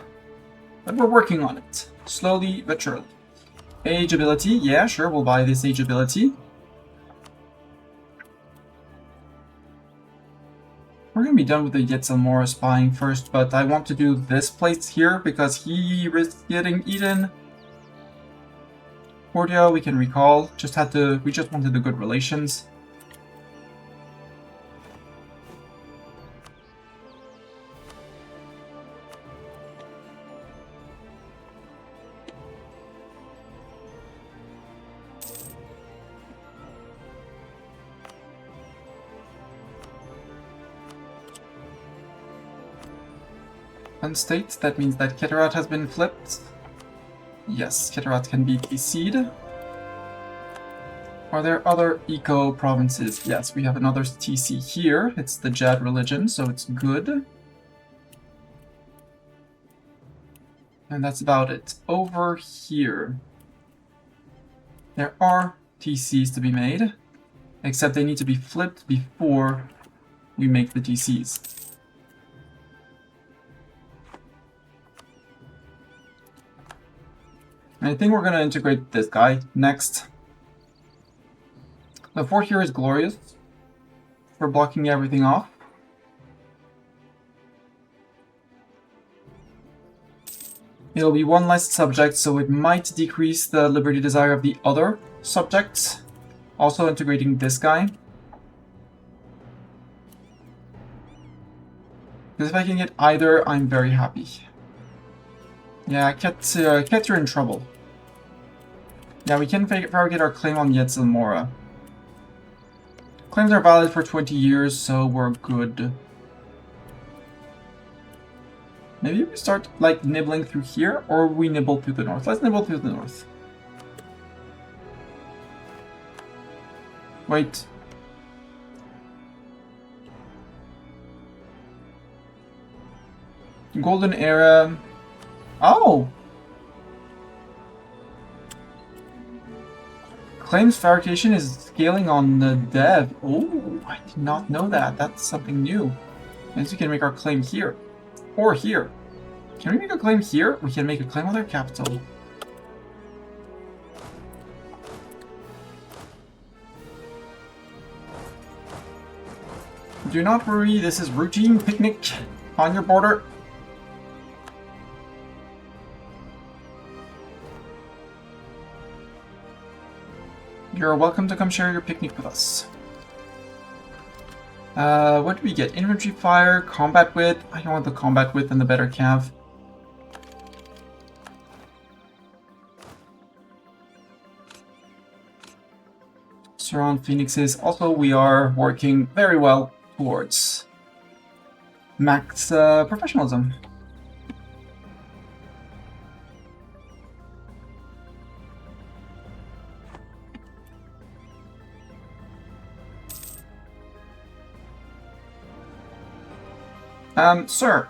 but we're working on it. Slowly but surely. Age ability, yeah, sure, we'll buy this age ability. We're gonna be done with the Yetzelmora spying first, but I want to do this place here because he risks getting eaten. Cordia, we can recall. We just wanted the good relations. Unstate, that means that Keterat has been flipped. Yes, Keterat can be TC'd. Are there other eco provinces? Yes, we have another TC here. It's the Jad religion, so it's good. And that's about it. Over here, there are TCs to be made, except they need to be flipped before we make the TCs. I think we're going to integrate this guy next. The fort here is glorious for blocking everything off. It'll be one less subject, so it might decrease the liberty desire of the other subjects. Also integrating this guy. Because if I can get either, I'm very happy. Yeah, Ket, you're in trouble. Yeah, we can probably get our claim on Yetzelmora. Claims are valid for 20 years, so we're good. Maybe we start, like, nibbling through here, or we nibble through the north. Let's nibble through the north. Wait. Golden Era... Oh! Claims fabrication is scaling on the dev. Oh, I did not know that. That's something new. Means we can make our claim here. Or here. Can we make a claim here? We can make a claim on their capital. Do not worry, this is routine picnic on your border. You're welcome to come share your picnic with us. What do we get? Infantry fire, combat wit. I don't want the combat wit and the better cav. Surround phoenixes. Also, we are working very well towards max professionalism. Sir,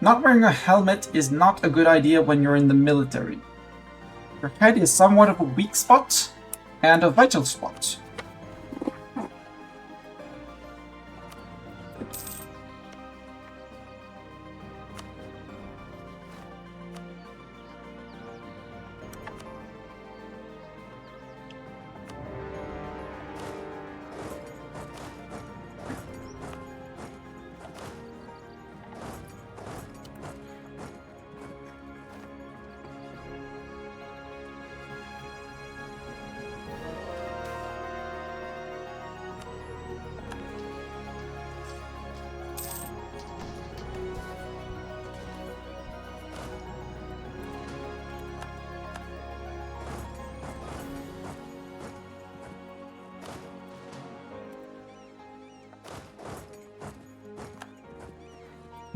not wearing a helmet is not a good idea when you're in the military. Your head is somewhat of a weak spot and a vital spot.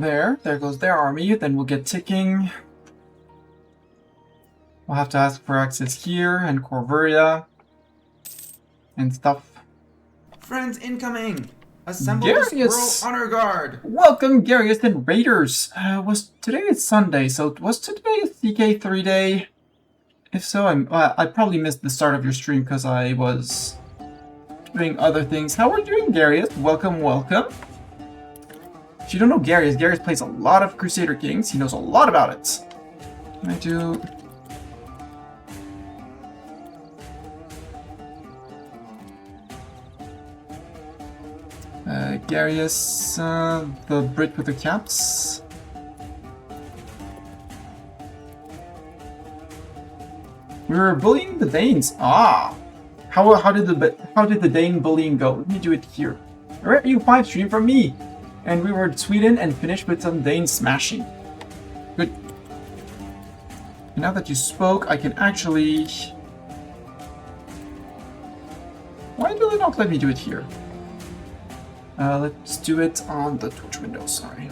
There goes their army. Then we'll get ticking. We'll have to ask for access here and Corveria and stuff. Friends incoming! Assemble the Squirrel Honor Guard! Welcome, Garius and Raiders! Today is Sunday, so was today a CK3 day? If so, I probably missed the start of your stream because I was doing other things. How are you doing, Garius? Welcome, welcome. If you don't know Garius plays a lot of Crusader Kings. He knows a lot about it. I do... Garius, the Brit with the caps. We were bullying the Danes. Ah, how did the Dane bullying go? Let me do it here. Alright, E05 stream from me, and we were in Sweden and finished with some Dane smashing. Good. Now that you spoke, I can actually. Why do they not let me do it here? Let's do it on the Twitch window, sorry.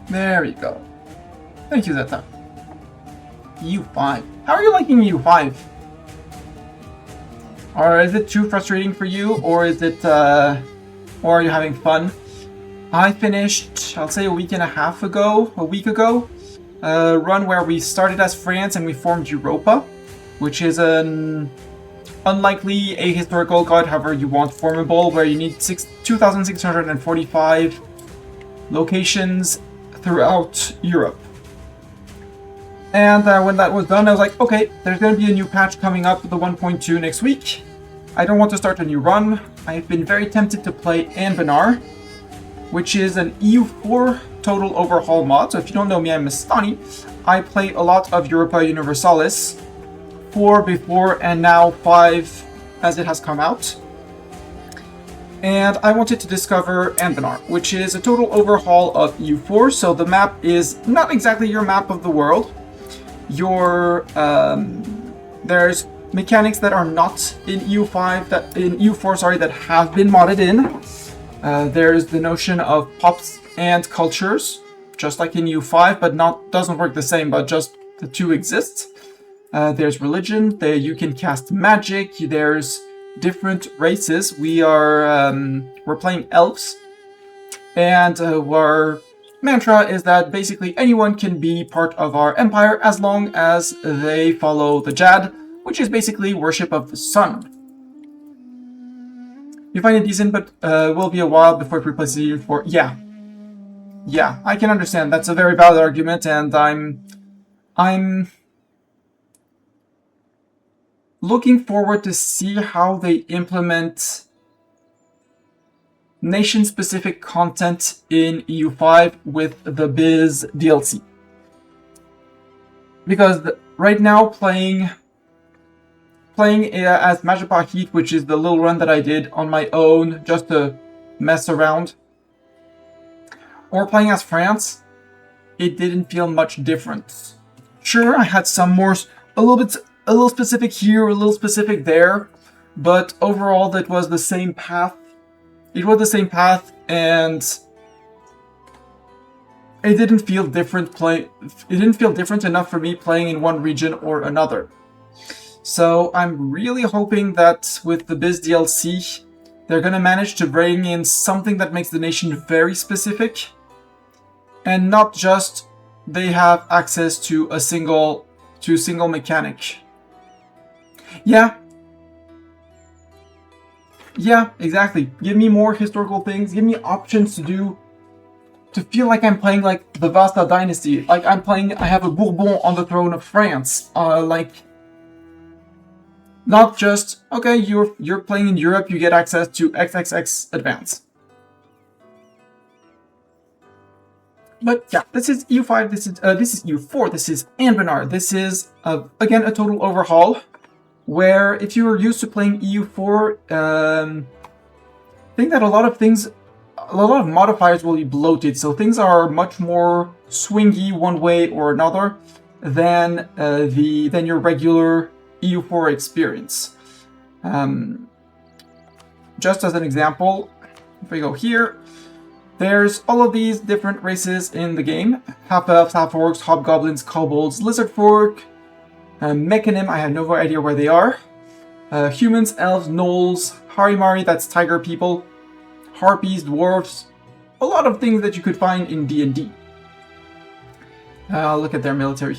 There we go. Thank you, Zeta. EU5. How are you liking EU5? Or is it too frustrating for you, or is it, or are you having fun? I finished, I'll say a week ago, a run where we started as France and we formed Europa, which is an unlikely ahistorical, god, however you want, formable, where you need 2,645 locations throughout Europe. And when that was done, I was like, okay, there's going to be a new patch coming up, the 1.2 next week. I don't want to start a new run. I've been very tempted to play Anbennar, which is an E04 total overhaul mod. So if you don't know me, I'm Mastani. I play a lot of Europa Universalis, 4 before and now 5 as it has come out. And I wanted to discover Anbennar, which is a total overhaul of E04. So the map is not exactly your map of the world. There's mechanics that are not in EU4, that have been modded in. There's the notion of pops and cultures, just like in EU5, but doesn't work the same, but just the two exist. There's religion, you can cast magic, there's different races. We're playing elves, and our mantra is that basically anyone can be part of our empire as long as they follow the Jad, which is basically worship of the sun. You find it decent, but will be a while before it replaces EU4. Yeah, I can understand. That's a very valid argument, and I'm looking forward to see how they implement nation-specific content in EU5 with the Biz DLC. Because right now, playing as Majapa Heat, which is the little run that I did on my own just to mess around, or playing as France, it didn't feel much different. Sure, I had some more, a little specific here, a little specific there, but overall that was the same path. It was the same path, and it didn't feel different. It didn't feel different enough for me playing in one region or another. So I'm really hoping that with the Biz DLC, they're gonna manage to bring in something that makes the nation very specific, and not just they have access to a single mechanic. Yeah, exactly. Give me more historical things. Give me options to feel like I'm playing like the Vasta dynasty. Like I have a Bourbon on the throne of France. Not just, okay, you're playing in Europe, you get access to XXX Advance. But yeah, this is EU5, this is EU4, this is Anbennar. This is, again, a total overhaul, where if you are used to playing EU4, I think that a lot of modifiers will be bloated, so things are much more swingy one way or another than your regular EU4 experience. just as an example, if we go here, there's all of these different races in the game. Half-elves, half-orcs, hobgoblins, kobolds, lizard folk, mechanim, I have no idea where they are. Humans, elves, gnolls, harimari, that's tiger people, harpies, dwarves, a lot of things that you could find in D&D. Look at their military.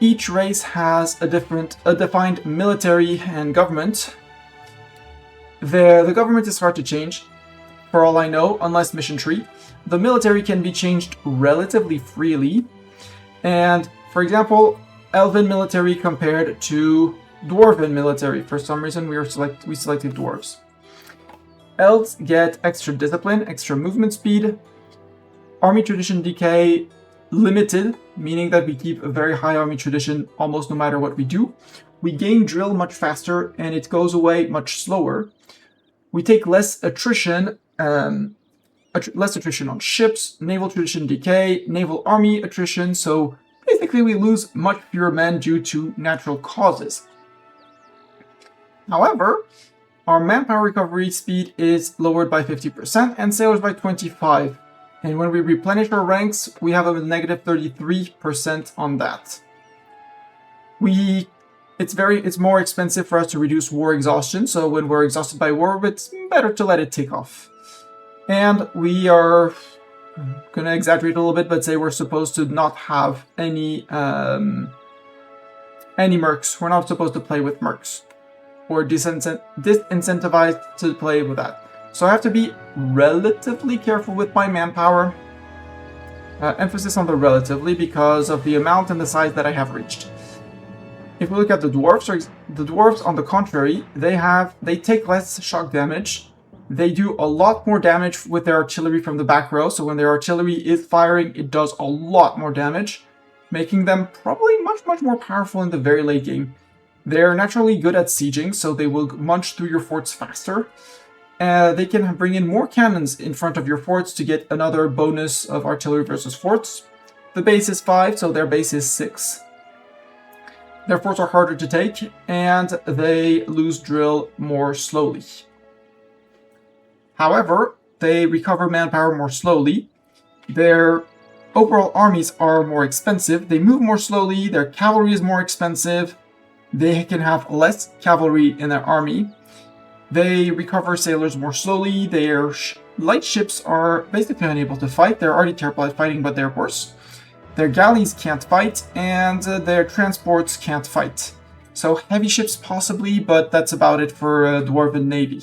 Each race has a defined military and government. The government is hard to change, for all I know, unless mission tree. The military can be changed relatively freely. And, for example, elven military compared to dwarven military. For some reason, we selected dwarves. Elves get extra discipline, extra movement speed. Army tradition decay limited, meaning that we keep a very high army tradition almost no matter what we do. We gain drill much faster, and it goes away much slower. We take less attrition on ships, naval tradition decay, naval army attrition, so basically we lose much fewer men due to natural causes. However, our manpower recovery speed is lowered by 50% and sailors by 25%. And when we replenish our ranks, we have a negative 33% on that. It's more expensive for us to reduce war exhaustion, so when we're exhausted by war, it's better to let it take off. And we are gonna exaggerate a little bit, but say we're supposed to not have any mercs. We're not supposed to play with mercs. Or disincentivized to play with that. So I have to be relatively careful with my manpower. Emphasis on the relatively because of the amount and the size that I have reached. If we look at the dwarves on the contrary, they take less shock damage. They do a lot more damage with their artillery from the back row, so when their artillery is firing, it does a lot more damage, making them probably much more powerful in the very late game. They're naturally good at sieging, so they will munch through your forts faster. They can bring in more cannons in front of your forts to get another bonus of artillery versus forts. The base is 5, so their base is 6. Their forts are harder to take, and they lose drill more slowly. However, they recover manpower more slowly. Their overall armies are more expensive. They move more slowly. Their cavalry is more expensive. They can have less cavalry in their army. They recover sailors more slowly. Their light ships are basically unable to fight. They're already terrible at fighting, but they're worse. Their galleys can't fight, and their transports can't fight. So heavy ships possibly, but that's about it for Dwarven Navy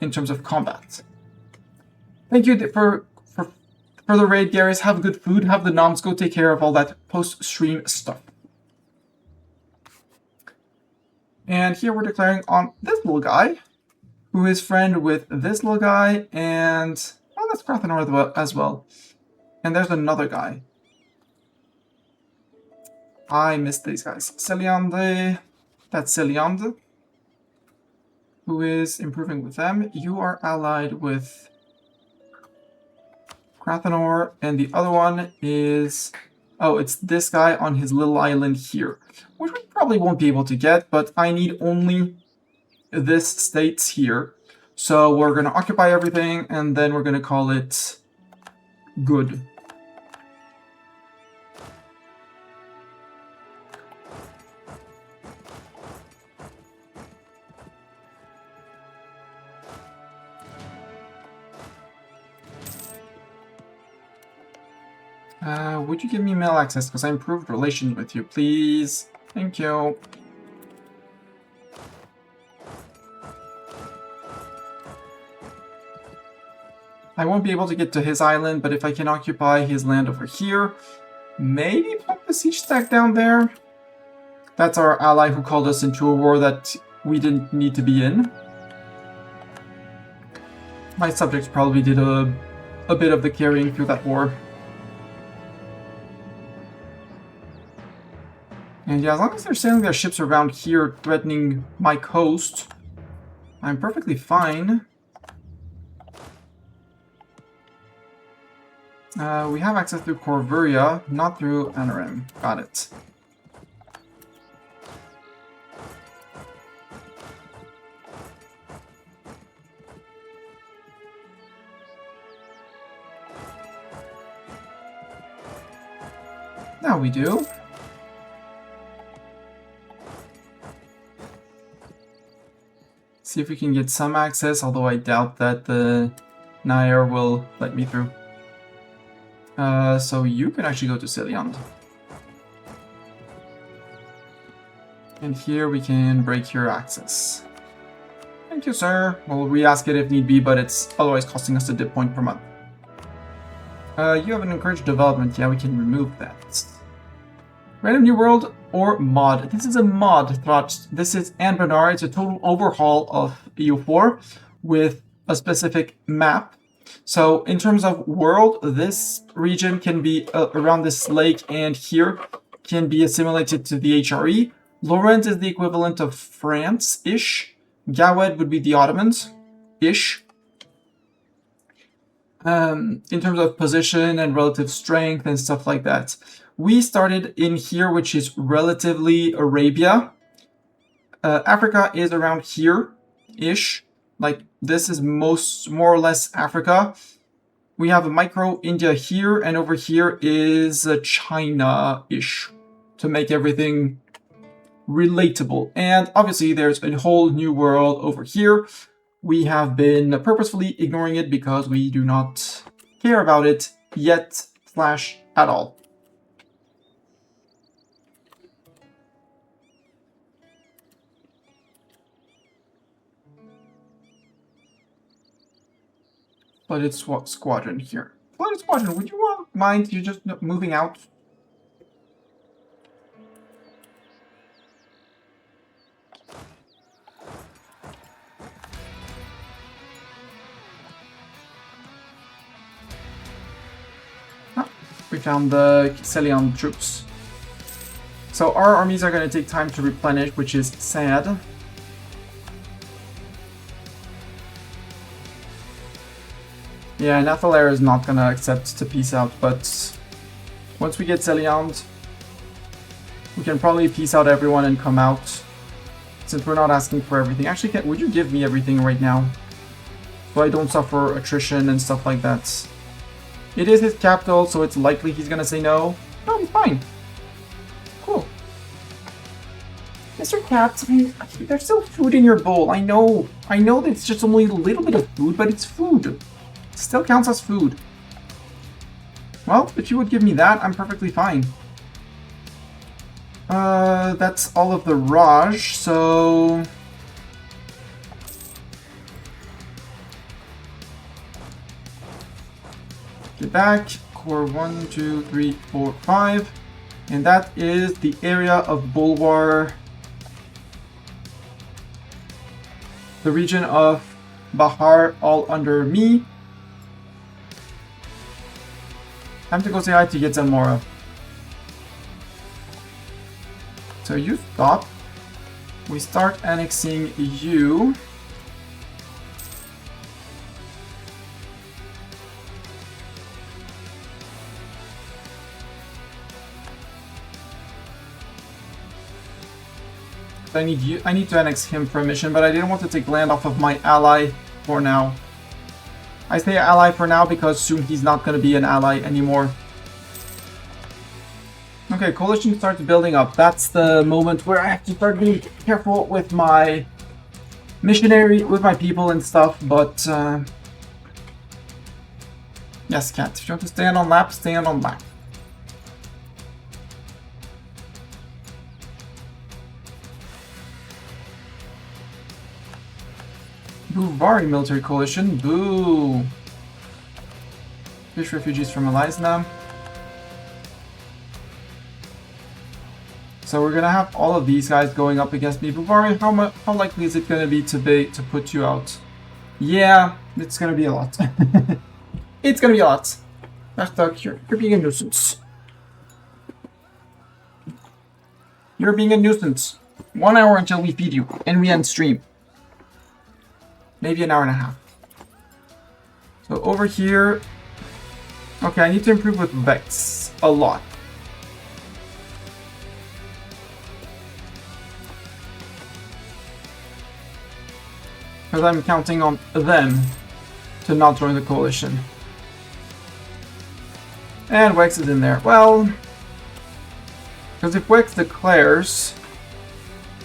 in terms of combat. Thank you for the raid, Garrus. Have good food. Have the noms go take care of all that post-stream stuff. And here we're declaring on this little guy, who is friend with this little guy, and oh, that's Crathanor as well. And there's another guy. I missed these guys. Celiande, that's Celiande, who is improving with them. You are allied with Crathanor, and the other one is... oh, it's this guy on his little island here, which we probably won't be able to get, but I need only this states here. So we're going to occupy everything, and then we're going to call it good. Would you give me mail access? Because I improved relations with you, please. Thank you. I won't be able to get to his island, but if I can occupy his land over here, maybe put the siege stack down there. That's our ally who called us into a war that we didn't need to be in. My subjects probably did a bit of the carrying through that war. And yeah, as long as they're sailing their ships around here, threatening my coast, I'm perfectly fine. We have access through Corvuria, not through Anarim. Got it. Now we do. See if we can get some access, although I doubt that the Nair will let me through. So you can actually go to Ciliand. And here we can break your access. Thank you, sir. We'll re-ask it if need be, but it's otherwise costing us a dip point per month. You have an encouraged development. Yeah, we can remove that. Random new world or mod. This is a mod, Thought. This is Anbennar. It's a total overhaul of E04 with a specific map. So in terms of world, this region can be around this lake, and here can be assimilated to the HRE. Lorient is the equivalent of France-ish. Gawed would be the Ottomans-ish. In terms of position and relative strength and stuff like that. We started in here, which is relatively Arabia. Africa is around here-ish. Like, this is more or less Africa. We have a micro India here, and over here is China-ish, to make everything relatable. And obviously there's a whole new world over here. We have been purposefully ignoring it because we do not care about it yet / at all. Flooded Squadron here. Flooded Squadron, would you mind you just moving out? We found the Ciliand troops. So our armies are going to take time to replenish, which is sad. Yeah, Nathaler is not going to accept to peace out, but once we get Ciliand, we can probably peace out everyone and come out, since we're not asking for everything. Actually, would you give me everything right now, so I don't suffer attrition and stuff like that? It is his capital, so it's likely he's gonna say no. No, he's fine. Cool. Mr. Cat, there's still food in your bowl. I know that it's just only a little bit of food, but it's food. It still counts as food. Well, if you would give me that, I'm perfectly fine. That's all of the Raj, so... Get back, core 1, 2, 3, 4, 5, and that is the area of Bulwar, the region of Bahar, all under me. Time to go say hi to Yetzalmora. So you stop. We start annexing you. I need to annex him for a mission, but I didn't want to take land off of my ally for now. I say ally for now because soon he's not going to be an ally anymore. Okay, coalition starts building up. That's the moment where I have to start being careful with my missionary, with my people and stuff, but yes, Cat, if you want to stand on lap, stand on lap. Boovari military coalition, boo! Fish refugees from Alizna. So we're gonna have all of these guys going up against me. Boovari, how likely is it gonna be to put you out? Yeah, it's gonna be a lot. It's gonna be a lot. You're being a nuisance. You're being a nuisance. 1 hour until we feed you, and we end stream. Maybe an hour and a half. So over here... Okay, I need to improve with Vex a lot. Because I'm counting on them to not join the coalition. And Vex is in there. Well, Because if Wex declares,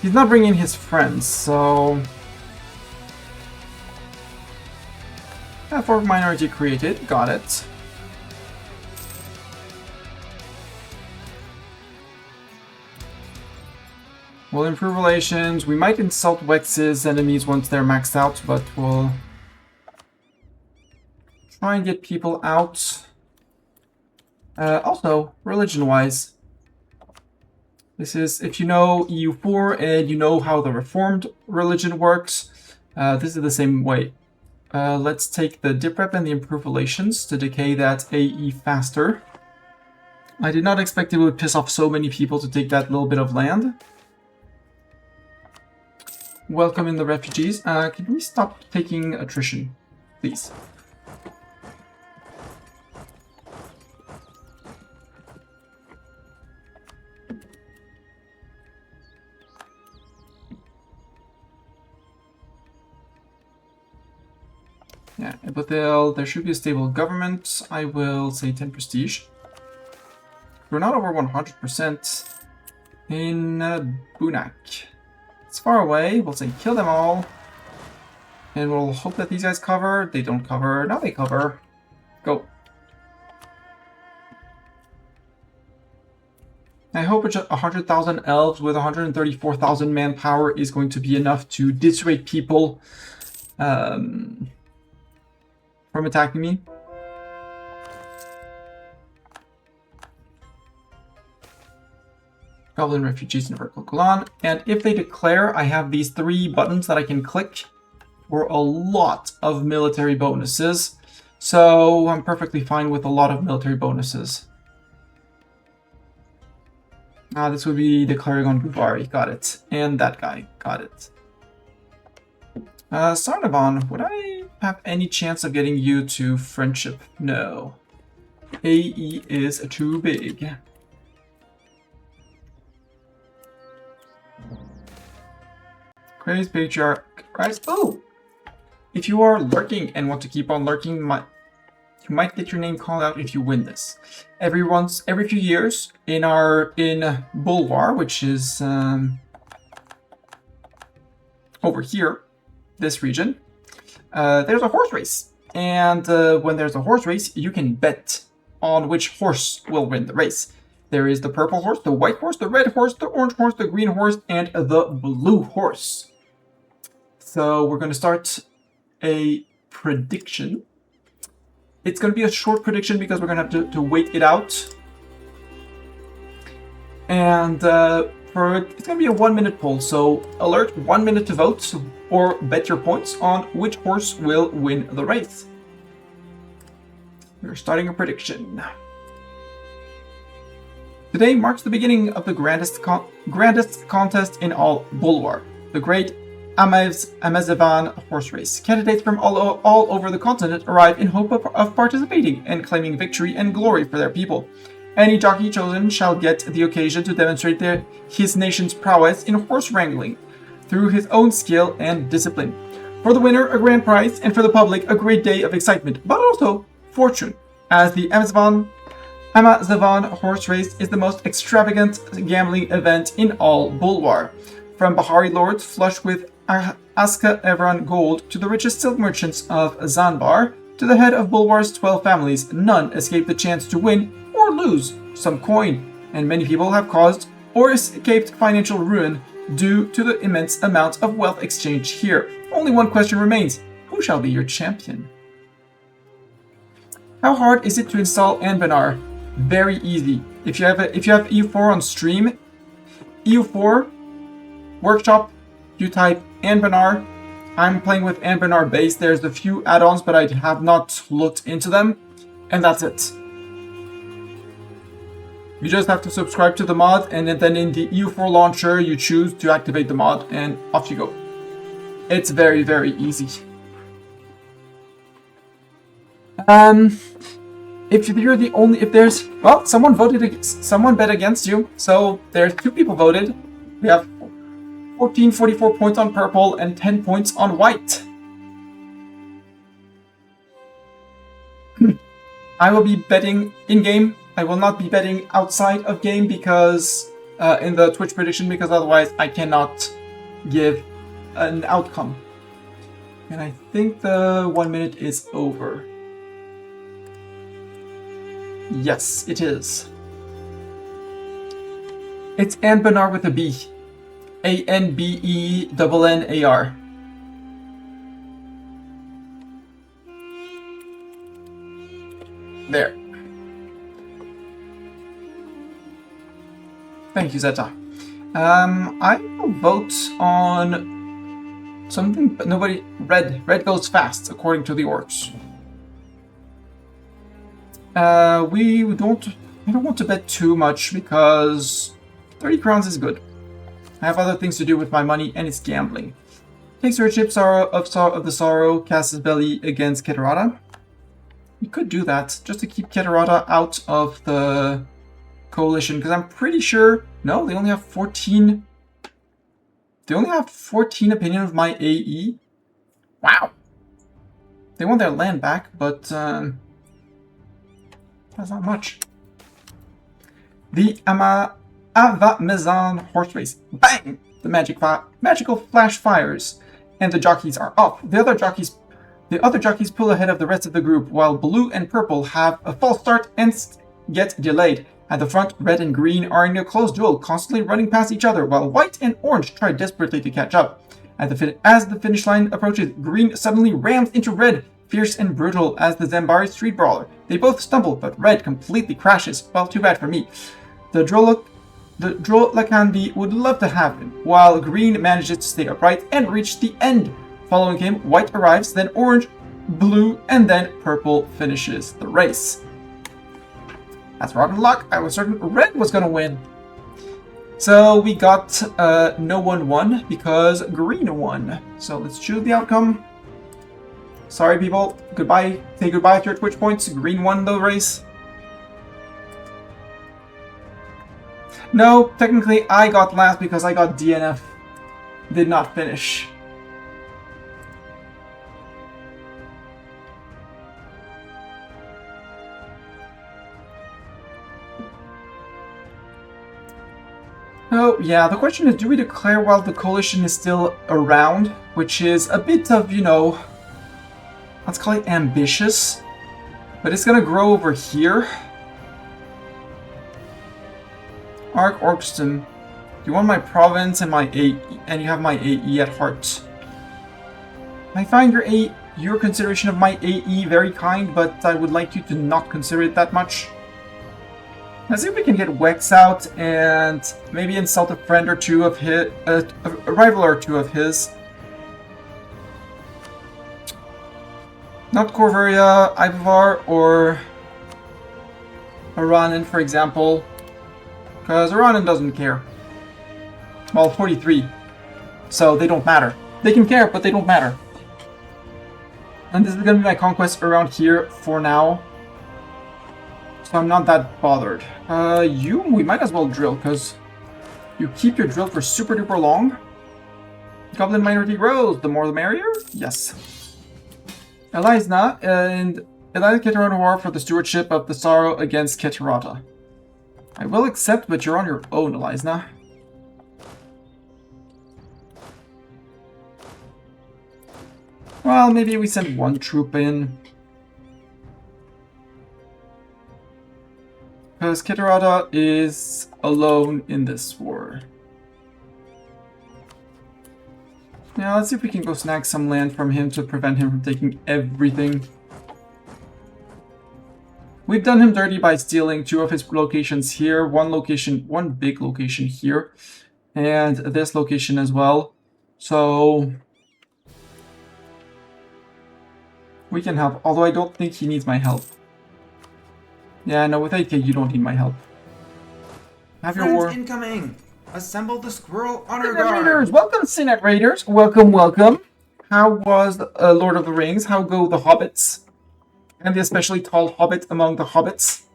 he's not bringing his friends, so... For minority created, got it. We'll improve relations. We might insult Wex's enemies once they're maxed out, but we'll try and get people out. Also, religion-wise, this is, if you know EU4 and you know how the Reformed religion works, this is the same way. Let's take the dip rep and the improved relations to decay that AE faster. I did not expect it would piss off so many people to take that little bit of land. Welcome in the refugees. Can we stop taking attrition, please? Yeah, but there should be a stable government. I will say 10 prestige. We're not over 100% in Bunak. It's far away. We'll say kill them all. And we'll hope that these guys cover. They don't cover. Now they cover. Go. I hope 100,000 elves with 134,000 manpower is going to be enough to dissuade people from attacking me. Goblin refugees in a vertical column. And if they declare, I have these 3 buttons that I can click for a lot of military bonuses. So I'm perfectly fine with a lot of military bonuses. This would be declaring on Guvari. Got it. And that guy. Got it. Sarnavan, would I have any chance of getting you to friendship? No. AE is too big. Praise Patriarch Christ. Oh! If you are lurking and want to keep on lurking, you might get your name called out if you win this. Every few years in Bulwar, which is over here, this region, there's a horse race. And when there's a horse race, you can bet on which horse will win the race. There is the purple horse, the white horse, the red horse, the orange horse, the green horse, and the blue horse. So we're going to start a prediction. It's going to be a short prediction because we're going to have to wait it out. And it's going to be a 1-minute poll. So alert, 1 minute to vote or bet your points on which horse will win the race. We're starting a prediction. Today marks the beginning of the grandest contest in all Bulwar, the Great Amazevan horse race. Candidates from all over the continent arrive in hope of participating and claiming victory and glory for their people. Any jockey chosen shall get the occasion to demonstrate his nation's prowess in horse wrangling through his own skill and discipline. For the winner, a grand prize, and for the public, a great day of excitement, but also fortune, as the Amazevan horse race is the most extravagant gambling event in all Bulwar. From Bahari lords flush with Aska Evran gold to the richest silk merchants of Zanbar, to the head of Bulwar's 12 families, none escape the chance to win or lose some coin, and many people have caused or escaped financial ruin due to the immense amount of wealth exchanged here. Only one question remains: who shall be your champion? How hard is it to install Anbennar? Very easy. If you have E04 on stream, E04 workshop, you type Anbennar. I'm playing with Anbennar base. There's a few add-ons, but I have not looked into them, and that's it. You just have to subscribe to the mod, and then in the E04 launcher, you choose to activate the mod, and off you go. It's very, very easy. If you're the only, someone bet against you, so there's 2 people voted. We have 1444 points on purple and 10 points on white. I will be betting in-game. I will not be betting outside of game because in the Twitch prediction, because otherwise I cannot give an outcome. And I think the 1 minute is over. Yes, it is. It's Anbennar with a B. Anbennar. There. Thank you, Zeta. I will vote on something, but nobody. Red. Red goes fast, according to the orcs. I don't want to bet too much because 30 crowns is good. I have other things to do with my money, and it's gambling. Takes Stewardship of the Sorrow, casts his belly against Keterata. We could do that, just to keep Keterata out of the coalition, because I'm pretty sure... No, they only have 14... They only have 14 opinion of my AE? Wow! They want their land back, but... that's not much. The Maison horse race. Bang! The magical flash fires, and the jockeys are off. The other jockeys pull ahead of the rest of the group, while blue and purple have a false start and get delayed. At the front, red and green are in a close duel, constantly running past each other, while white and orange try desperately to catch up. As the finish line approaches, green suddenly rams into red, fierce and brutal as the Zambari street brawler. They both stumble, but red completely crashes. Well, too bad for me. The Drolakandi would love to have him, while green manages to stay upright and reach the end. Following him, white arrives, then orange, blue, and then purple finishes the race. That's rotten luck. I was certain red was going to win. So we got no one won because green won. So let's choose the outcome. Sorry, people. Goodbye. Say goodbye to your Twitch points. Green won the race. No, technically I got last because I got DNF. Did not finish. Oh, yeah, the question is, do we declare while the coalition is still around? Which is a bit of, you know, let's call it ambitious. But it's gonna grow over here. Arc Orkston, do you want my province and my AE, and you have my AE at heart? I find your consideration of my AE very kind, but I would like you to not consider it that much. Let's see if we can get Wex out and maybe insult a friend or two of his, a rival or two of his. Not Corvaria, Ivar, or Aranan, for example. Because Aranan doesn't care. Well, 43. So they don't matter. They can care, but they don't matter. And this is going to be my conquest around here for now. So I'm not that bothered. We might as well drill, because you keep your drill for super duper long. Goblin minority grows, the more the merrier? Yes. Eliza and Keterata War for the stewardship of the Sorrow against Keterata. I will accept, but you're on your own, Eliza. Well, maybe we send one troop in. Because Keterata is alone in this war. Now, let's see if we can go snag some land from him to prevent him from taking everything. We've done him dirty by stealing 2 of his locations here, one big location here, and this location as well. So we can help, although I don't think he needs my help. Yeah, no, with AK you don't need my help. Have your war. Incoming! Assemble the Squirrel Honor Synod Guard! Raiders! Welcome, Synod Raiders! Welcome, welcome! How was Lord of the Rings? How go the hobbits? And the especially tall hobbit among the hobbits?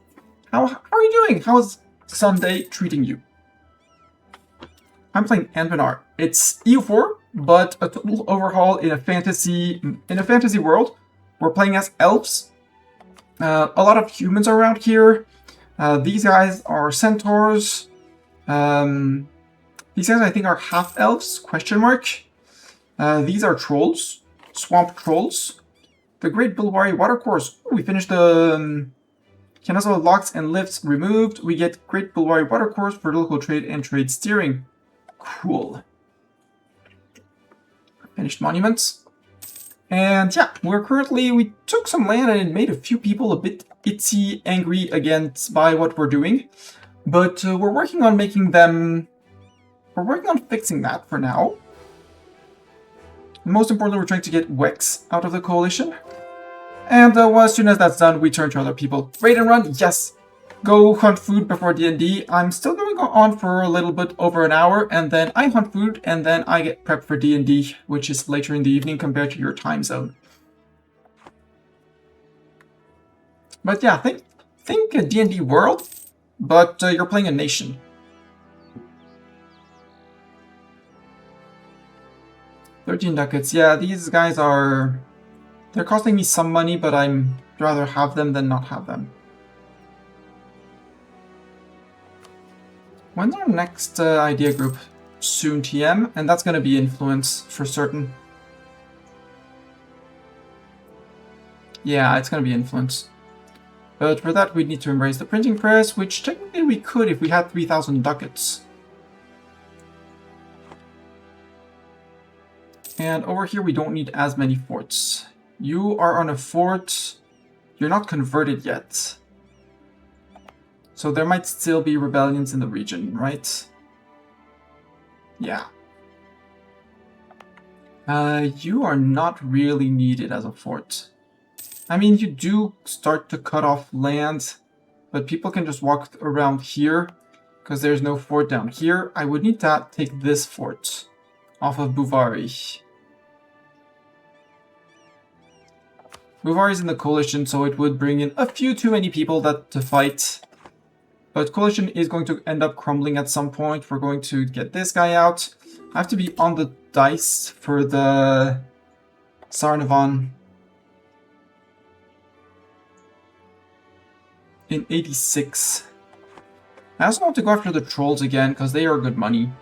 How are you doing? How's Sunday treating you? I'm playing Anbennar. It's E04, but a total overhaul in a fantasy world. We're playing as elves. A lot of humans are around here. These guys are centaurs. These guys, I think, are half-elves, question mark. These are trolls, swamp trolls. The Great Bulwari Watercourse. Ooh, we finished the can also locks and lifts removed. We get Great Bulwari Watercourse for local trade and trade steering. Cool. Finished monuments. And yeah, we took some land and it made a few people a bit itsy, angry against by what we're doing. But we're working on fixing that for now. Most importantly, we're trying to get Wex out of the coalition. And as soon as that's done, we turn to other people. Raid and run, yes. Go hunt food before D&D. I'm still going on for a little bit over an hour, and then I hunt food, and then I get prepped for D&D, which is later in the evening compared to your time zone. But yeah, think a D&D world, but you're playing a nation. $13 ducats. Yeah, these guys they're costing me some money, but I'd rather have them than not have them. When's our next idea group? Soon TM, and that's going to be influence for certain. Yeah, it's going to be influence. But for that, we'd need to embrace the printing press, which technically we could if we had 3,000 ducats. And over here, we don't need as many forts. You are on a fort. You're not converted yet. So there might still be rebellions in the region, right? Yeah. You are not really needed as a fort. I mean, you do start to cut off land, but people can just walk around here because there's no fort down here. I would need to take this fort off of Buvari. Buvari's in the coalition, so it would bring in a few too many people to fight. But coalition is going to end up crumbling at some point. We're going to get this guy out. I have to be on the dice for the Sarnavan in 86. I also want to go after the trolls again, because they are good money.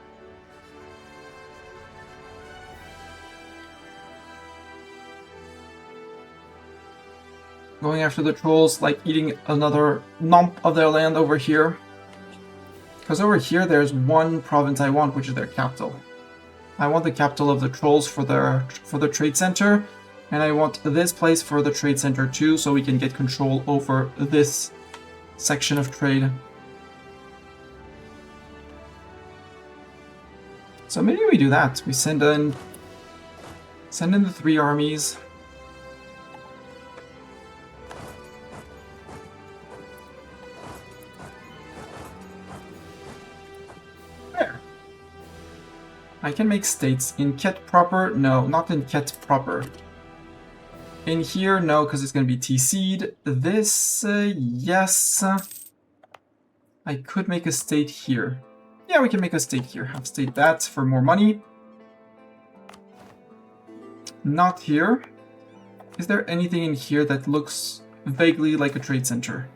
Going after the trolls, like eating another nump of their land over here. Because over here there's one province I want, which is their capital. I want the capital of the trolls for the trade center, and I want this place for the trade center too, so we can get control over this section of trade. So maybe we do that. We send in the 3 armies. I can make states. In Ket proper? No, not in Ket proper. In here? No, because it's going to be TC'd. This, yes. I could make a state here. Yeah, we can make a state here. Have state that for more money. Not here. Is there anything in here that looks vaguely like a trade center?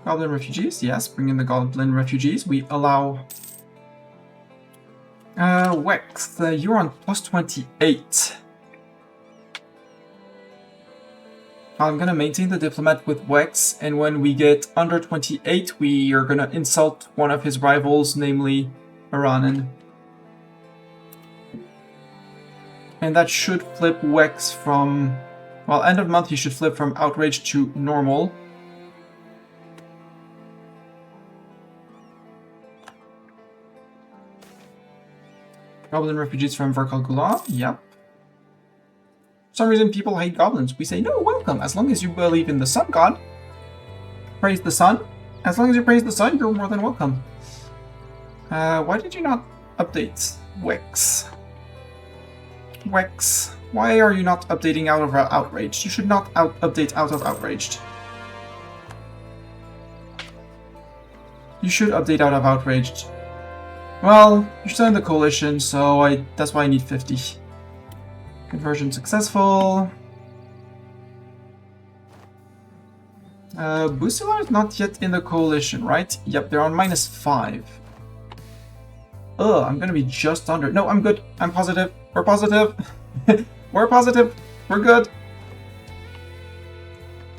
Goblin refugees? Yes, bring in the Goblin refugees. We allow... Wex, you're on plus 28. I'm gonna maintain the diplomat with Wex, and when we get under 28, we are gonna insult one of his rivals, namely Aranan. And that should flip Wex from... Well, end of month he should flip from outrage to normal. Goblin refugees from Verkalgula, yep. For some reason people hate goblins. We say, no, welcome, as long as you believe in the sun god. Praise the sun. As long as you praise the sun, you're more than welcome. Why did you not update Wex? Wex, why are you not updating out of outraged? You should not update out of outraged. You should update out of outraged. Well, you're still in the coalition, so that's why I need 50. Conversion successful. Busilar is not yet in the coalition, right? Yep, they're on -5. Ugh, I'm gonna be just under. No, I'm good. I'm positive. We're positive. We're positive. We're good.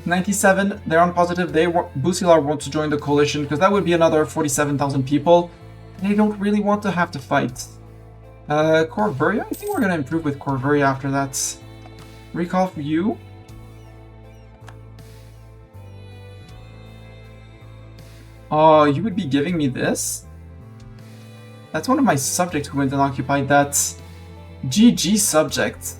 97, they're on positive. Busilar wants to join the coalition because that would be another 47,000 people. They don't really want to have to fight. Corvuria? I think we're going to improve with Corvuria after that. Recall for you. Oh, you would be giving me this? That's one of my subjects who went and occupied that. GG subject.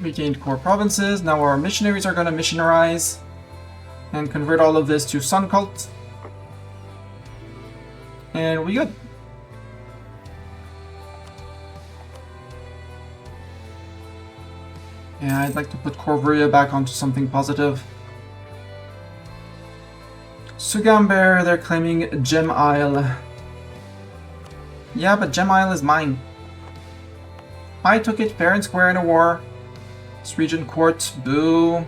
We gained core provinces. Now our missionaries are going to missionarize and convert all of this to Sun Cult. And we good. Yeah, I'd like to put Corvuria back onto something positive. Sugamber, they're claiming Gem Isle. Yeah, but Gem Isle is mine. I took it fair and square in a war. It's Regent Court, boo.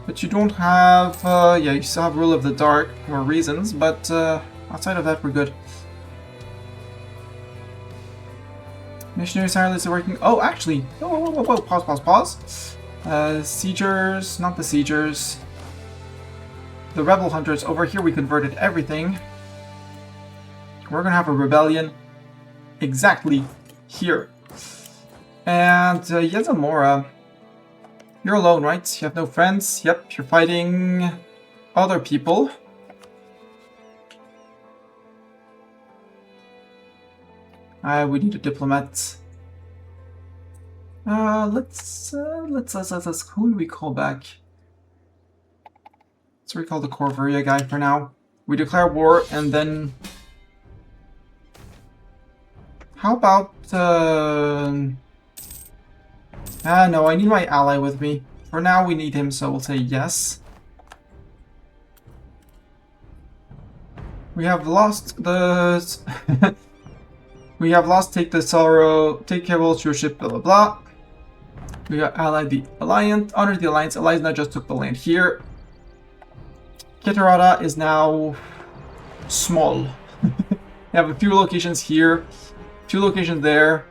But you don't have, yeah, you still have Rule of the Dark for reasons, but outside of that, we're good. Missionary Silence is working. Oh, actually, whoa, pause. Siegers, not the Siegers. The Rebel Hunters, over here we converted everything. We're gonna have a rebellion exactly here. And Yazamora, you're alone, right? You have no friends? Yep, you're fighting other people. We need a diplomat. Let's who do we call back? Let's recall the Corvuria guy for now. We declare war and then... How about, no, I need my ally with me. For now, we need him, so we'll say yes. We have lost the... we have lost Take the Sorrow, Take Carol to your ship, blah blah blah. We got allied the Alliance, honored the Alliance. Alliance now just took the land here. Keterada is now small. They have a few locations here, 2 locations there.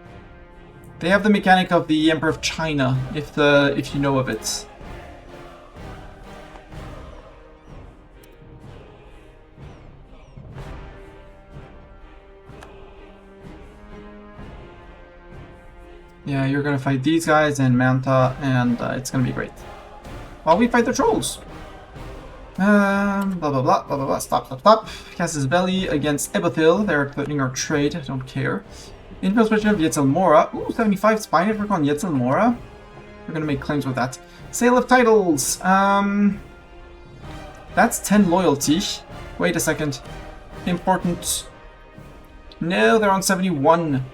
They have the mechanic of the Emperor of China, if you know of it. Yeah, you're gonna fight these guys and Manta, and it's gonna be great. While we fight the trolls. Blah blah blah blah blah. Stop. Cast his belly against Ebothil. They're threatening our trade. I don't care. Infiltration of Yetzelmora. Ooh, 75 spy network on Yetzelmora. We're gonna make claims with that. Sale of titles. That's 10 loyalty. Wait a second. Important. No, they're on 71.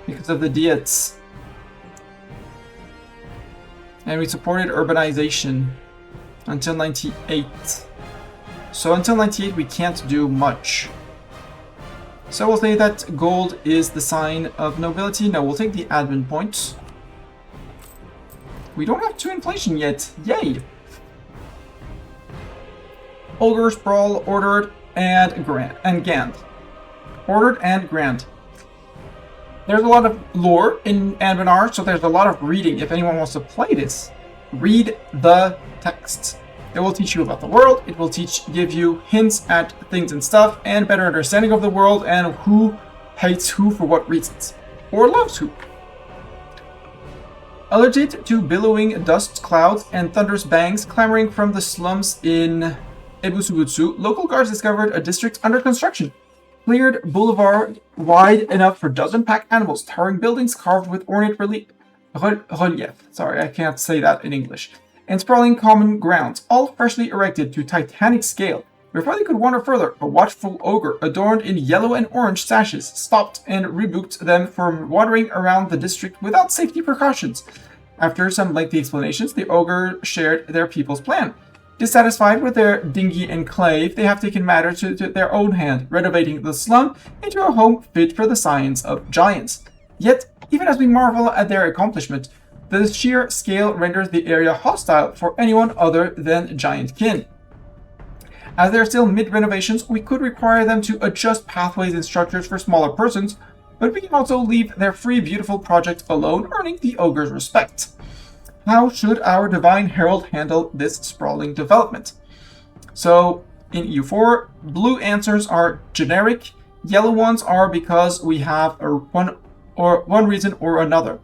Because of the diets. And we supported urbanization until 98. So until 98 we can't do much. So we'll say that gold is the sign of nobility. No, we'll take the admin points. We don't have 2 inflation yet. Yay! Ogre, Sprawl, ordered, and Gand. Ordered and Grand. There's a lot of lore in Anbennar, so there's a lot of reading. If anyone wants to play this, read the text. It will teach you about the world, it will give you hints at things and stuff, and better understanding of the world, and who hates who for what reasons. Or loves who. Allergic to billowing dust clouds and thunderous bangs clamoring from the slums in Ebusubutsu, local guards discovered a district under construction. Cleared boulevard wide enough for dozen pack animals, towering buildings carved with ornate relief. Sorry, I can't say that in English. And sprawling common grounds, all freshly erected to titanic scale. Before they could wander further, a watchful ogre, adorned in yellow and orange sashes, stopped and rebuked them from wandering around the district without safety precautions. After some lengthy explanations, the ogre shared their people's plan. Dissatisfied with their dingy enclave, they have taken matters to their own hand, renovating the slum into a home fit for the science of giants. Yet, even as we marvel at their accomplishment, The sheer scale renders the area hostile for anyone other than Giant Kin. As they're still mid-renovations, we could require them to adjust pathways and structures for smaller persons, but we can also leave their free beautiful project alone, earning the ogre's respect. How should our Divine Herald handle this sprawling development? So, in E04, blue answers are generic, yellow ones are because we have one reason or another.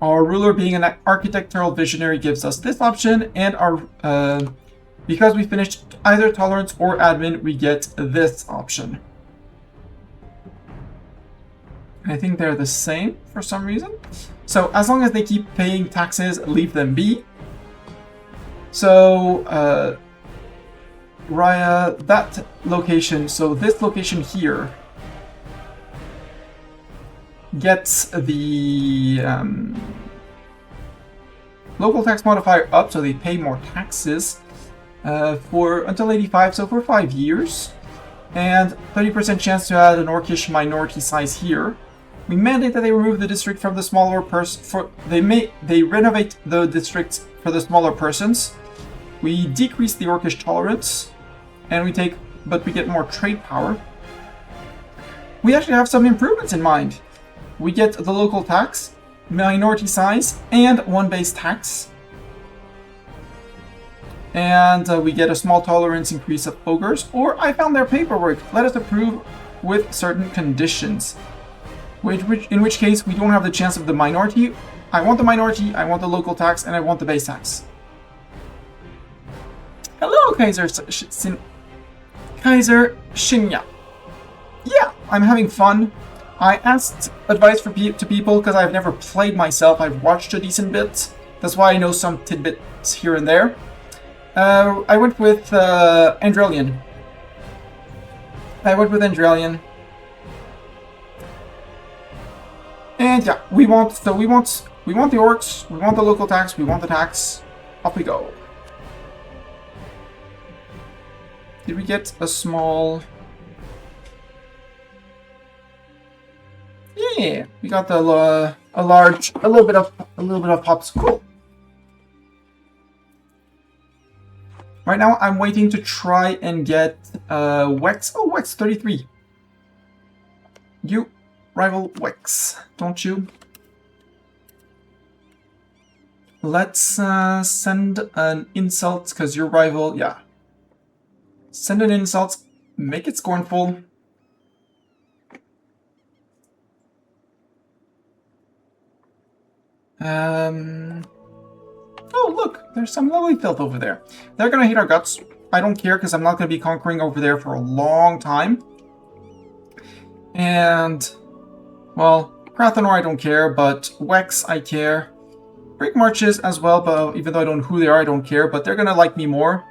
Our ruler being an architectural visionary gives us this option, and because we finished either tolerance or admin, we get this option. I think they're the same for some reason. So as long as they keep paying taxes, leave them be. So, Raya, that location, so this location here gets the local tax modifier up, so they pay more taxes for until 85, so for 5 years. And 30% chance to add an Orcish minority size here. We mandate that they remove the district from the smaller they renovate the districts for the smaller persons. We decrease the Orcish tolerance, and we get more trade power. We actually have some improvements in mind. We get the local tax, minority size, and 1 base tax. And we get a small tolerance increase of ogres, or I found their paperwork. Let us approve with certain conditions. In which case, we don't have the chance of the minority. I want the minority, I want the local tax, and I want the base tax. Hello, Kaiser Shinya. Yeah, I'm having fun. I asked advice to people because I've never played myself. I've watched a decent bit. That's why I know some tidbits here and there. I went with Andrelian. And yeah, we want the orcs, we want the local tax, we want the tax. Off we go. Did we get a small? Yeah, we got the a little bit of pops. Cool. Right now, I'm waiting to try and get Wex. Oh, Wex 33. You rival Wex, don't you? Let's send an insult because your rival. Yeah. Send an insult. Make it scornful. Oh, look, there's some lovely filth over there. They're gonna hate our guts. I don't care because I'm not gonna be conquering over there for a long time. And, well, Krathenor I don't care, but Wex I care. Break Marches as well, but even though I don't know who they are, I don't care, but they're gonna like me more.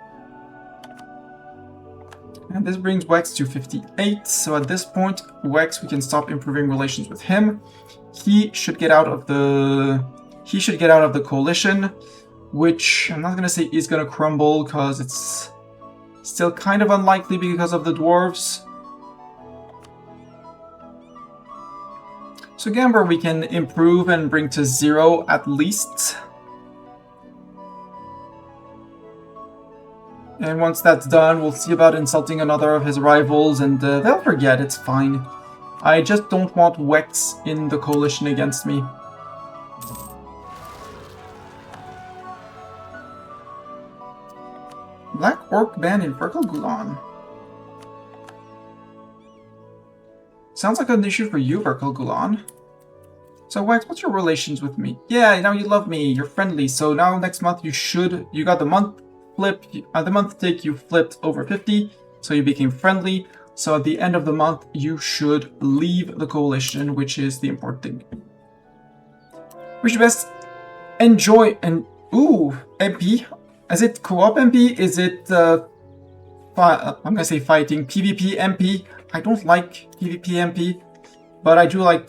And this brings Wex to 58, so at this point, Wex, we can stop improving relations with him. He should get out of the coalition, which I'm not gonna say is gonna crumble because it's still kind of unlikely because of the dwarves. So Gamber we can improve and bring to 0 at least. And once that's done, we'll see about insulting another of his rivals, and they'll forget, it's fine. I just don't want Wex in the coalition against me. Black Orc ban in Verkelgulan. Sounds like an issue for you, Verkelgulan. So Wex, what's your relations with me? Yeah, now you love me, you're friendly, so now next month you got the month flip, the month tick you flipped over 50, so you became friendly. So at the end of the month, you should leave the coalition, which is the important thing. Wish you best. Enjoy and ooh, MP. Is it co-op MP? Is it I'm gonna say fighting PvP MP? I don't like PvP MP, but I do like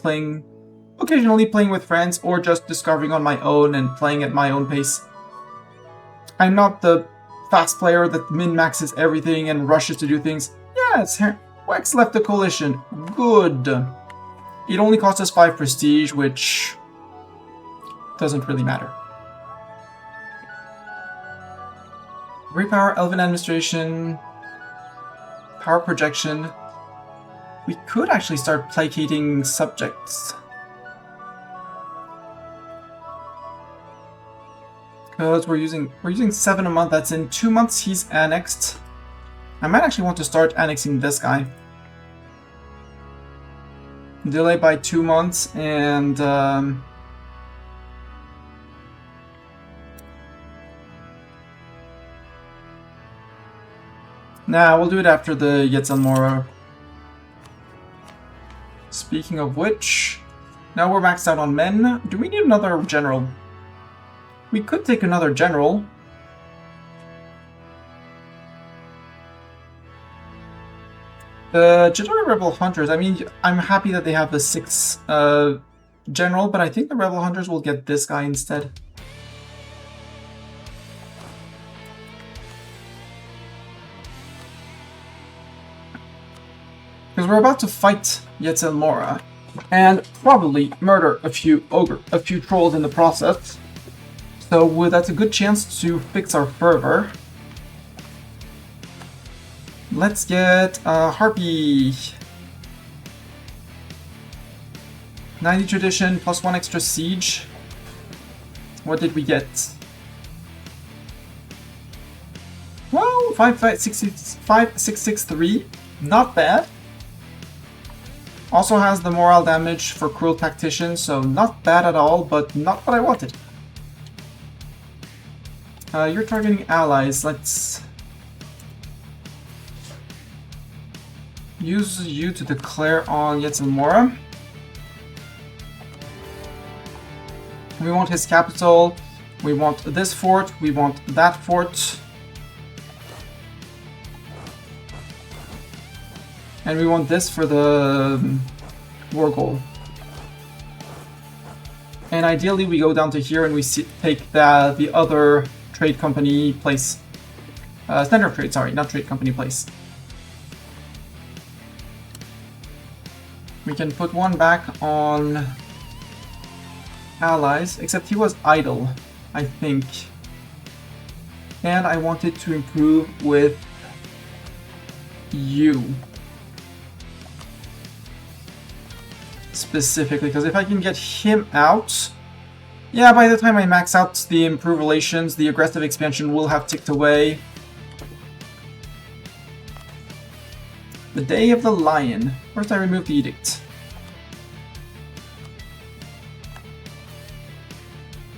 occasionally playing with friends or just discovering on my own and playing at my own pace. I'm not the fast player that min-maxes everything and rushes to do things. Yes, Wex left the coalition. Good. It only cost us 5 prestige, which doesn't really matter. Repower, Elven Administration, Power Projection. We could actually start placating subjects. Because we're using 7 a month. That's in 2 months he's annexed. I might actually want to start annexing this guy. Delay by 2 months and nah, we'll do it after the Yetzalmora. Speaking of which, now we're maxed out on men. Do we need another general? We could take another general. The Jaddari Rebel Hunters, I mean, I'm happy that they have the 6th general, but I think the Rebel Hunters will get this guy instead. Because we're about to fight Yetzalmora and probably murder a few trolls in the process. So that's a good chance to fix our fervor. Let's get Harpy. 90 tradition plus 1 extra siege. What did we get? Well, 5663. Not bad. Also has the morale damage for Cruel Tactician, so not bad at all, but not what I wanted. You're targeting allies. Let's use you to declare on Yetzalmora. We want his capital. We want this fort. We want that fort. And we want this for the war goal. And ideally we go down to here and we take the other trade company place. Center of trade, sorry, not trade company place. We can put one back on allies, except he was idle, I think. And I wanted to improve with you. Specifically, because if I can get him out, yeah, by the time I max out the improved relations, the aggressive expansion will have ticked away. The Day of the Lion. First I remove the edict.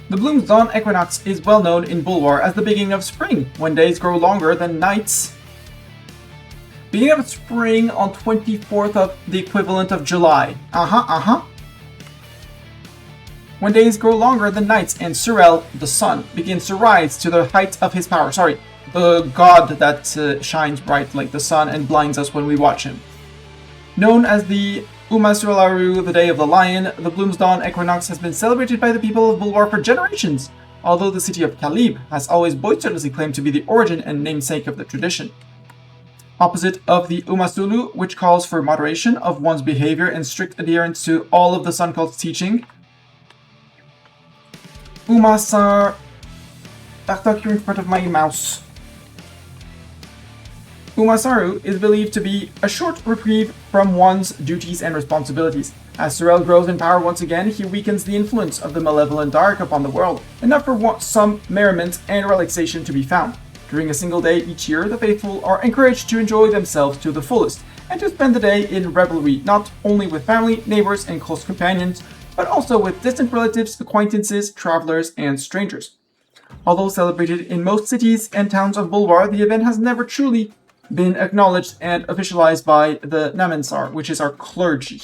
The Bloom's Dawn equinox is well known in Bulwar as the beginning of spring, when days grow longer than nights. Beginning of spring on 24th of the equivalent of July. When days grow longer than nights and Surel, the sun, begins to rise to the height of his power. Sorry, the god that shines bright like the sun and blinds us when we watch him. Known as the Umasuralaru, the Day of the Lion, the Bloom's Dawn equinox has been celebrated by the people of Bulwar for generations, although the city of Kalib has always boisterously claimed to be the origin and namesake of the tradition. Opposite of the Umasulu, which calls for moderation of one's behavior and strict adherence to all of the Sun Cult's teaching, Umasar... You're in front of my mouse. Umasaru is believed to be a short reprieve from one's duties and responsibilities. As Surel grows in power once again, he weakens the influence of the malevolent dark upon the world, enough for some merriment and relaxation to be found. During a single day each year, the faithful are encouraged to enjoy themselves to the fullest, and to spend the day in revelry, not only with family, neighbors, and close companions, but also with distant relatives, acquaintances, travelers, and strangers. Although celebrated in most cities and towns of Bulwar, the event has never truly been acknowledged and officialized by the Namensar, which is our clergy,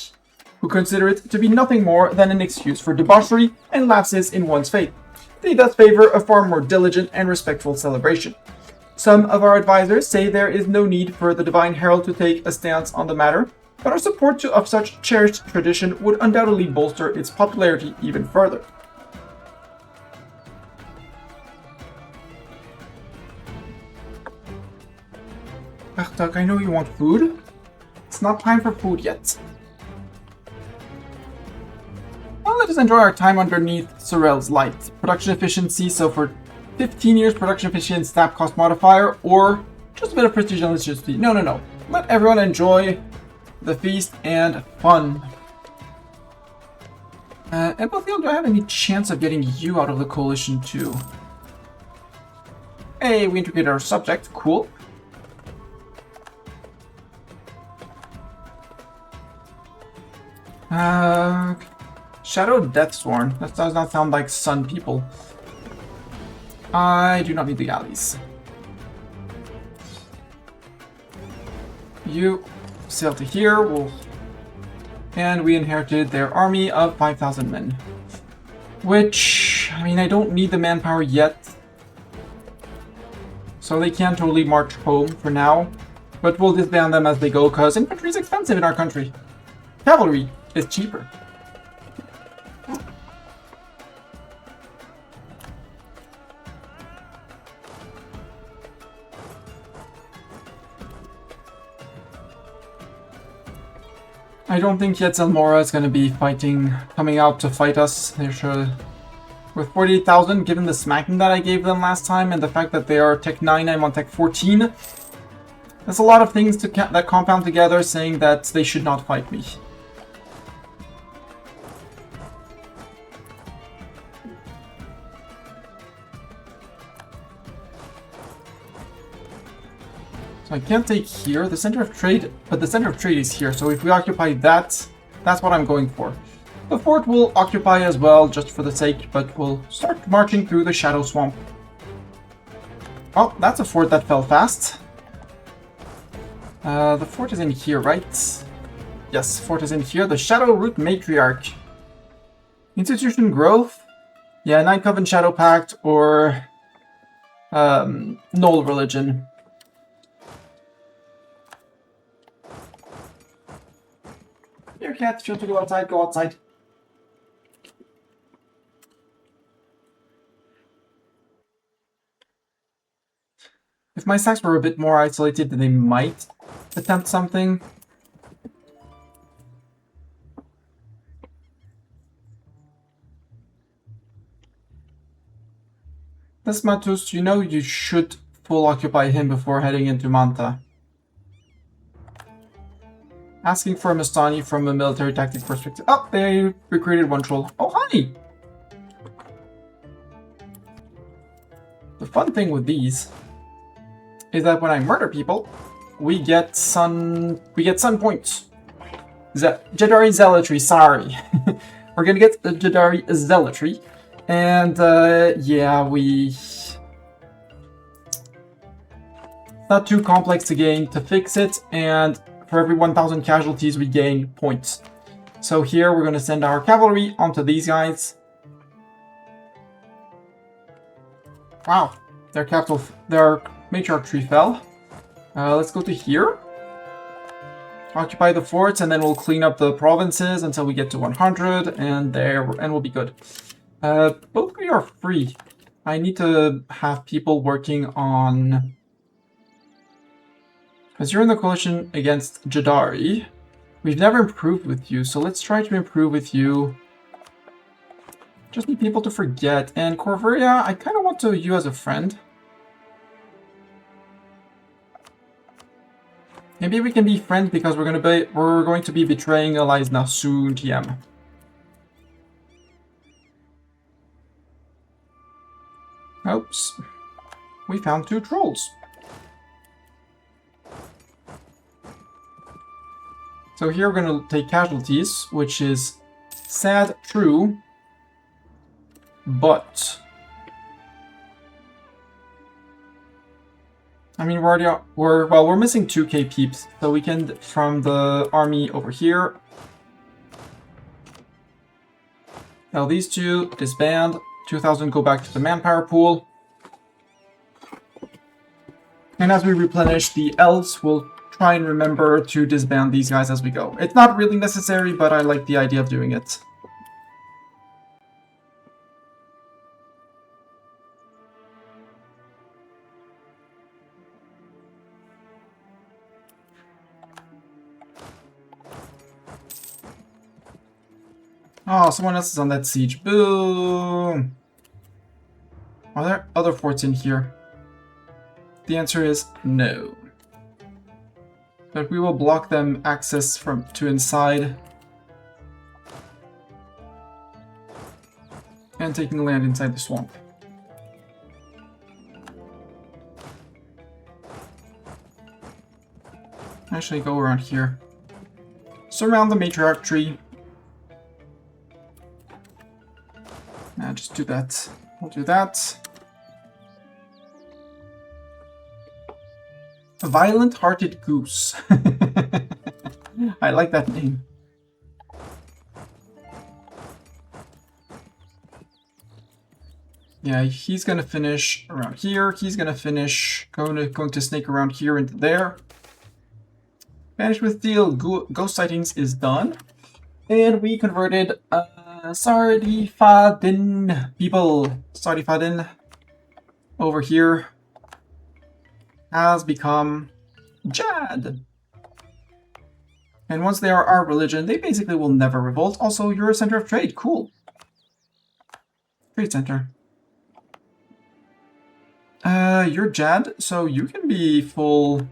who consider it to be nothing more than an excuse for debauchery and lapses in one's faith. They thus favor a far more diligent and respectful celebration. Some of our advisors say there is no need for the Divine Herald to take a stance on the matter, but our support of such cherished tradition would undoubtedly bolster its popularity even further. Doug, I know you want food. It's not time for food yet. Well, it us enjoy our time underneath Sorel's light. Production efficiency, so for 15 years, production efficiency snap cost modifier, or just a bit of prestige and legitimacy. No, no, no. Let everyone enjoy the feast and fun. Empathiel, do I have any chance of getting you out of the coalition too? Hey, we integrated our subject. Cool. Shadow Deathsworn. That does not sound like Sun people. I do not need the galleys. You sail to here. And we inherited their army of 5,000 men. Which, I mean, I don't need the manpower yet. So they can't totally march home for now. But we'll disband them as they go, because infantry is expensive in our country. Cavalry is cheaper. I don't think yet Zelmora is going to be coming out to fight us. They should. With 48,000, given the smacking that I gave them last time, and the fact that they are Tech 9, I'm on Tech 14, there's a lot of things that compound together saying that they should not fight me. So I can't take here, the center of trade, but the center of trade is here, so if we occupy that, that's what I'm going for. The fort will occupy as well, just for the sake, but we'll start marching through the Shadow Swamp. Oh, that's a fort that fell fast. The fort is in here, right? Yes, fort is in here. The Shadow Root Matriarch. Institution growth? Yeah, Nine Coven Shadow Pact or Null Religion. Here, cat, if you want to go outside, go outside. If my stacks were a bit more isolated, then they might attempt something. This Matus, you know you should full occupy him before heading into Manta. Asking for a Mastani from a military tactic perspective. Oh, they recruited one troll. Oh, hi! The fun thing with these is that when I murder people, we get sun points. Jaddari Zealotry, sorry. We're gonna get the Jaddari Zealotry. And yeah, not too complex to fix it, and for every 1,000 casualties we gain points. So here we're gonna send our cavalry onto these guys. Wow, their matriarch tree fell. Let's go to here. Occupy the forts, and then we'll clean up the provinces until we get to 100, and we'll be good. Both we are free. I need to have people working on... Because you're in the coalition against Jaddari. We've never improved with you, so let's try to improve with you. Just need people to forget. And Corveria, I kind of want you as a friend. Maybe we can be friends because we're going to be betraying allies now soon, TM. Oops. We found 2 trolls. So here we're going to take casualties, which is sad, true, but... I mean, we're missing 2k peeps, so we can, from the army over here. Now these 2 disband, 2,000 go back to the manpower pool. And as we replenish the elves, we'll try and remember to disband these guys as we go. It's not really necessary, but I like the idea of doing it. Oh, someone else is on that siege. Boom! Are there other forts in here? The answer is no. But we will block them access to inside. And taking land inside the swamp. Actually, go around here. Surround the matriarch tree. Nah, just do that. We'll do that. A Violent-Hearted Goose. I like that name. Yeah, he's gonna finish around here. He's gonna finish going to snake around here into there. Vanish with Steel. Ghost sightings is done, and we converted Sardifadin people. Sardifadin over here has become Jad. And once they are our religion, they basically will never revolt. Also, you're a center of trade. Cool. Trade center. You're Jad, so you can be full...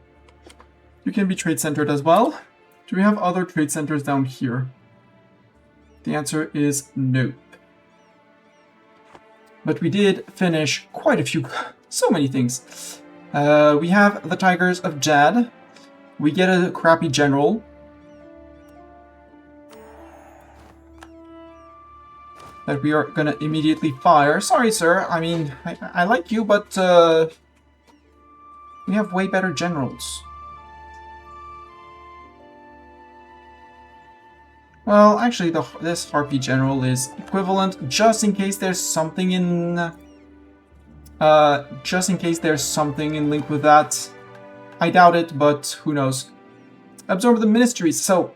You can be trade centered as well. Do we have other trade centers down here? The answer is nope. But we did finish quite a few... So many things. We have the Tigers of Jad. We get a crappy general. That we are gonna immediately fire. Sorry, sir. I mean, I like you, but we have way better generals. Well, actually, this Harpy general is equivalent, just in case there's something in... just in case there's something in link with that. I doubt it, but who knows. Absorb the ministries. So,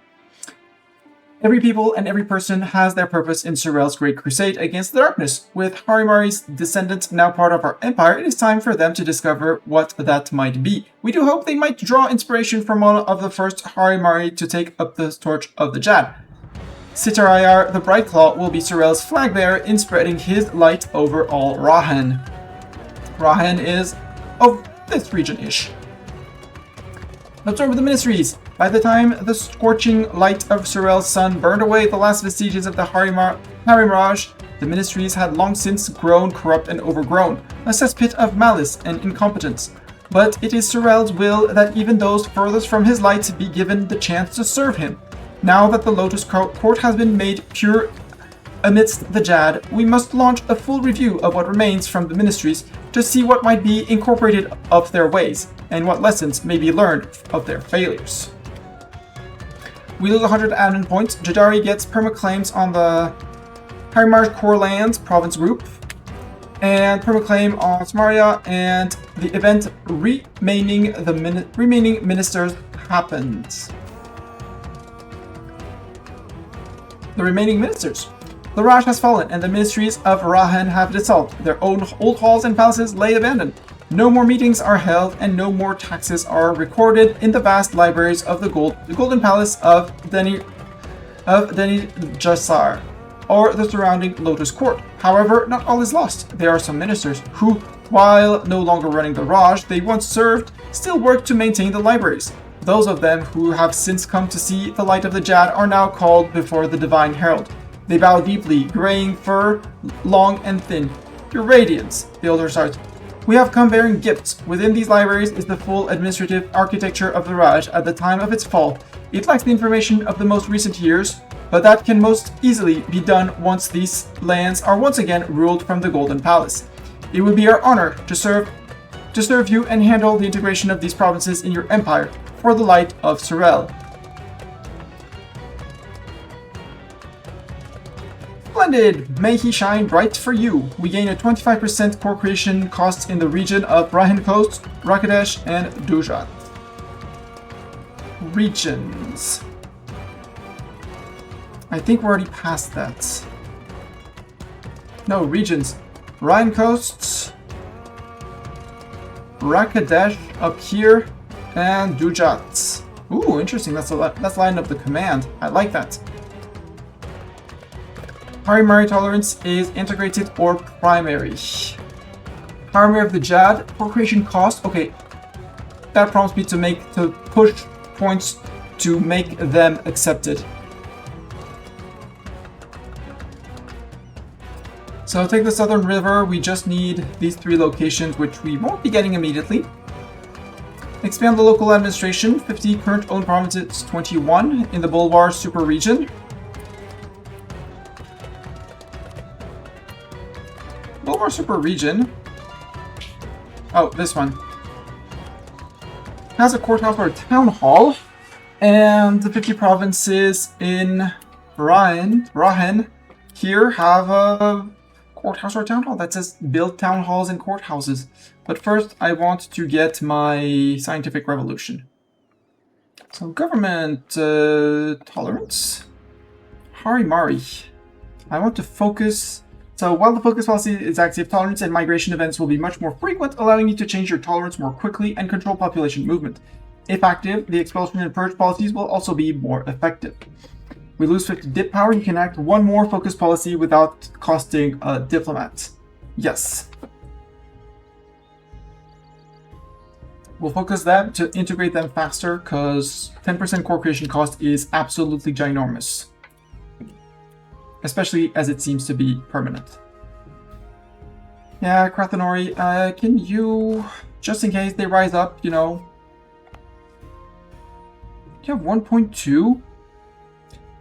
every people and every person has their purpose in Sorel's Great Crusade against the darkness. With Harimari's descendants now part of our empire, it is time for them to discover what that might be. We do hope they might draw inspiration from one of the first Harimari to take up the torch of the Jad. Sitarayar the Bright Claw will be Sorel's flag bearer in spreading his light over all Rahan. Rahan is of this region-ish. Absorb the ministries. By the time the scorching light of Sorel's sun burned away the last vestiges of the Harimraj, the ministries had long since grown corrupt and overgrown, a cesspit of malice and incompetence. But it is Sorel's will that even those furthest from his light be given the chance to serve him. Now that the Lotus Court has been made pure amidst the Jad, we must launch a full review of what remains from the ministries to see what might be incorporated of their ways, and what lessons may be learned of their failures. We lose 100 admin points. Jaddari gets permaclaims on the Harimar Core Lands province group, and permaclaim on Samaria, and the event remaining ministers happens. The remaining ministers. The Raj has fallen, and the ministries of Rahan have dissolved. Their own old halls and palaces lay abandoned. No more meetings are held, and no more taxes are recorded in the vast libraries of the Golden Palace of Deni Jassar, or the surrounding Lotus Court. However, not all is lost. There are some ministers who, while no longer running the Raj they once served, still work to maintain the libraries. Those of them who have since come to see the light of the Jad are now called before the Divine Herald. They bow deeply, graying fur, long and thin. Your radiance, the elder starts. We have come bearing gifts. Within these libraries is the full administrative architecture of the Raj at the time of its fall. It lacks the information of the most recent years, but that can most easily be done once these lands are once again ruled from the Golden Palace. It would be our honor to serve you and handle the integration of these provinces in your empire for the light of Sorel. Splendid! May he shine bright for you. We gain a 25% core creation cost in the region of Rahan Coast, Rakadesh, and Dujat. Regions. I think we're already past that. No, regions. Rahan Coasts, Rakadesh up here, and Dujat. Ooh, interesting. That's line up the command. I like that. Primary tolerance is integrated or primary. Primary of the Jad, procreation cost. Okay, that prompts me to push points to make them accepted. So take the Southern River. We just need these 3 locations, which we won't be getting immediately. Expand the local administration. 50 current owned provinces, 21 in the Bulwar super region. Bulwar super region. Oh, this one has a courthouse or a town hall, and the 50 provinces in Rahen here have a courthouse or town hall that says build town halls and courthouses. But first, I want to get my scientific revolution. So government tolerance, Harimari. I want to focus. So while the focus policy is active, tolerance and migration events will be much more frequent, allowing you to change your tolerance more quickly and control population movement. If active, the expulsion and purge policies will also be more effective. We lose 50 dip power, you can act 1 more focus policy without costing a diplomat. Yes. We'll focus them to integrate them faster, because 10% core creation cost is absolutely ginormous. Especially as it seems to be permanent. Yeah, Krathanori, can you, just in case they rise up, you know... You have 1.2?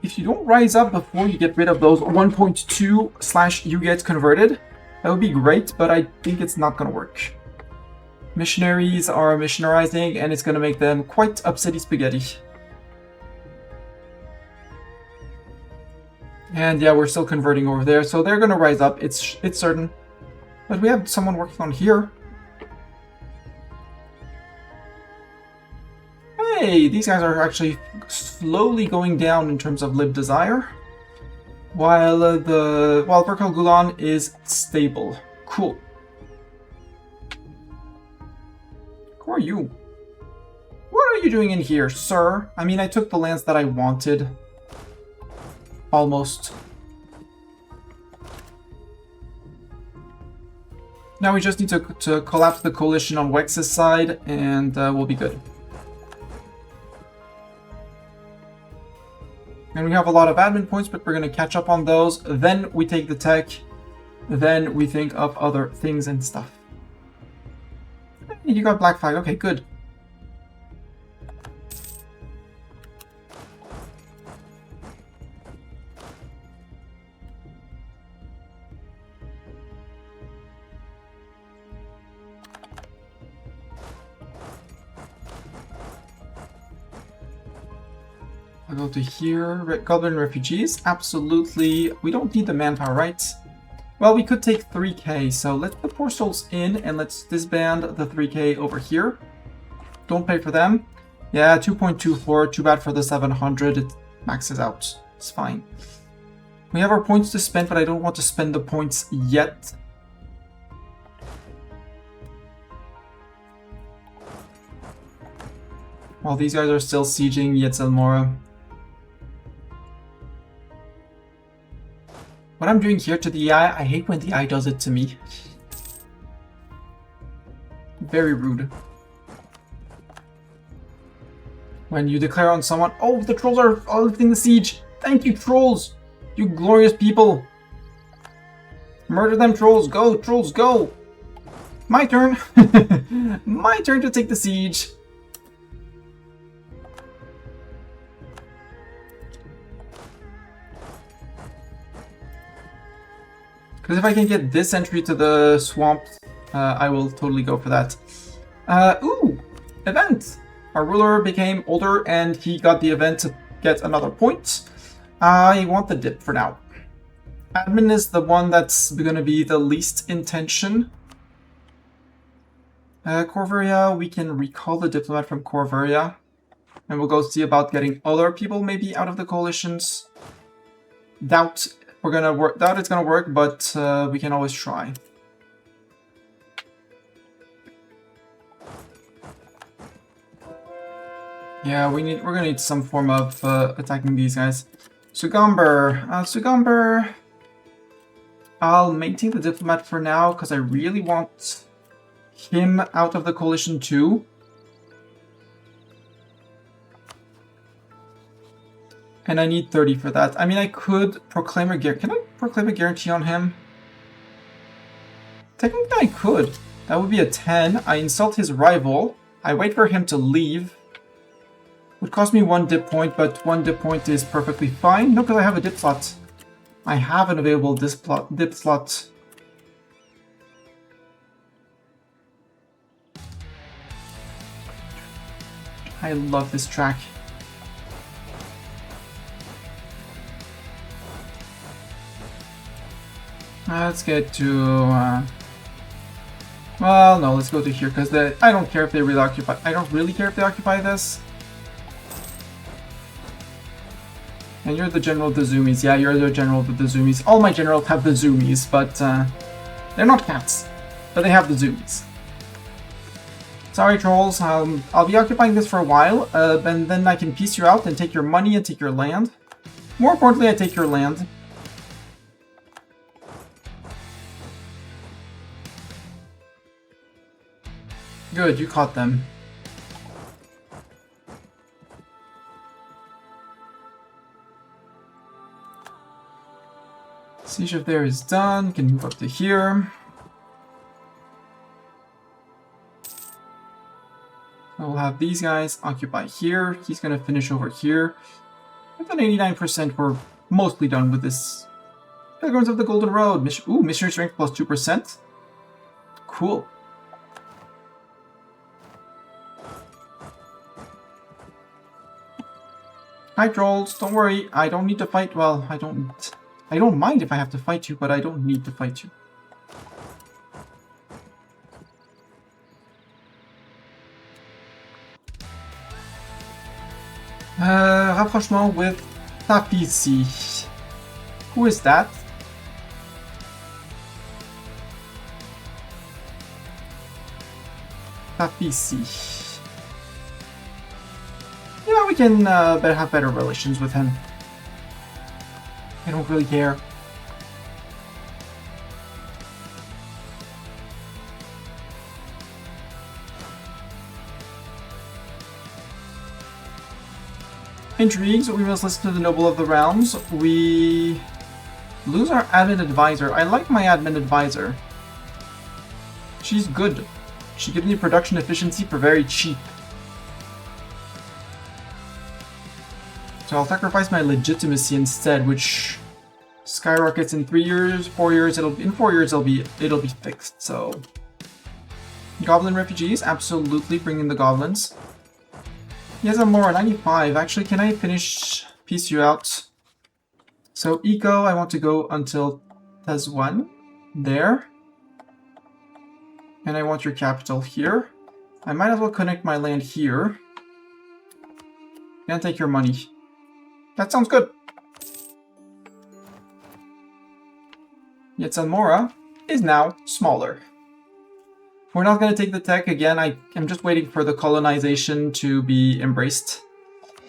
If you don't rise up before you get rid of those 1.2 / you get converted, that would be great, but I think it's not going to work. Missionaries are missionarizing, and it's going to make them quite upsetty spaghetti. And yeah, we're still converting over there, so they're gonna rise up, it's certain. But we have someone working on here. Hey, these guys are actually slowly going down in terms of Lib Desire. While Berkel Gulan is stable. Cool. Who are you? What are you doing in here, sir? I mean, I took the lands that I wanted. Almost. Now we just need to collapse the coalition on Wex's side, and we'll be good. And we have a lot of admin points, but we're going to catch up on those. Then we take the tech. Then we think of other things and stuff. You got Black Flag. Okay, good. I'll go to here. Goblin refugees. Absolutely. We don't need the manpower, right? Well, we could take 3k, so let's put poor souls in and let's disband the 3k over here. Don't pay for them. Yeah, 2.24. Too bad for the 700. It maxes out. It's fine. We have our points to spend, but I don't want to spend the points yet. While these guys are still sieging Yetzelmora. What I'm doing here to the AI, I hate when the AI does it to me. Very rude. When you declare on someone, oh, the trolls are lifting the siege. Thank you, trolls. You glorious people. Murder them, trolls. Go, trolls, go. My turn. My turn to take the siege. Because if I can get this entry to the swamp, I will totally go for that. Ooh! Event! Our ruler became older and he got the event to get another point. I want the dip for now. Admin is the one that's going to be the least in tension. Corveria, we can recall the diplomat from Corveria. And we'll go see about getting other people maybe out of the coalitions. Doubt it's gonna work, but we can always try. Yeah, we're gonna need some form of attacking these guys. Sugambur, I'll maintain the diplomat for now because I really want him out of the coalition too. And I need 30 for that. I mean, I could proclaim a guarantee. Can I proclaim a guarantee on him? Technically, I could. That would be a 10. I insult his rival. I wait for him to leave. Would cost me 1 dip point, but 1 dip point is perfectly fine. No, because I have a dip slot. I have an available dip slot. I love this track. Let's get to... well, no, let's go to here, because I don't care if they really occupy... I don't really care if they occupy this. And you're the general of the Zoomies. Yeah, you're the general of the Zoomies. All my generals have the Zoomies, but they're not cats. But they have the Zoomies. Sorry, trolls. I'll be occupying this for a while, and then I can piece you out and take your money and take your land. More importantly, I take your land. Good, you caught them. Siege of there is done. Can move up to here. We'll have these guys occupy here. He's going to finish over here. With an 89%, we're mostly done with this. Pilgrims of the Golden Road. Ooh, missionary strength plus 2%. Cool. Hi trolls, don't worry, I don't need to fight. Well, I don't mind if I have to fight you, but I don't need to fight you. Rapprochement with Tapisi. Who is that? Tapisi. Yeah, we can have better relations with him. I don't really care. Intrigues, we must listen to the noble of the realms. We lose our admin advisor. I like my admin advisor. She's good. She gives me production efficiency for very cheap. So I'll sacrifice my legitimacy instead, which skyrockets in 3 years, 4 years. In 4 years it'll be fixed. So goblin refugees, absolutely bring in the goblins. He has a more 95. Actually, can I piece you out? So eco, I want to go until Tezwan there, and I want your capital here. I might as well connect my land here and take your money. That sounds good. Yet Zamora is now smaller. We're not going to take the tech again. I'm just waiting for the colonization to be embraced.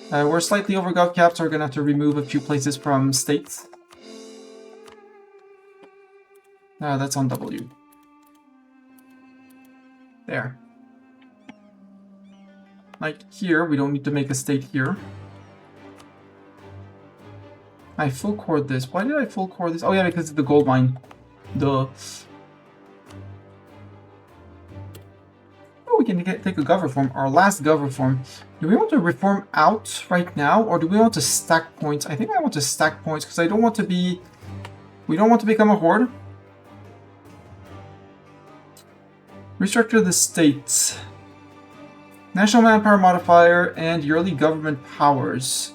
We're slightly over gov caps, so we're going to have to remove a few places from states. That's on W. There. Like here, we don't need to make a state here. I full core this. Why did I full core this? Oh yeah, because it's the gold mine. Duh. Oh, we can take a gov reform. Our last gov reform. Do we want to reform out right now, or do we want to stack points? I think I want to stack points because I don't want to be. We don't want to become a horde. Restructure the states. National manpower modifier and yearly government powers.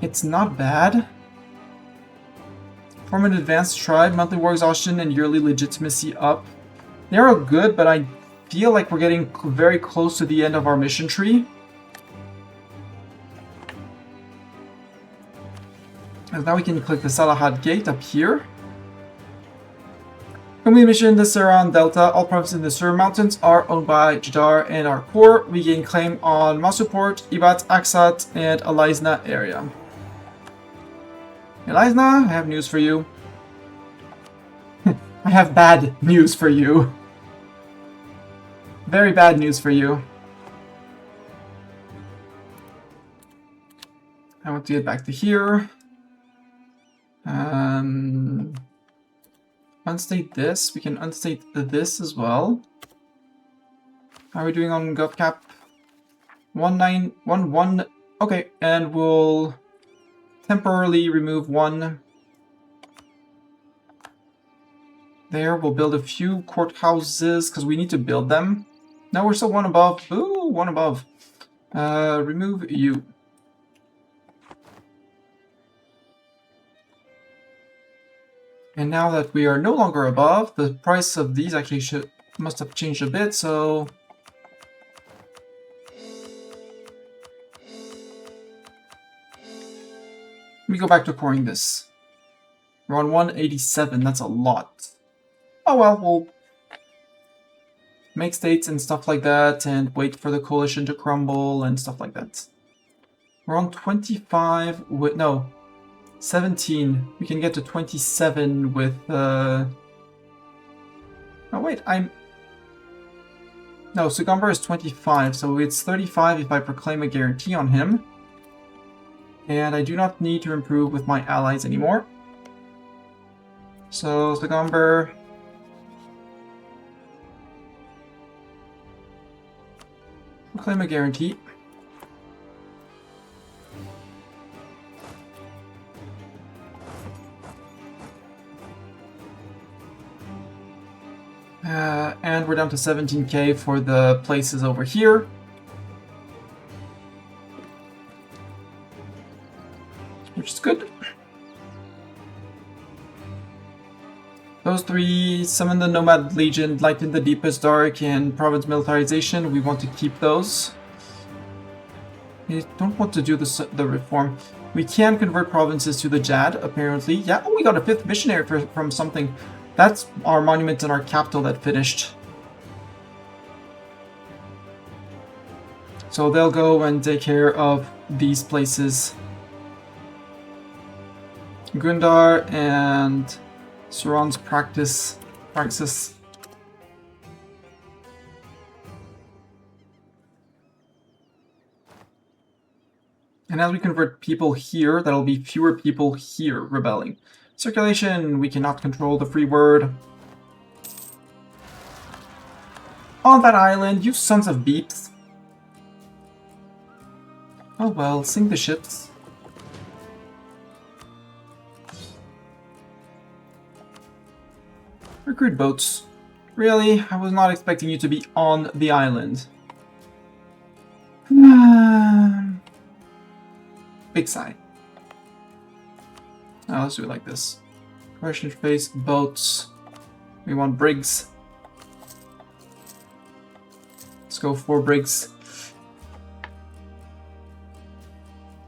It's not bad. Form an advanced tribe, monthly war exhaustion, and yearly legitimacy up. They are good, but I feel like we're getting very close to the end of our mission tree. And now we can click the Salahad Gate up here. Complete mission in the Seran Delta. All provinces in the Sur Mountains are owned by Jaddari and our core. We gain claim on Masuport, Ibat, Aksat, and Alaizna area. Eliza, I have news for you. I have bad news for you. Very bad news for you. I want to get back to here. Unstate this. We can unstate this as well. How are we doing on gov cap? 1911. Okay, and we'll temporarily remove one. There, we'll build a few courthouses because we need to build them. No, we're still one above. Ooh, one above. Remove you. And now that we are no longer above, the price of these actually must have changed a bit, so... Let me go back to pouring this. We're on 187, that's a lot. Oh well, we'll make states and stuff like that, and wait for the coalition to crumble and stuff like that. We're on 25 with... no. 17. We can get to 27 with, Oh wait, No, Sugumber is 25, so it's 35 if I proclaim a guarantee on him. And I do not need to improve with my allies anymore. So, Sugumber... proclaim a guarantee. And we're down to 17k for the places over here. Which is good. Those three, summon the Nomad Legion, lighten the Deepest Dark, and province militarization. We want to keep those. We don't want to do the reform. We can convert provinces to the Jad, apparently. Yeah, oh, we got a 5th missionary from something. That's our monument in our capital that finished. So they'll go and take care of these places. Gundar and Suran's praxis. And as we convert people here, that'll be fewer people here rebelling. Circulation, we cannot control the free word. On that island, you sons of beeps. Oh well, sink the ships. Recruit boats. Really? I was not expecting you to be on the island. Big sigh. Now let's do it like this. Commercial interface, boats. We want brigs. Let's go 4 brigs.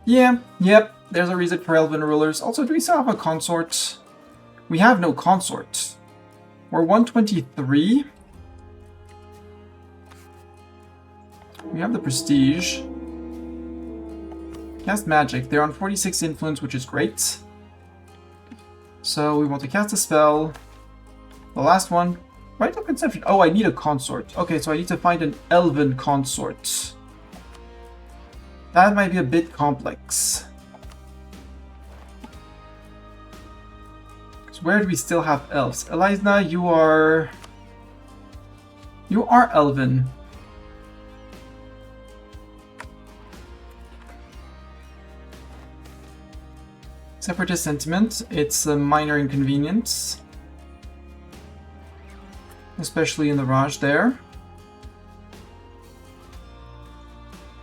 Yeah, yep, there's a reason for Elven rulers. Also, do we still have a consort? We have no consort. We're 123. We have the prestige. Cast magic. They're on 46 influence, which is great. So we want to cast a spell. The last one. Vital conception. Oh, I need a consort. Okay, so I need to find an elven consort. That might be a bit complex. So where do we still have elves? Eliza, you are elven. Separatist sentiment. It's a minor inconvenience. Especially in the Raj there.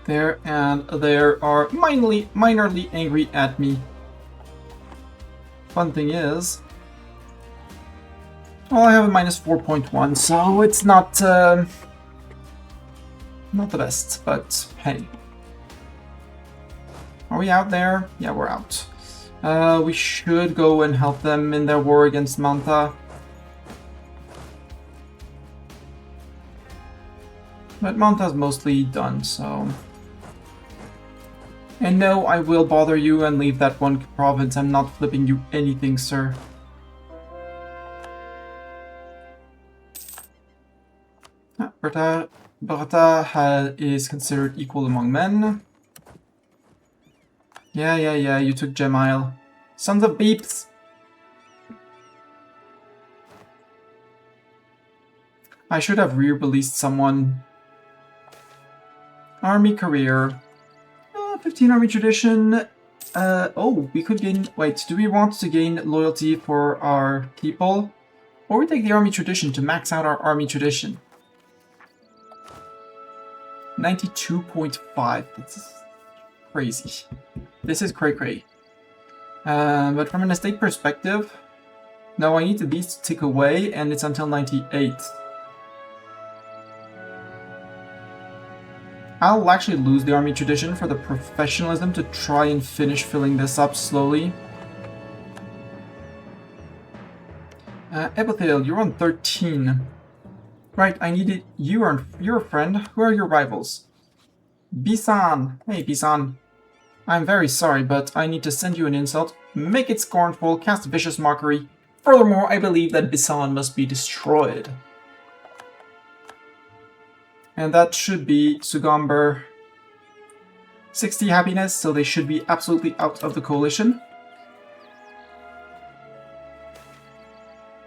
There, and they are minorly angry at me. Fun thing is, well, I have a minus 4.1, so it's not the best, but hey. Are we out there? Yeah, we're out. We should go and help them in their war against Manta. But Manta's mostly done, so... And no, I will bother you and leave that one province. I'm not flipping you anything, sir. Bertha is considered equal among men. Yeah, you took Gemile. Sons of beeps! I should have re-released someone. Army career. 15 army tradition. Oh, we could gain... Wait, do we want to gain loyalty for our people? Or we take the army tradition to max out our army tradition? 92.5. That's crazy. This is cray-cray. But from an estate perspective... No, I need these to tick away, and it's until 98. I'll actually lose the army tradition for the professionalism to try and finish filling this up slowly. Epithel, you're on 13. Right, I needed... You're a friend. Who are your rivals? Bisan. Hey, Bisan. I'm very sorry, but I need to send you an insult. Make it scornful, cast vicious mockery. Furthermore, I believe that Bisan must be destroyed. And that should be Sugambur. 60 happiness, so they should be absolutely out of the coalition.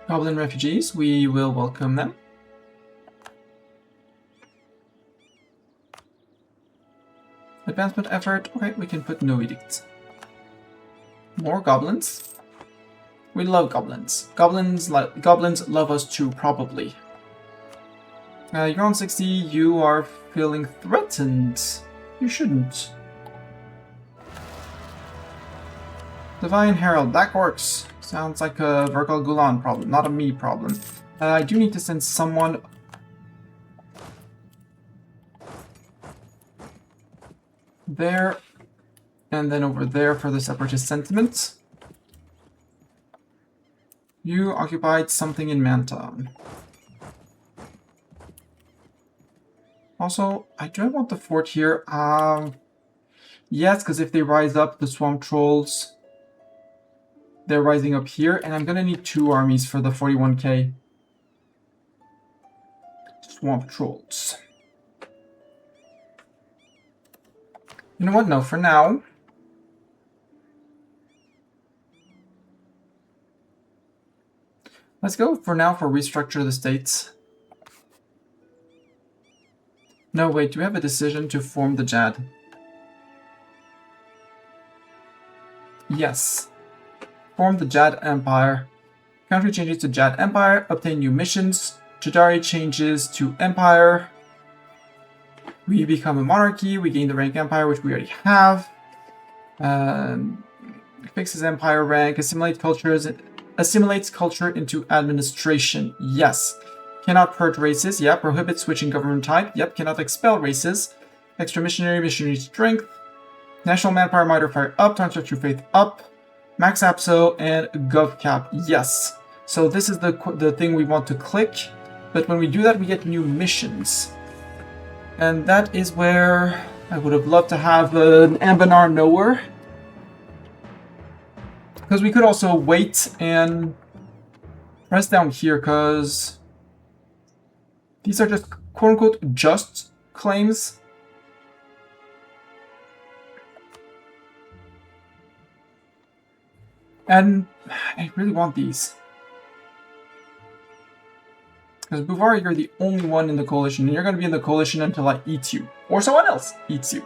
Goblin refugees, we will welcome them. Advancement effort, okay, we can put no edict. More goblins. We love goblins. Goblins love us too, probably. You're on 60, you are feeling threatened. You shouldn't. Divine Herald, Black Orcs. Sounds like a Virgil Gulan problem, not a me problem. I do need to send someone... there, and then over there for the Separatist sentiment. You occupied something in Manton. Also, do I want the fort here? Yes, because if they rise up, the Swamp Trolls, they're rising up here, and I'm gonna need 2 armies for the 41k. Swamp Trolls. You know what? No, for now. Let's go for now for restructure the states. No, wait, do we have a decision to form the Jad? Yes. Form the Jad Empire. Country changes to Jad Empire. Obtain new missions. Jaddari changes to Empire. We become a monarchy. We gain the rank Empire, which we already have. Fixes Empire rank. Assimilates culture into administration. Yes. Cannot purge races. Yeah. Prohibit switching government type. Yep. Cannot expel races. Extra missionary strength. National manpower modifier up. Transfer true faith up. Max APSO and GovCap. Yes. So this is the thing we want to click. But when we do that, we get new missions. And that is where I would have loved to have an Anbennar nowhere. Because we could also wait and press down here, because these are just quote-unquote just claims. And I really want these. Because Buvari, you're the only one in the coalition, and you're going to be in the coalition until I eat you. Or someone else eats you.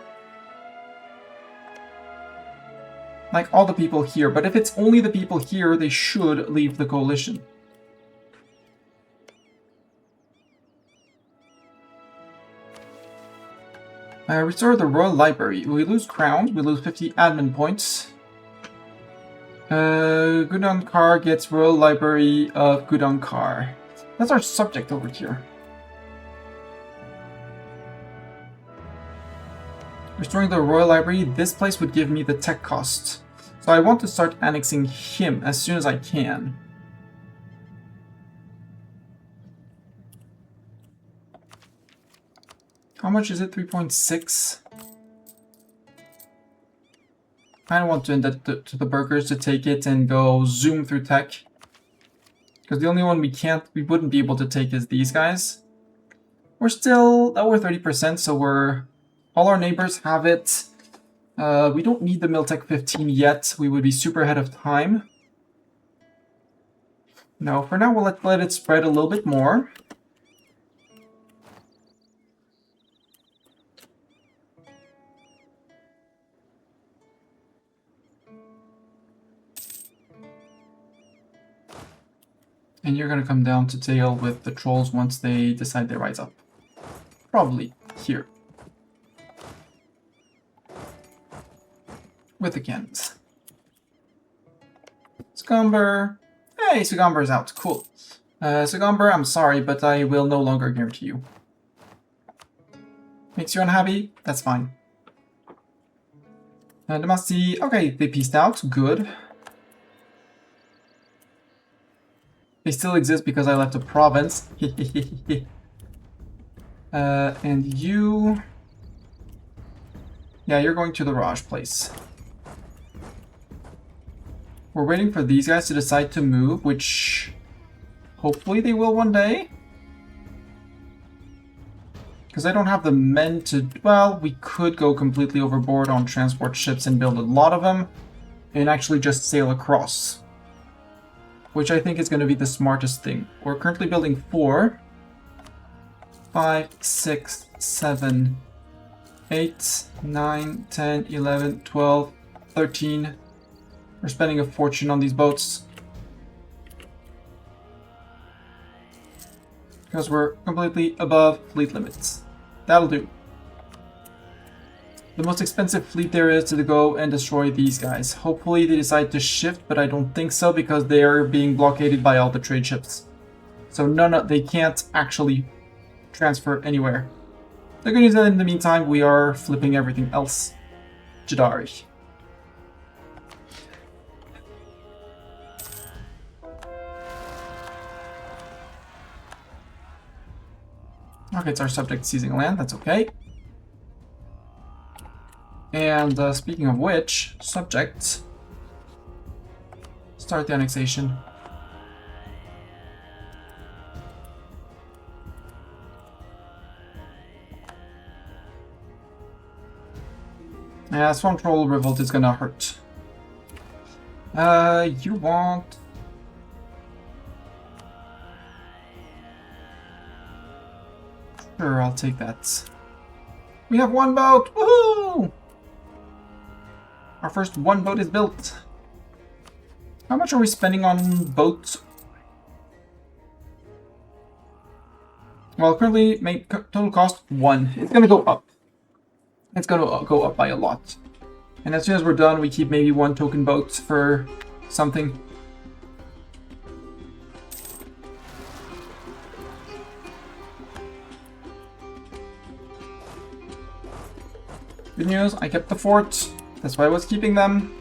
Like all the people here, but if it's only the people here, they should leave the coalition. Restore the Royal Library. We lose crowns, we lose 50 admin points. Gudankar gets Royal Library of Gudankar. That's our subject over here. Restoring the Royal Library, this place would give me the tech cost. So I want to start annexing him as soon as I can. How much is it? 3.6? I don't want to end it to the burgers to take it and go zoom through tech. Because the only one we wouldn't be able to take is these guys. We're still over 30%, so all our neighbors have it. We don't need the Miltech 15 yet. We would be super ahead of time. No, for now we'll let it spread a little bit more. And you're gonna come down to deal with the trolls once they decide they rise up. Probably here. With the cannons. Scumber. Hey, Sugumber's out. Cool. Sugumber, I'm sorry, but I will no longer guarantee you. Makes you unhappy? That's fine. Damasti. Okay, they pieced out. Good. They still exist because I left a province. And you... Yeah, you're going to the Raj place. We're waiting for these guys to decide to move, which... hopefully they will one day. Because I don't have the men to... Well, we could go completely overboard on transport ships and build a lot of them. And actually just sail across. Which I think is going to be the smartest thing. We're currently building 4, 5, 6, 7, 8, 9, 10, 11, 12, 13. We're spending a fortune on these boats. Because we're completely above fleet limits. That'll do. The most expensive fleet there is to go and destroy these guys. Hopefully they decide to shift, but I don't think so because they are being blockaded by all the trade ships. So no, they can't actually transfer anywhere. The good news is that in the meantime, we are flipping everything else. Jaddari. Okay, it's our subject seizing land, that's okay. And speaking of which, subject, start the annexation. Yeah, Swamp Troll Revolt is gonna hurt. You want... Sure, I'll take that. We have one boat! Woohoo! Our first one boat is built. How much are we spending on boats? Well, currently, total cost 1. It's gonna go up. It's gonna go up by a lot. And as soon as we're done, we keep maybe 1 token boat for something. Good news, I kept the fort. That's why I was keeping them.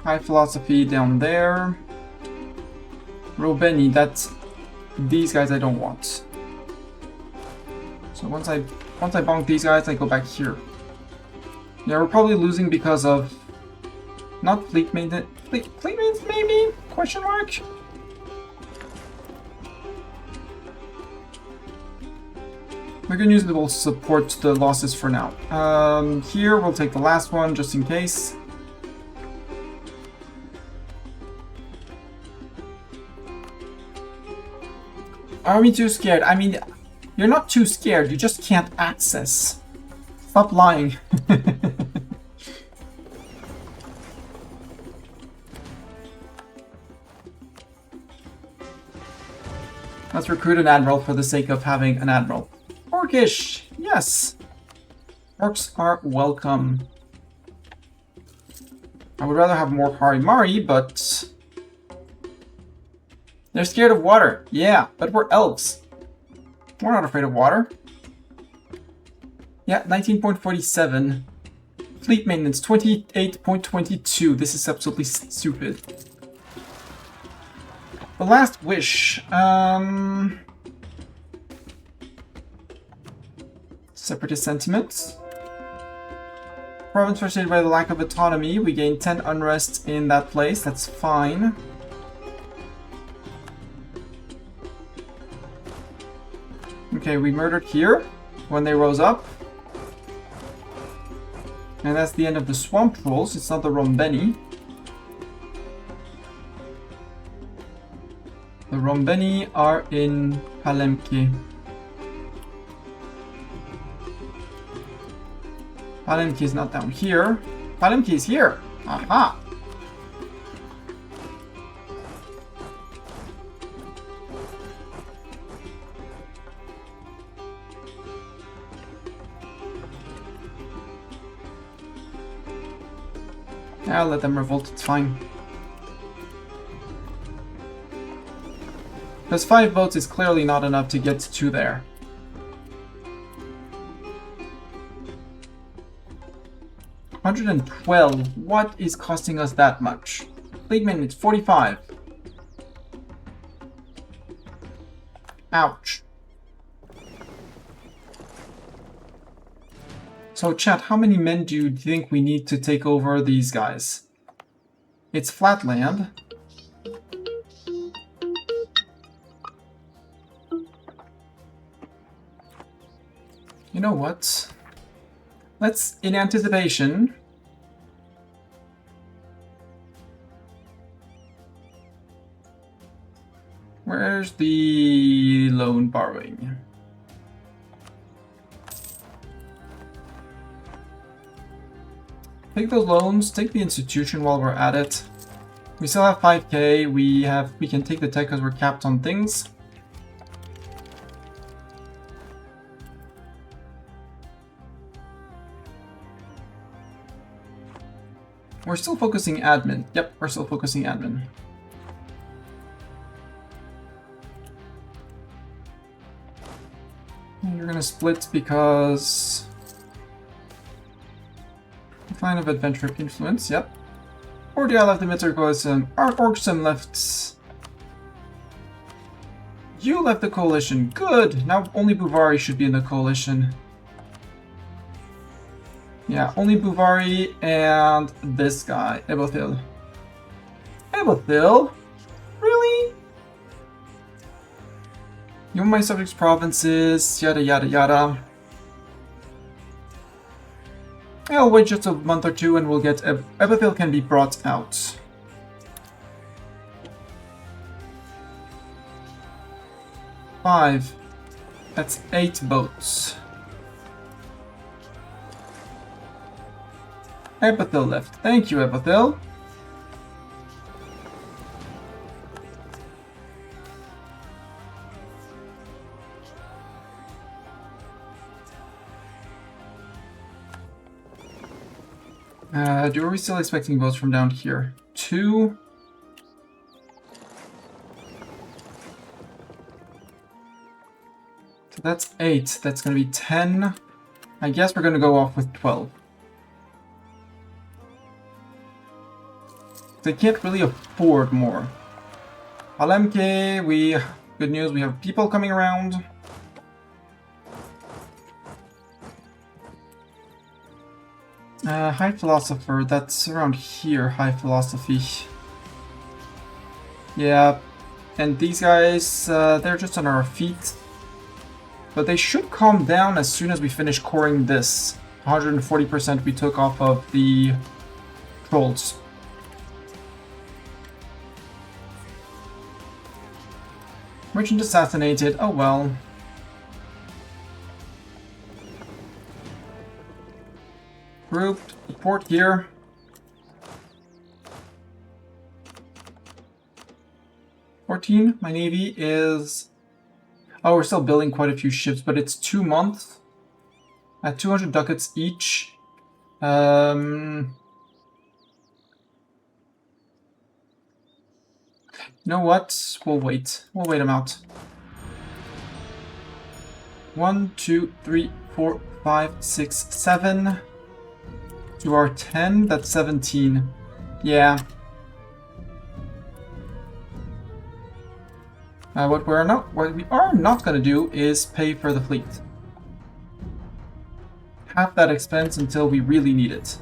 High philosophy down there. Robeni, that's these guys I don't want. So once I bonk these guys, I go back here. Yeah, we're probably losing because of not fleet maintenance. Fleet maintenance maybe? Question mark? The good news is we'll support the losses for now. Here, we'll take the last one just in case. Are we too scared? I mean, you're not too scared, you just can't access. Stop lying. Let's recruit an admiral for the sake of having an admiral. Orcish, yes. Orcs are welcome. I would rather have more Harimari, but they're scared of water. Yeah, but we're elves. We're not afraid of water. Yeah, 19.47. Fleet maintenance, 28.22. This is absolutely stupid. The last wish. Separatist sentiments. province frustrated by the lack of autonomy. We gain 10 unrest in that place. That's fine. Okay, we murdered here when they rose up. And that's the end of the swamp trolls. It's not the Rombeni. The Rombeni are in Palemke. Palemke is not down here. Palemke is here. Aha! I'll let them revolt, it's fine. Because 5 votes is clearly not enough to get to there. $112. What is costing us that much? Fleet maintenance, 45. Ouch. So chat, how many men do you think we need to take over these guys? It's flat land. You know what? Let's, in anticipation... Where's the loan borrowing? Take those loans, take the institution while we're at it. We still have 5k, we can take the tech because we're capped on things. We're still focusing admin. Yep, we're still focusing admin. And you're gonna split because... Decline of adventure influence, yep. Ordia left the military coalition. Orksum left... You left the coalition. Good! Now only Buvari should be in the coalition. Yeah, only Buvari and this guy, Ebothil. Ebothil? Really? You want my subjects' provinces, yada yada yada. I'll wait just a month or two and we'll get... Ebothil can be brought out. Five. That's 8 boats. Ebothil left. Thank you, Ebothil. Are we still expecting votes from down here? 2. So that's 8. That's going to be 10. I guess we're going to go off with 12. They can't really afford more. Palemke, good news, we have people coming around. High Philosopher, that's around here, High Philosophy. Yeah, and these guys, they're just on our feet. But they should calm down as soon as we finish coring this. 140% we took off of the trolls. Merchant assassinated, oh well. Grouped, port here. $14, my navy is... Oh, we're still building quite a few ships, but it's 2 months. At 200 ducats each. You know what? We'll wait. We'll wait them out. 1, 2, 3, 4, 5, 6, 7. To our 10, that's 17. Yeah. What we are not going to do is pay for the fleet. Half that expense until we really need it.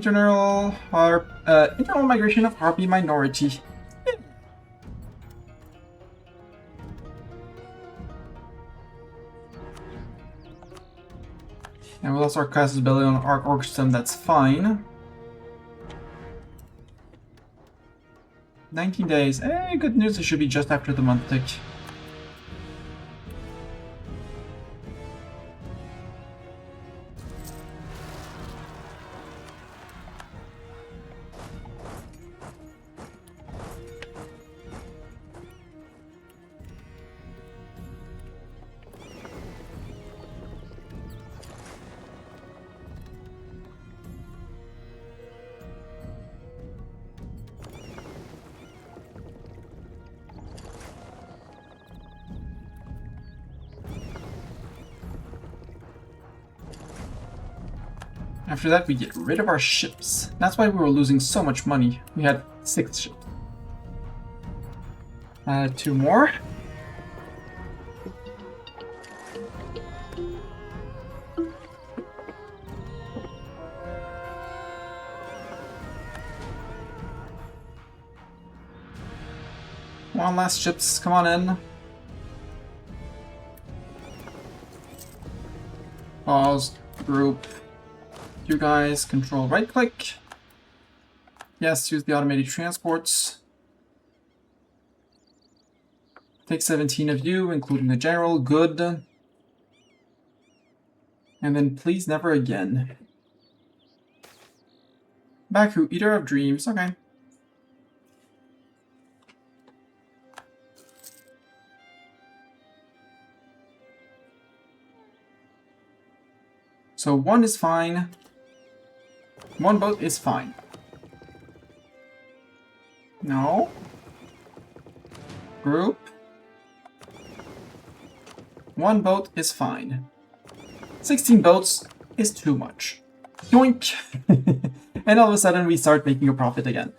internal migration of Harpy minority. And we lost our accessibility on our org system, that's fine. 19 days. Hey, good news, it should be just after the month tick. After that, we get rid of our ships. That's why we were losing so much money. We had 6 ships. 2 more. One last ships, come on in. Pause, group. You guys control right click. Yes, use the automated transports. Take 17 of you, including the general. Good. And then please never again. Baku, Eater of Dreams. Okay. So 1 is fine. 1 boat is fine. No. Group. 1 boat is fine. 16 boats is too much. Yoink! And all of a sudden we start making a profit again.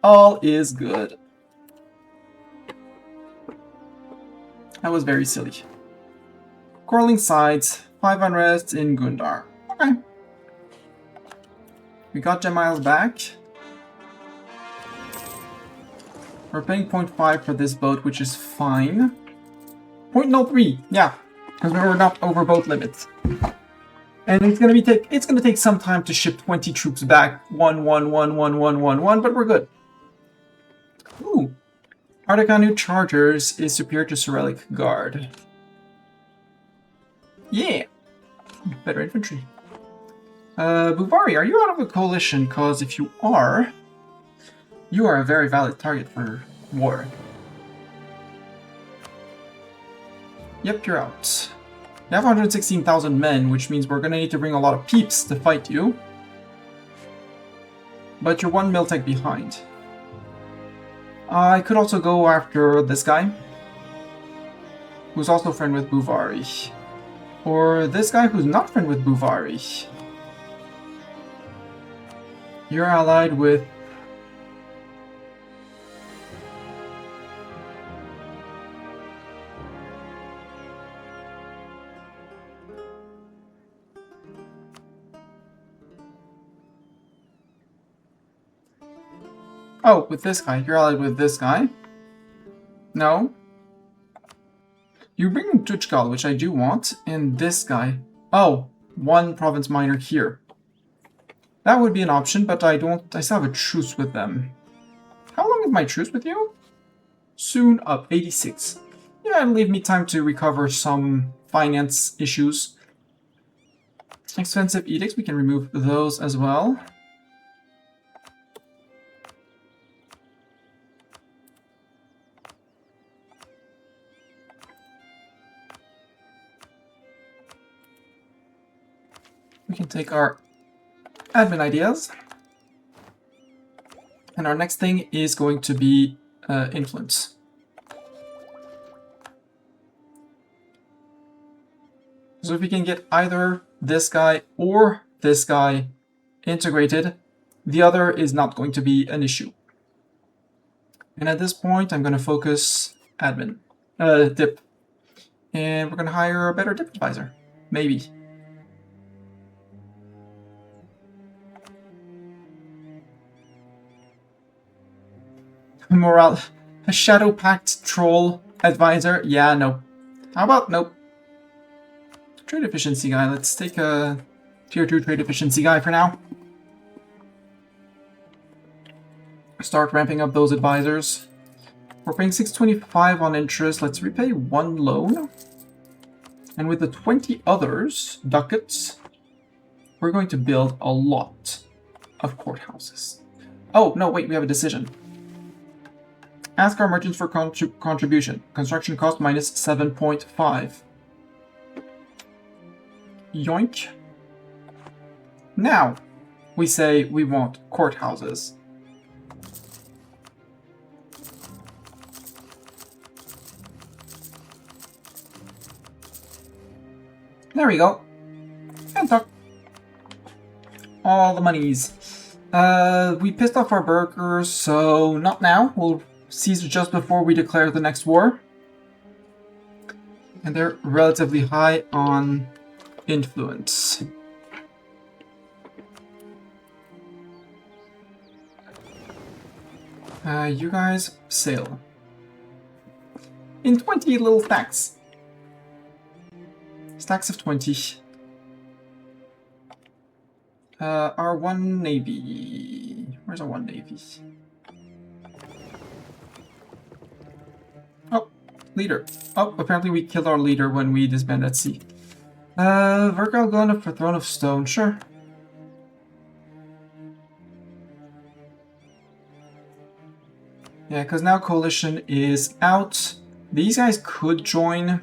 All is good. That was very silly. Quarreling sides, 5 unrest in Gundar. Okay. We got gem miles back. We're paying 0.5 for this boat, which is fine. 0.03, yeah, because we're not over boat limits. And it's gonna take some time to ship 20 troops back. 1, 1, 1, 1, 1, 1, 1, but we're good. Ooh. Ardakanu Chargers is superior to Cyrillic Guard. Yeah. Better infantry. Buvari, are you out of the coalition? Because if you are a very valid target for war. Yep, you're out. You have 116,000 men, which means we're gonna need to bring a lot of peeps to fight you. But you're 1 miltech behind. I could also go after this guy, who's also friend with Buvari. Or this guy who's not friend with Buvari. You're allied with... Oh, with this guy. You're allied with this guy. No. You bring Tuchkal, which I do want, and this guy. Oh, 1 province minor here. That would be an option, but I still have a truce with them. How long is my truce with you? Soon up, 86. Yeah, it'll leave me time to recover some finance issues. Expensive edicts, we can remove those as well. We can take our admin ideas. And our next thing is going to be influence. So if we can get either this guy or this guy integrated, the other is not going to be an issue. And at this point, I'm going to focus admin, dip. And we're going to hire a better dip advisor. Maybe. Morale. A Shadow Pact troll advisor. Yeah, no. How about nope? Trade efficiency guy. Let's take a tier 2 trade efficiency guy for now. Start ramping up those advisors. We're paying 625 on interest. Let's repay 1 loan. And with the 20 others, ducats, we're going to build a lot of courthouses. Oh, no, wait, we have a decision. Ask our merchants for contribution. Construction cost minus 7.5. Yoink. Now, we say we want courthouses. There we go. And talk. All the monies. We pissed off our burghers, so not now. We'll seize just before we declare the next war. And they're relatively high on influence. You guys sail. In 20 little stacks. Stacks of 20. Our 1 navy. Where's our 1 navy? Oh, leader. Oh, apparently we killed our leader when we disbanded at sea. Virgo going up for Throne of Stone, sure. Yeah, because now Coalition is out. These guys could join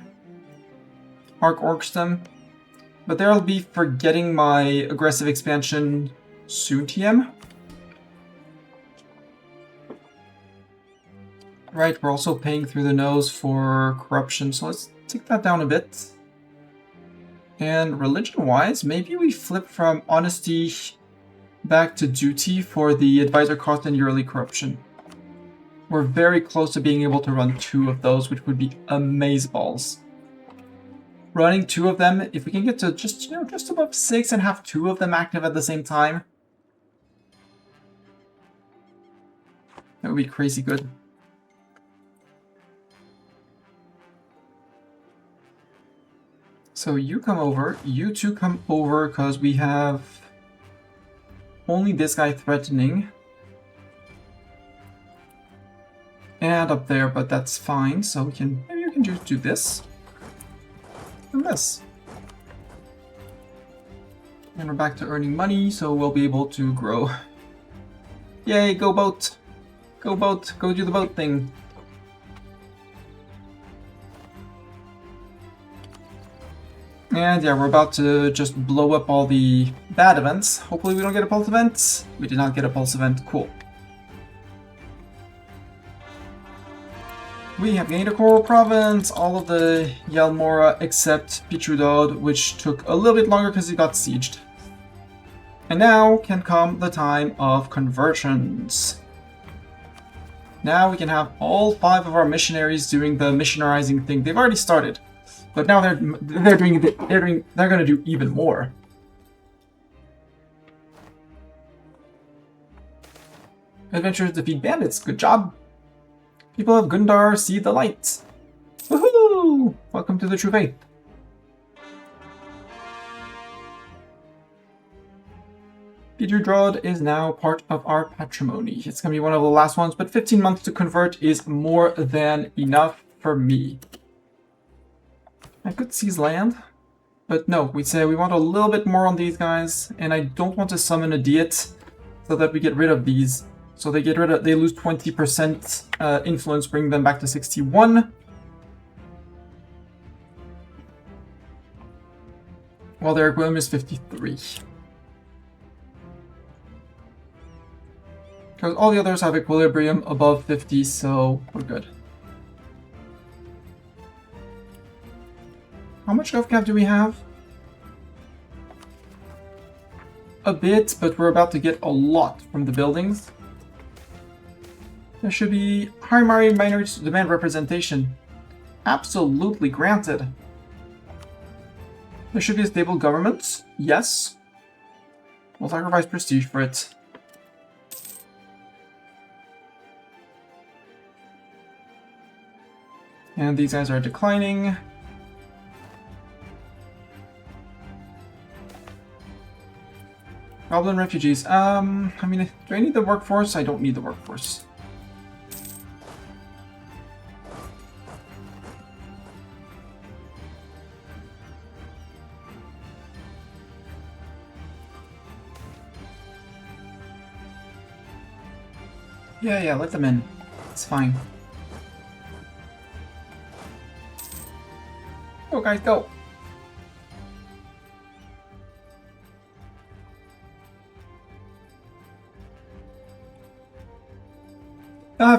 Arc Orcstem, but they'll be forgetting my aggressive expansion soon, TM. Right, we're also paying through the nose for corruption, so let's take that down a bit. And religion-wise, maybe we flip from honesty back to duty for the advisor cost and yearly corruption. We're very close to being able to run 2 of those, which would be amazeballs. Running 2 of them, if we can get to just, just above 6 and have 2 of them active at the same time, that would be crazy good. So you come over, you 2 come over, because we have only this guy threatening. And up there, but that's fine, so we can, maybe we can just do this. And this. And we're back to earning money, so we'll be able to grow. Yay, go boat! Go boat, go do the boat thing. And yeah, we're about to just blow up all the bad events. Hopefully we don't get a pulse event. We did not get a pulse event, cool. We have gained a coral province, all of the Yalmora except Pitrudod, which took a little bit longer because it got sieged. And now can come the time of conversions. Now we can have all 5 of our missionaries doing the missionarizing thing. They've already started, but now they're going to do even more. Adventurers defeat bandits. Good job. People of Gundar see the light. Woohoo! Welcome to the True Faith. Pitrudod is now part of our patrimony. It's going to be one of the last ones, but 15 months to convert is more than enough for me. I could seize land, but no, we say we want a little bit more on these guys, and I don't want to summon a Diet so that we get rid of these. So they lose 20% influence, bring them back to 61. While their equilibrium is 53. Because all the others have equilibrium above 50, so we're good. How much GovCap do we have? A bit, but we're about to get a lot from the buildings. There should be primary minorities demand representation. Absolutely granted. There should be a stable government. Yes. We'll sacrifice prestige for it. And these guys are declining. Goblin refugees. I mean, do I need the workforce? I don't need the workforce. Yeah, let them in. It's fine. Go, guys, go!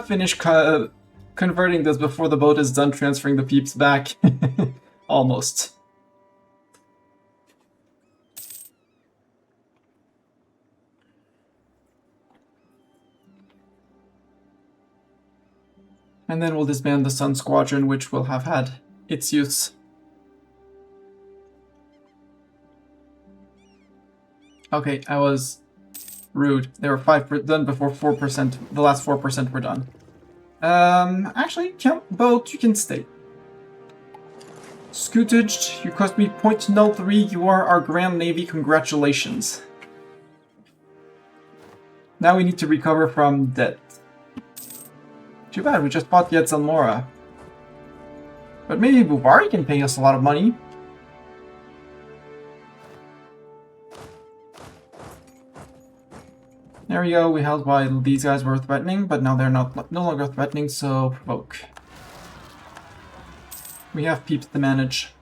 Finish converting this before the boat is done transferring the peeps back. Almost. And then we'll disband the Sun Squadron, which will have had its use. Okay, I was rude. They were 5% done before 4%. The last 4% were done. Actually, boat, you can stay. Scootage, you cost me 0.03. You are our Grand Navy. Congratulations. Now we need to recover from debt. Too bad, we just fought Yetz Mora. But maybe Buvari can pay us a lot of money. There we go, we held while these guys were threatening, but now they're no longer threatening, so provoke. We have peeps to manage.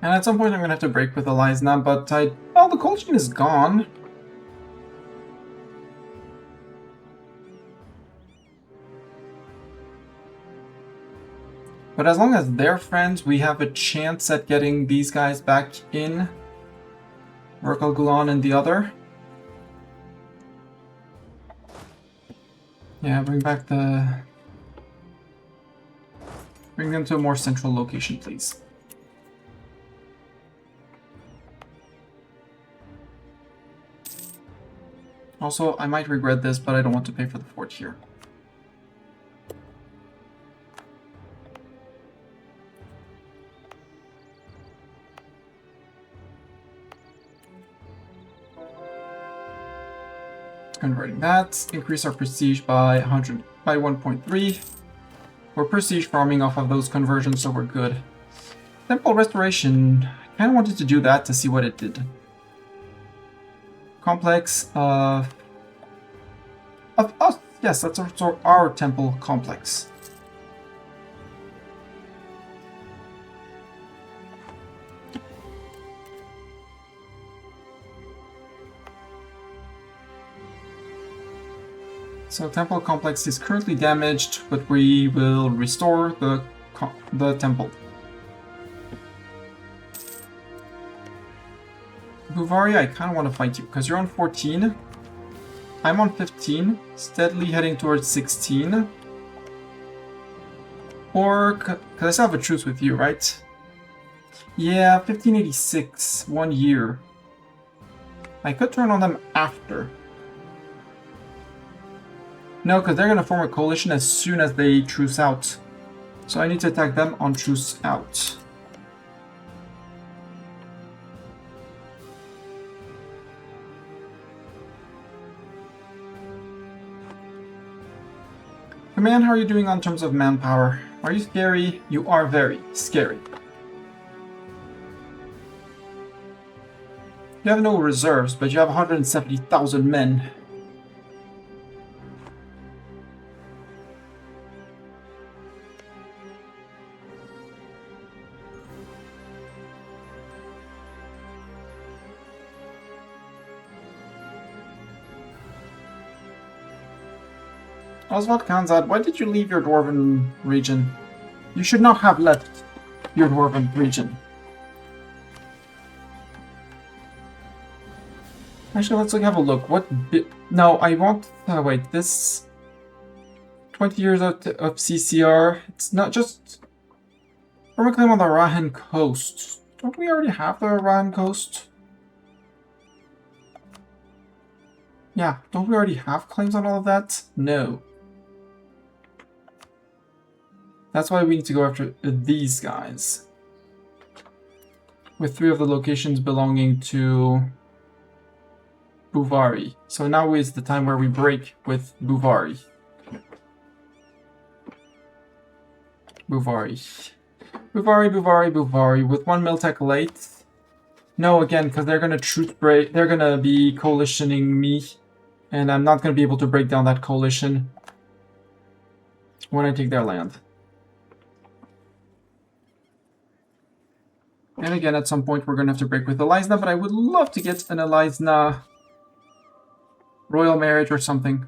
And at some point I'm gonna have to break with allies now, but well, the coalition is gone. But as long as they're friends, we have a chance at getting these guys back in. Merkel Gulan and the other. Yeah, bring them to a more central location, please. Also, I might regret this, but I don't want to pay for the fort here. Converting that, increase our prestige by 1.3. We're prestige farming off of those conversions, so we're good. Temple restoration, I kind of wanted to do that to see what it did. Complex of us, yes, that's our temple complex. So temple complex is currently damaged, but we will restore the temple. Buvari, I kind of want to fight you, because you're on 14. I'm on 15, steadily heading towards 16. Or, because I still have a truce with you, right? Yeah, 1586, 1 year. I could turn on them after. No, because they're going to form a coalition as soon as they truce out. So I need to attack them on truce out. Command, how are you doing on terms of manpower? Are you scary? You are very scary. You have no reserves, but you have 170,000 men. Oswald Khanzad, why did you leave your Dwarven region? You should not have left your Dwarven region. Actually, let's have a look. No, I want... wait, this... 20 years of CCR. It's not just... We're claim on the Rahan coast. Don't we already have the Rahan coast? Yeah, don't we already have claims on all of that? No. That's why we need to go after these guys. With 3 of the locations belonging to Buvari. So now is the time where we break with Buvari. Buvari. Buvari. With 1 Miltech late. No, again, because they're gonna truce break. They're gonna be coalitioning me. And I'm not gonna be able to break down that coalition when I take their land. And again, at some point, we're going to have to break with Elisna, but I would love to get an Elisna royal marriage or something.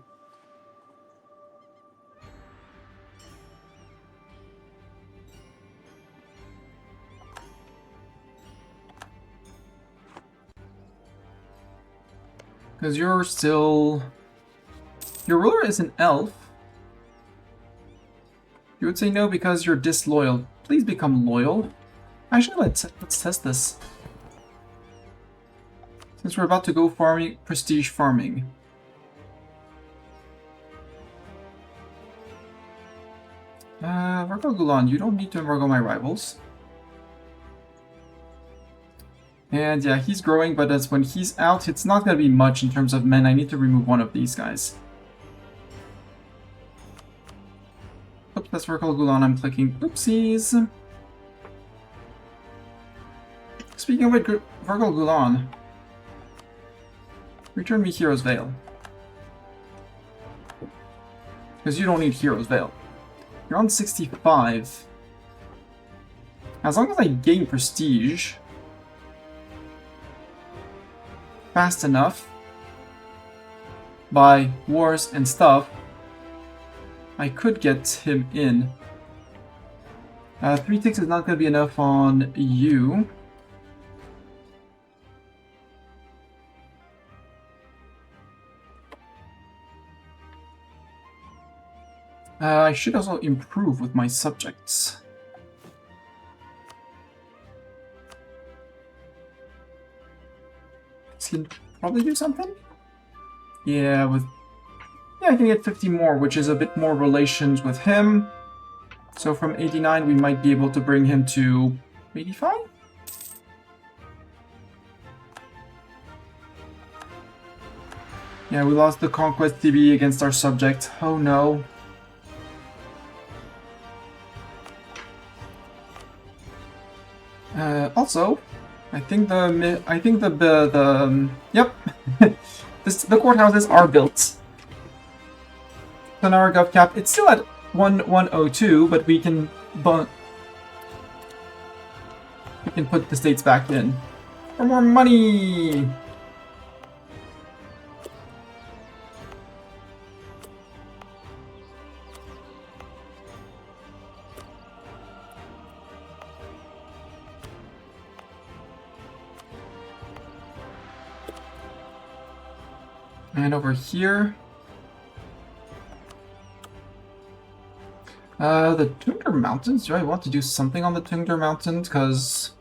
Because you're still... Your ruler is an elf. You would say no because you're disloyal. Please become loyal. Actually, let's test this. Since we're about to go farming, prestige farming. Virgo Gulan, you don't need to embargo my rivals. And yeah, he's growing, but as when he's out, it's not going to be much in terms of men. I need to remove one of these guys. Oops, that's Virgo Gulan I'm clicking. Oopsies. Speaking of Virgo Gulan, return me Hero's Veil. Because you don't need Hero's Veil. You're on 65. As long as I gain prestige fast enough by wars and stuff, I could get him in. 3 ticks is not going to be enough on you. I should also improve with my subjects. This can probably do something? Yeah, I can get 50 more, which is a bit more relations with him. So from 89, we might be able to bring him to 85? Yeah, we lost the Conquest TB against our subject. Oh no. Also, I think the the courthouses are built. So now our gov cap, it's still at 1102, but we can put the states back in for more money. And over here, the Tungder Mountains. Do I want to do something on the Tungder Mountains? Because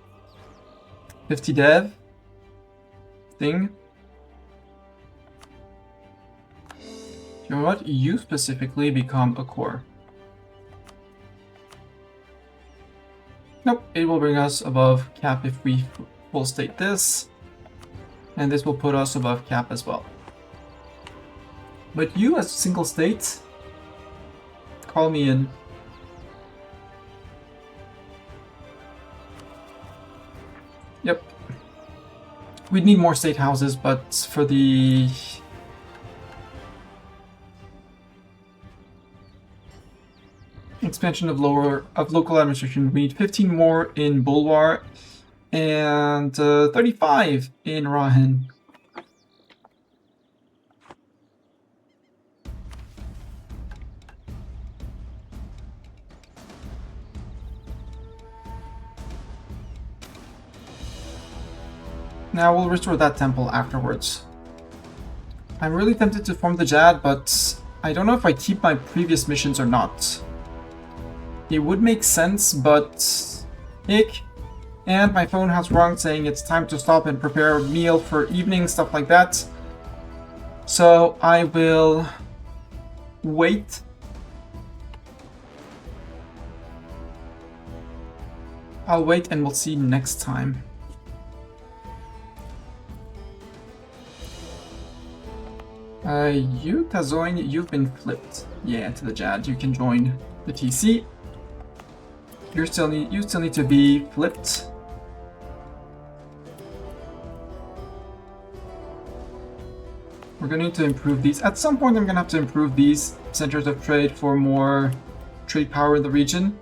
50 dev thing. You know what? You specifically become a core. Nope, it will bring us above cap if we full state this. And this will put us above cap as well. But you, as a single state, call me in. Yep. We'd need more state houses, but for the... expansion of local administration, we need 15 more in Bulwar and 35 in Rahin. Now we'll restore that temple afterwards. I'm really tempted to form the Jad, but I don't know if I keep my previous missions or not. It would make sense, but... ick. And my phone has rung saying it's time to stop and prepare a meal for evening, stuff like that. So I will wait. I'll wait and we'll see next time. You, Tazoin, you've been flipped. Yeah, to the Jad. You can join the TC. You still need to be flipped. We're going to need to improve these. At some point, I'm going to have to improve these centers of trade for more trade power in the region.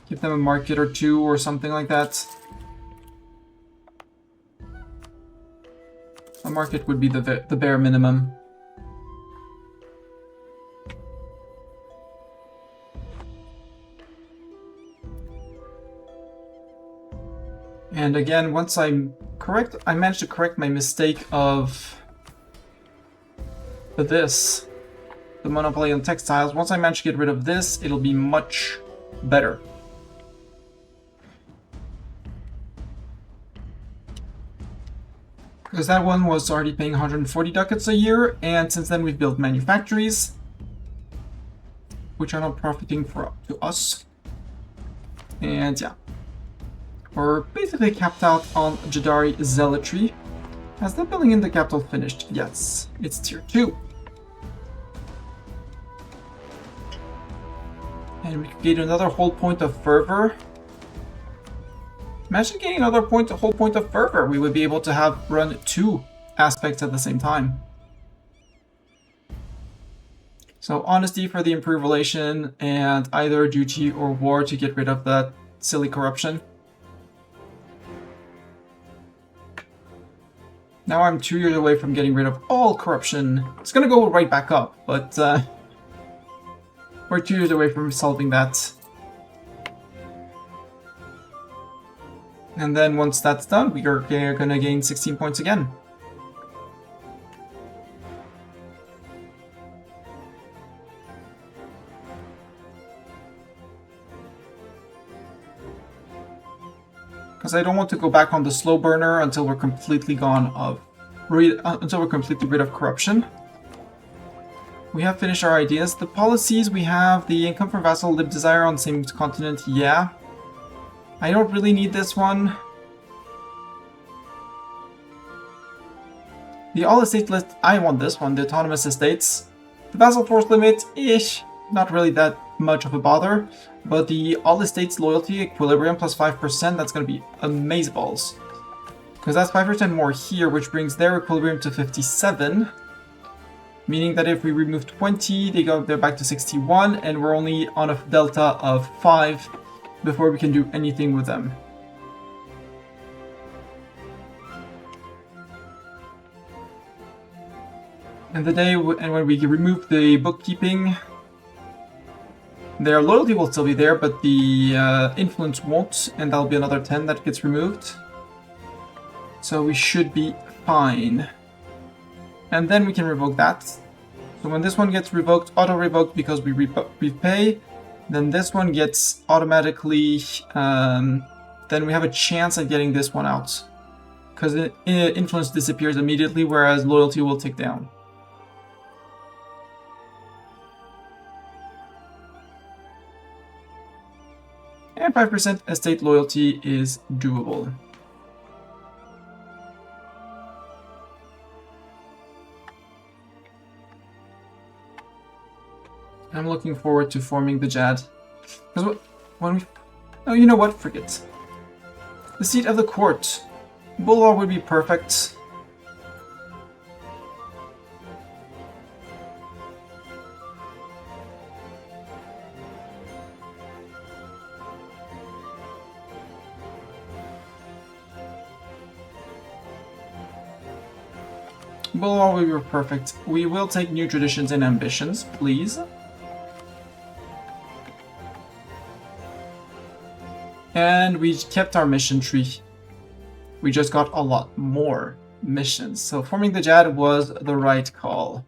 Give them a market or two or something like that. A market would be the bare minimum. And again, once I managed to correct my mistake of the monopoly on textiles. Once I manage to get rid of this, it'll be much better. Because that one was already paying 140 ducats a year, and since then we've built manufactories, which are not profiting to us. And yeah. We're basically capped out on Jaddari Zealotry. Has the building in the capital finished? Yes, it's tier 2. And we could gain another whole point of fervor. Imagine getting another whole point of fervor. We would be able to have run 2 aspects at the same time. So honesty for the improved relation, and either duty or war to get rid of that silly corruption. Now I'm 2 years away from getting rid of all corruption. It's gonna go right back up, but we're 2 years away from solving that. And then once that's done, we are gonna gain 16 points again. Because I don't want to go back on the slow burner until we're completely until we're completely rid of corruption. We have finished our ideas. The policies, we have the income for vassal live desire on the same continent. Yeah. I don't really need this one. The all estate list, I want this one, the autonomous estates. The vassal force limit-ish, not really that much of a bother. But the all estates loyalty equilibrium plus 5%, that's going to be amazeballs. Because that's 5% more here, which brings their equilibrium to 57. Meaning that if we remove 20, they're back to 61, and we're only on a delta of 5 before we can do anything with them. And when we remove the bookkeeping, their loyalty will still be there, but the influence won't, and that'll be another 10 that gets removed. So we should be fine. And then we can revoke that. So when this one gets revoked, auto-revoked because we repay, then this one gets automatically, then we have a chance at getting this one out. Because influence disappears immediately, whereas loyalty will tick down. And 5% estate loyalty is doable. I'm looking forward to forming the Jad. Because oh, you know what? Forget. The seat of the court. Bulwark would be perfect. Bulwark will be perfect. We will take new traditions and ambitions, please. And we kept our mission tree. We just got a lot more missions. So forming the Jad was the right call.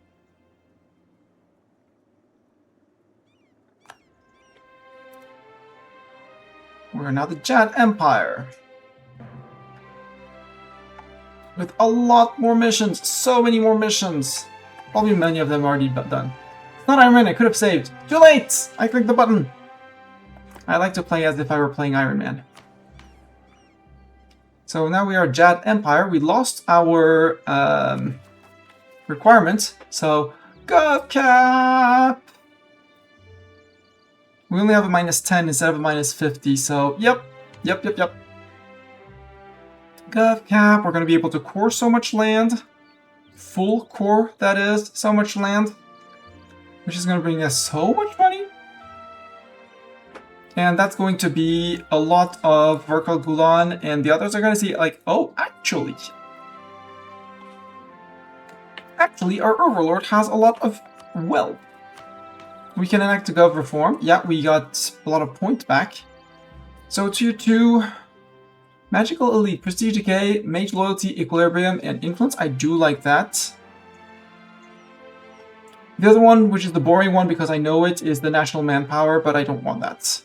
We're now the Jad Empire. with a lot more missions. So many more missions. Probably many of them already done. It's not Iron Man, I could have saved. Too late! I clicked the button. I like to play as if I were playing Iron Man. So now we are Jad Empire. We lost our requirements. So, GovCap! We only have a -10 instead of a -50, so yep. GovCap, we're going to be able to core so much land. Full core, that is, so much land. Which is going to bring us so much money. And that's going to be a lot of Verkal Gulan, and the others are going to see, like, oh, actually, our Overlord has a lot of wealth. We can enact a Gov reform. Yeah, we got a lot of points back. So tier 2, Magical Elite, Prestige Decay, Mage Loyalty, Equilibrium, and Influence. I do like that. The other one, which is the boring one because I know it, is the National Manpower, but I don't want that.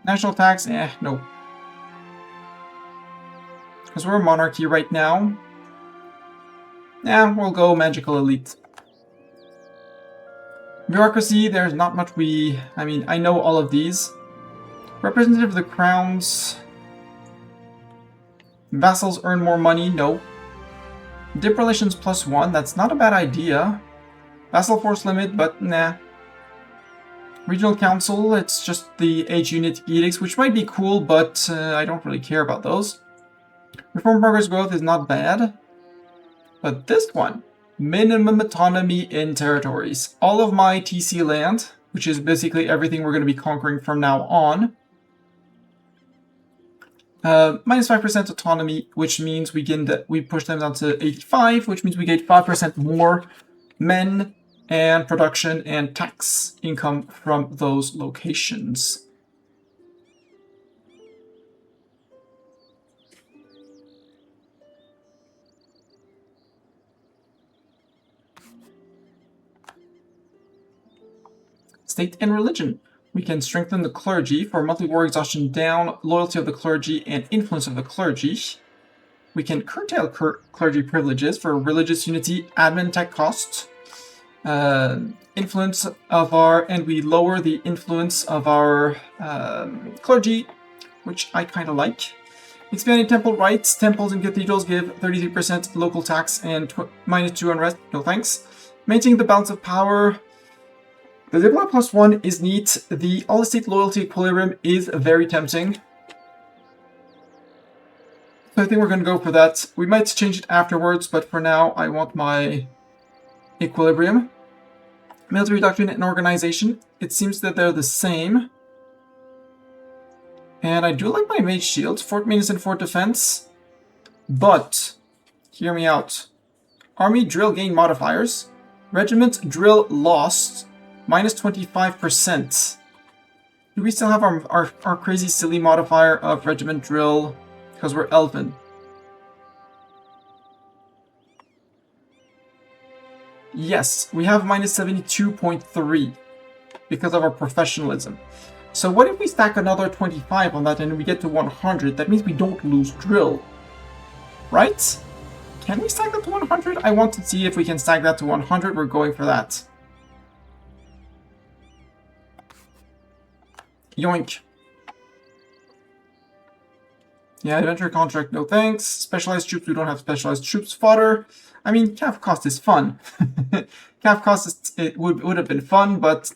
National Tax, no. Because we're a monarchy right now. We'll go Magical Elite. Bureaucracy, there's not much I mean, I know all of these. Representative of the Crowns. Vassals earn more money, no. Dip Relations +1, that's not a bad idea. Vassal Force Limit, but nah. Regional Council, it's just the Age Unit Edicts, which might be cool, but I don't really care about those. Reform Progress Growth is not bad. But this one, minimum autonomy in territories. All of my TC land, which is basically everything we're going to be conquering from now on. -5% autonomy, which means we push them down to 85, which means we get 5% more men and production and tax income from those locations. State and religion. We can strengthen the clergy for monthly war exhaustion down, loyalty of the clergy, and influence of the clergy. We can curtail clergy privileges for religious unity, admin tech costs, influence of and we lower the influence of our clergy, which I kind of like. Expanding temple rights. Temples and cathedrals give 33% local tax and -2 unrest. No thanks. Maintaining the balance of power. The Diplomat +1 is neat. The all-estate loyalty equilibrium is very tempting. So I think we're going to go for that. We might change it afterwards, but for now I want my equilibrium. Military doctrine and organization. It seems that they're the same. And I do like my mage shields, Fort Maintenance and Fort Defense. But, hear me out. Army drill gain modifiers. Regiment drill lost. -25%. Do we still have our crazy silly modifier of regiment drill because we're elven? Yes, we have -72.3 because of our professionalism. So what if we stack another 25 on that and we get to 100? That means we don't lose drill, right? Can we stack that to 100? I want to see if we can stack that to 100. We're going for that. Yoink. Yeah, adventure contract, no thanks. Specialized troops, we don't have specialized troops. Fodder. I mean, calf cost is fun. Calf cost, it would have been fun, but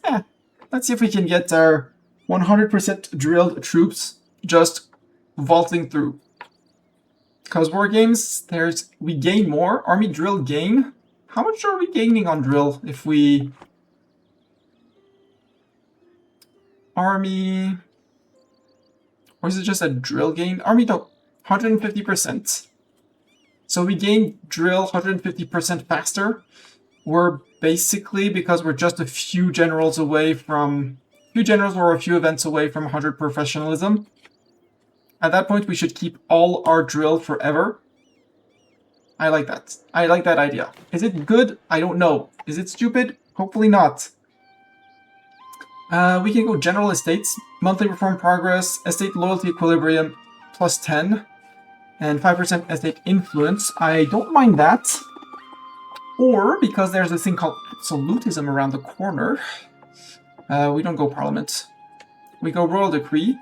let's see if we can get our 100% drilled troops just vaulting through. Because war games, we gain more. Army drill gain. How much are we gaining on drill if we... Army... Or is it just a drill gain? Army, no. 150%. So we gain drill 150% faster. We're basically, because we're just a few generals away from... Few generals or a few events away from 100 professionalism. At that point, we should keep all our drill forever. I like that. I like that idea. Is it good? I don't know. Is it stupid? Hopefully not. We can go general estates, monthly reform progress, estate loyalty equilibrium, +10. and 5% estate influence. I don't mind that. Or, because there's this thing called absolutism around the corner, we don't go parliament. We go royal decree.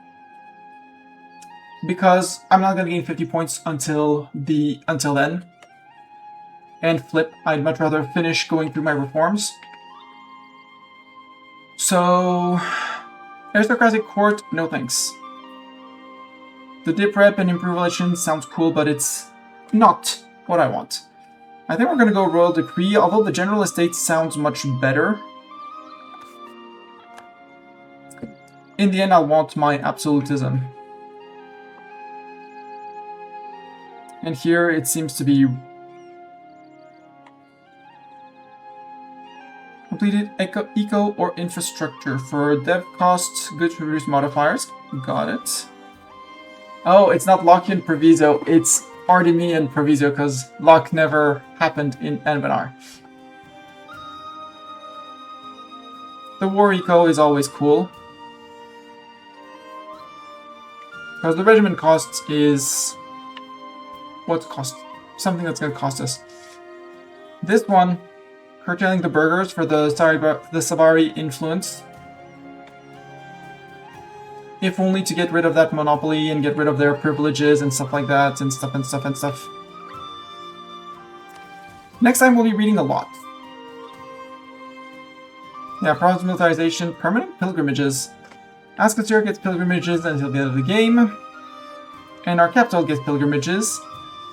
Because I'm not going to gain 50 points until then. And flip, I'd much rather finish going through my reforms. So, aristocratic court, no thanks. The dip rep and improve relations sounds cool, but it's not what I want. I think we're going to go royal decree, although the general estate sounds much better. In the end, I'll want my absolutism. And here it seems to be completed eco or infrastructure for dev costs, good to reduce modifiers. Got it. Oh, it's not Lockean Proviso, it's Artemian Proviso, because Locke never happened in Anbennar. The war eco is always cool. Because the regiment cost is... what cost? Something that's going to cost us. This one, curtailing the burghers for the Savari influence. If only to get rid of that monopoly and get rid of their privileges and stuff like that, and stuff and stuff and stuff. Next time we'll be reading a lot. Yeah, province militarization, permanent pilgrimages. Ascasur gets pilgrimages until the end of the game. And our capital gets pilgrimages.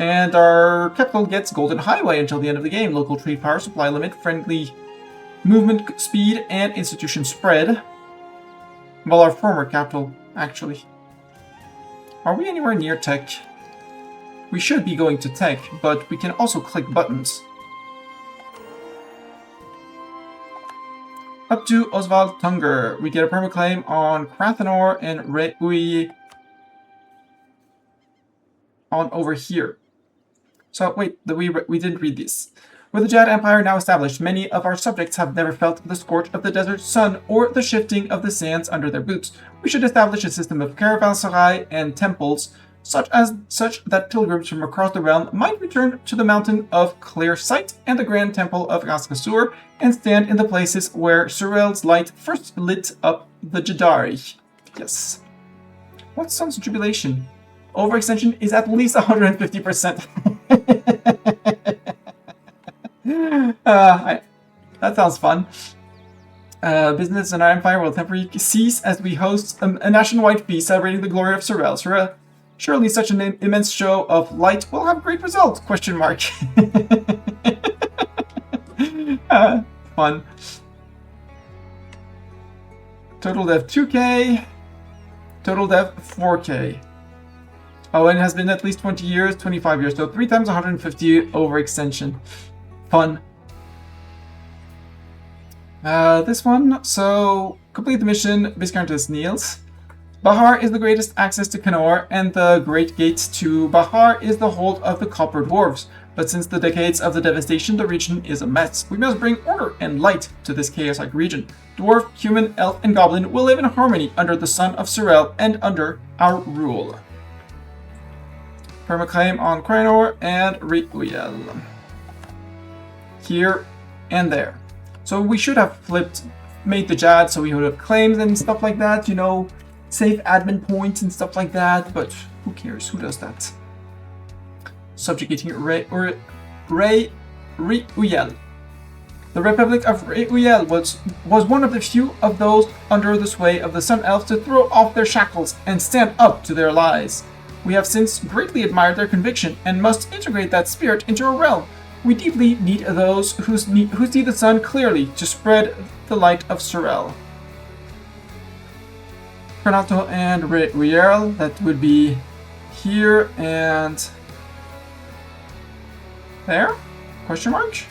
And our capital gets Golden Highway until the end of the game. Local trade power, supply limit, friendly movement speed, and institution spread. Well, our former capital, actually. Are we anywhere near tech? We should be going to tech, but we can also click buttons. Up to Oswald Tunger. We get a permaclaim on Krathenor and Reui on over here. So, wait, we didn't read this. With the Jad Empire now established, many of our subjects have never felt the scorch of the desert sun or the shifting of the sands under their boots. We should establish a system of caravanserai and temples, such that pilgrims from across the realm might return to the Mountain of Clear Sight and the Grand Temple of Ascasur, and stand in the places where Surel's light first lit up the Jaddari. Yes. What's Sun's Jubilation? Overextension is at least 150%. That sounds fun. Business in our empire will temporarily cease as we host a nationwide feast celebrating the glory of Surel. Surely such an immense show of light will have great results? Question mark. Fun. Total dev 2k. Total dev 4k. Oh, and it has been at least 20 years, 25 years. So 3 times 150 overextension. Fun. This one. So, complete the mission. Viscountess Niels. Bahar is the greatest access to Canor, and the great gate to Bahar is the hold of the Copper Dwarves. But since the decades of the devastation, the region is a mess. We must bring order and light to this chaotic region. Dwarf, human, elf, and goblin will live in harmony under the sun of Surel and under our rule. Permaclaim on Kranor and Riuyel. Here and there. So we should have made the Jad so we would have claims and stuff like that, you know, save admin points and stuff like that, but who cares? Who does that? Subjugating Riuyel. The Republic of Riuyel was one of the few of those under the sway of the Sun Elves to throw off their shackles and stand up to their lies. We have since greatly admired their conviction and must integrate that spirit into our realm. We deeply need those who see the sun clearly to spread the light of Surel. Pernato and Riel, that would be here and there? Question mark?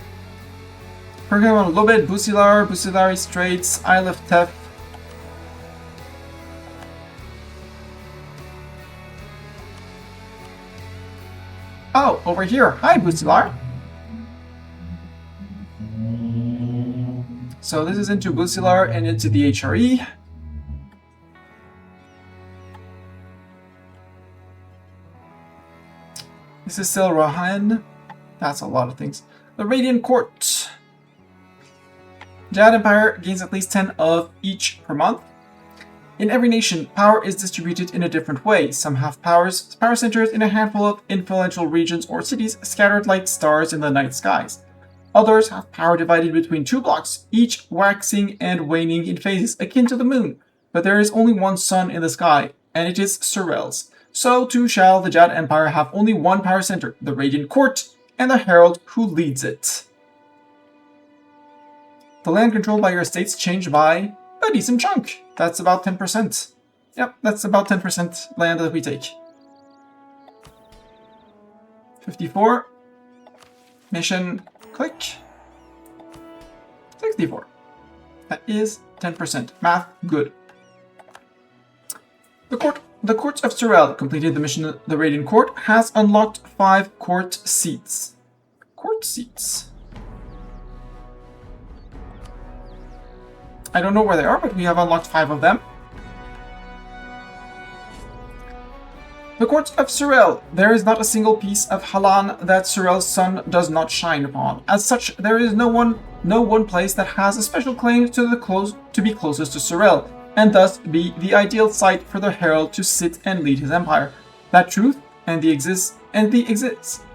Pergamon, Lobed, Busilar, Busilari Straits, Isle of Tef. Oh, over here. Hi, Busilar. So this is into Busilar and into the HRE. This is still Rahan. That's a lot of things. The Radiant Court. Jad Empire gains at least 10 of each per month. In every nation, power is distributed in a different way. Some have power centers in a handful of influential regions or cities scattered like stars in the night skies. Others have power divided between 2 blocks, each waxing and waning in phases akin to the moon. But there is only one sun in the sky, and it is Sorel's. So too shall the Jad Empire have only one power center, the Radiant Court, and the Herald who leads it. The land controlled by your estates changed by a decent chunk. That's about 10%. Yep, that's about 10% land that we take. 54. Mission, click. 64. That is 10%. Math, good. The Court of Sorel completed the mission. The Radiant Court has unlocked 5 court seats. Court seats. I don't know where they are, but we have unlocked 5 of them. The Court of Sorel. There is not a single piece of Halan that Sorel's sun does not shine upon. As such, there is no one place that has a special claim to be closest to Sorel, and thus be the ideal site for the Herald to sit and lead his empire. That truth and the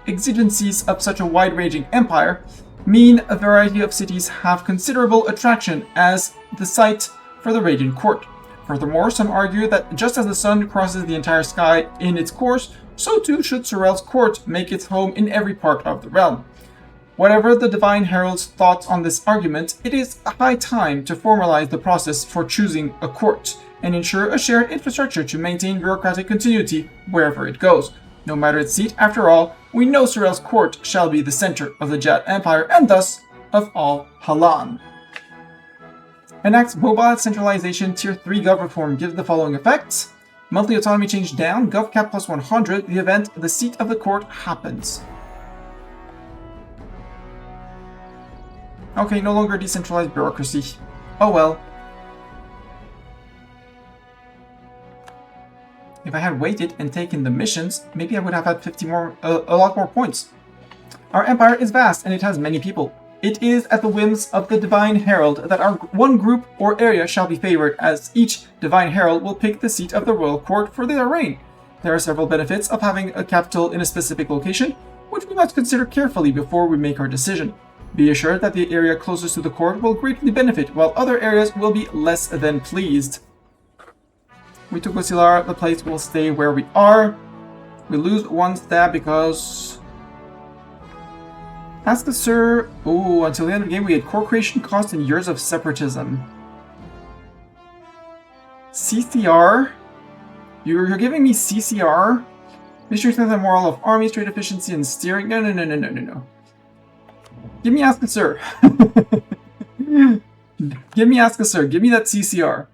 exigencies of such a wide-ranging empire mean a variety of cities have considerable attraction as the site for the Radiant Court. Furthermore, some argue that just as the sun crosses the entire sky in its course, so too should Sorel's court make its home in every part of the realm. Whatever the Divine Herald's thoughts on this argument, it is high time to formalize the process for choosing a court and ensure a shared infrastructure to maintain bureaucratic continuity wherever it goes. No matter its seat, after all, we know Sorel's court shall be the center of the Jad Empire and thus of all Halan. Enacts Mobile Centralization Tier 3 Gov Reform gives the following effects. Monthly autonomy change down, Gov Cap plus 100, the event the seat of the court happens. Okay, no longer decentralized bureaucracy. Oh well. If I had waited and taken the missions, maybe I would have had a lot more points. Our empire is vast and it has many people. It is at the whims of the Divine Herald that our one group or area shall be favored, as each Divine Herald will pick the seat of the royal court for their reign. There are several benefits of having a capital in a specific location, which we must consider carefully before we make our decision. Be assured that the area closest to the court will greatly benefit, while other areas will be less than pleased. We took Wasilar, the place will stay where we are. We lose 1 stab because... Ask the sir... Ooh, until the end of the game we had core creation cost and years of separatism. CCR? You're giving me CCR? Mystery strength and moral of armies, trade efficiency and steering? No. Give me Ask the sir. Give me Ask the sir. Give me that CCR.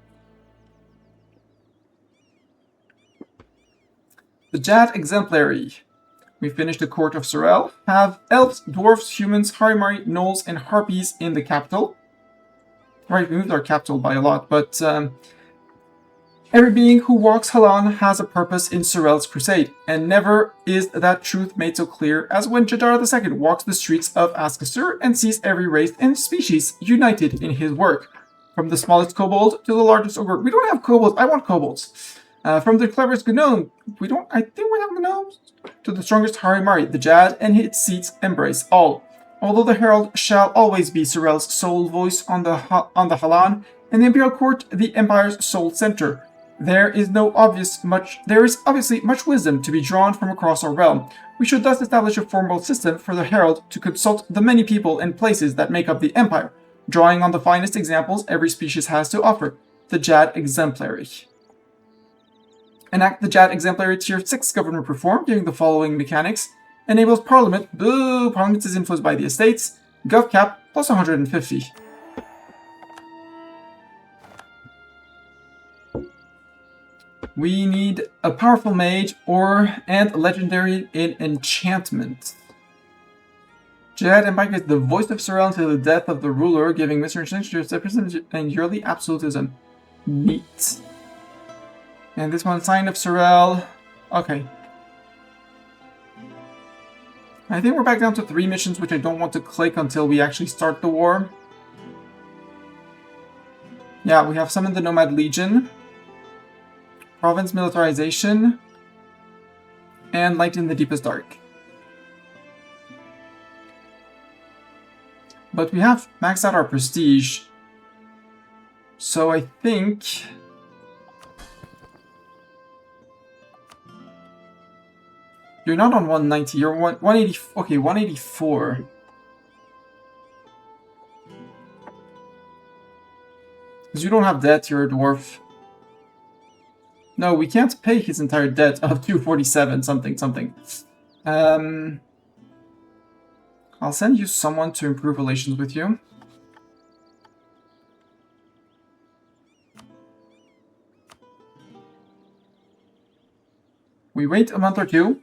The Jad Exemplary. We finished the Court of Sorel. Have elves, dwarves, humans, Harimari, gnolls, and harpies in the capital. Right, we moved our capital by a lot, but every being who walks Halan has a purpose in Sorel's crusade, and never is that truth made so clear as when Jaddari II walks the streets of Askasur and sees every race and species united in his work. From the smallest kobold to the largest ogre. We don't have kobolds, I want kobolds. From the cleverest gnome, I think we have gnomes, to the strongest Harimari, the Jad and its seats embrace all. Although the Herald shall always be Sorel's sole voice on the Halan, and the Imperial Court the Empire's sole center, there is obviously much wisdom to be drawn from across our realm. We should thus establish a formal system for the Herald to consult the many people and places that make up the Empire, drawing on the finest examples every species has to offer, the Jad Exemplary. Enact the Jad Exemplary Tier 6 government reform, giving the following mechanics. Enables Parliament. Boo! Parliament is influenced by the estates. Gov cap plus 150. We need a powerful mage and legendary in enchantment. Jad Empire is the voice of Sorel until the death of the ruler, giving misunderstanding and yearly absolutism. Neat. And this one, Sign of Sorel. Okay. I think we're back down to 3 missions, which I don't want to click until we actually start the war. Yeah, we have summoned the Nomad Legion, Province Militarization, and Light in the Deepest Dark. But we have maxed out our prestige, so I think... You're not on 190, you're 180, okay, 184. Because you don't have debt, you're a dwarf. No, we can't pay his entire debt of 247 something. I'll send you someone to improve relations with you. We wait a month or two.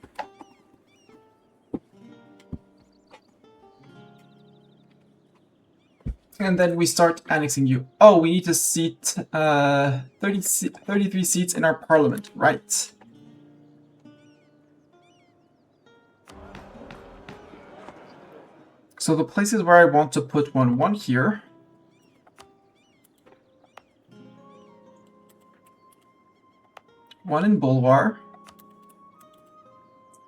And then we start annexing you. Oh, we need to seat 33 seats in our parliament, right. So the places where I want to put one here. One in Bulwar.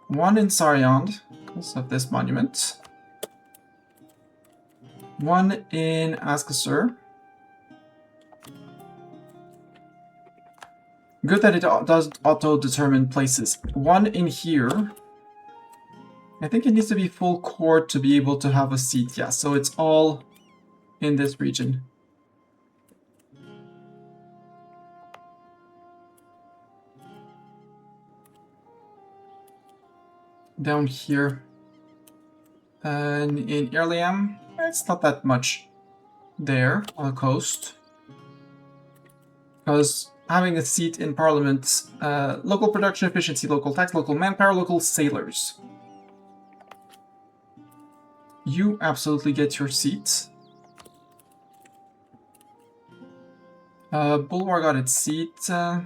One in Sariand, because of this monument. One in Askasur. Good that it does auto-determine places. One in here. I think it needs to be full court to be able to have a seat, yeah. So it's all in this region. Down here. And in Irliam, it's not that much there on the coast. Because having a seat in Parliament, local production efficiency, local tax, local manpower, local sailors. You absolutely get your seat. Bulwar got its seat. You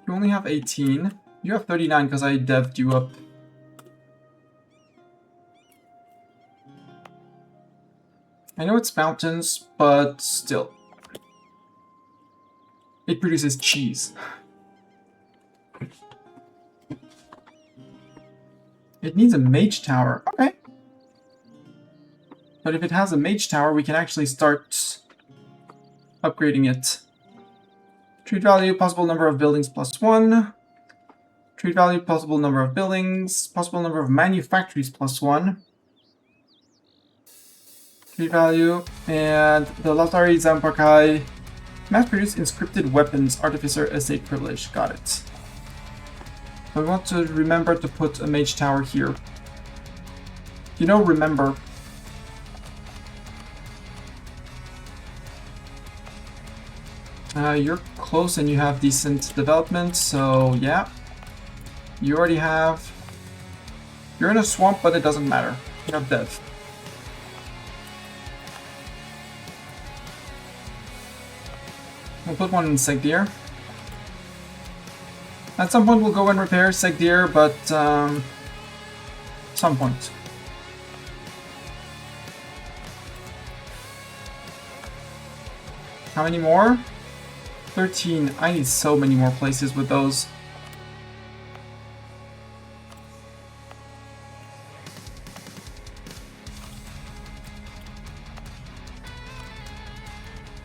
only have 18. You have 39 because I dev'd you up. I know it's mountains, but still. It produces cheese. It needs a mage tower. Okay. But if it has a mage tower, we can actually start upgrading it. Trade value, possible number of buildings +1. Trade value, possible number of buildings. Possible number of manufactories +1. Trade value, and the Latari Zampakai. Mass-produced inscripted weapons, Artificer Estate Privilege. Got it. I want to remember to put a mage tower here. You know, remember. You're close and you have decent development, so yeah. You already have... You're in a swamp, but it doesn't matter. You have dev. We'll put one in Segdir. At some point we'll go and repair Segdir, but some point. How many more? 13. I need so many more places with those.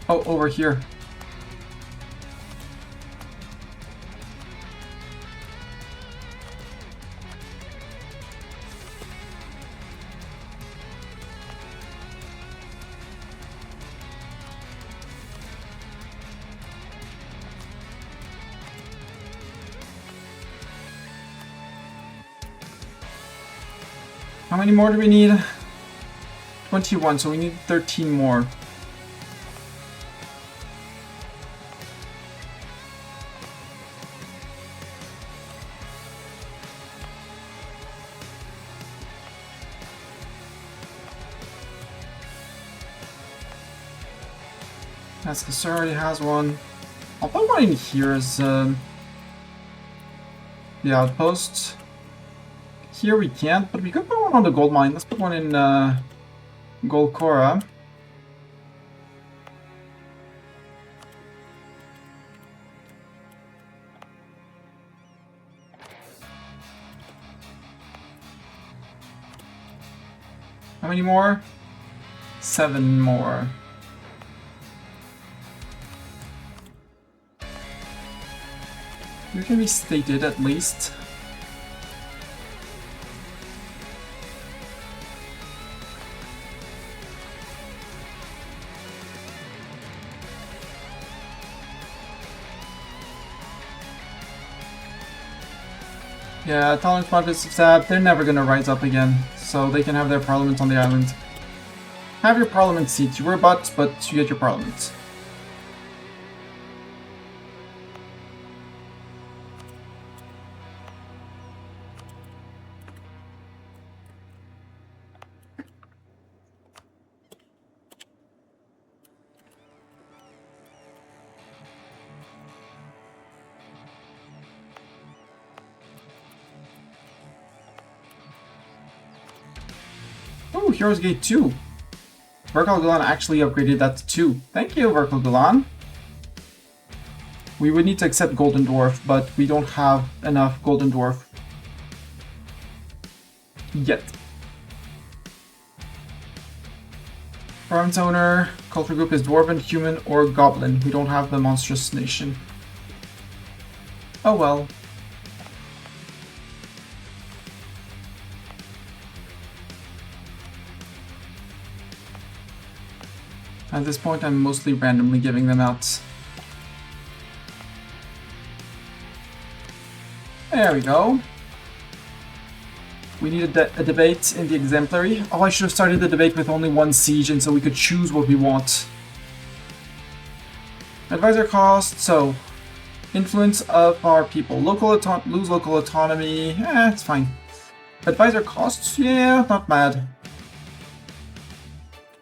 Oh, over here. How many more do we need? 21, so we need 13 more. That's already has one. I'll put one in here as the outpost. Here we can't, but we could put one on the gold mine. Let's put one in Gold Cora. How many more? 7 more. You can be stated at least. Yeah, Tolerance Project of Stab, they're never gonna rise up again, so they can have their parliament on the island. Have your parliament seat. You were butts, but you get your parliament. Oh, Heroes Gate 2. Verkal Gulan actually upgraded that to 2. Thank you, Verkal Gulan. We would need to accept Golden Dwarf, but we don't have enough Golden Dwarf yet. Province owner, culture group is Dwarven, Human, or Goblin. We don't have the Monstrous Nation. Oh well. At this point, I'm mostly randomly giving them out. There we go. We need a debate in the exemplary. Oh, I should have started the debate with only 1 siege, and so we could choose what we want. Advisor cost, so influence of our people. Lose local autonomy. It's fine. Advisor costs, yeah, not bad.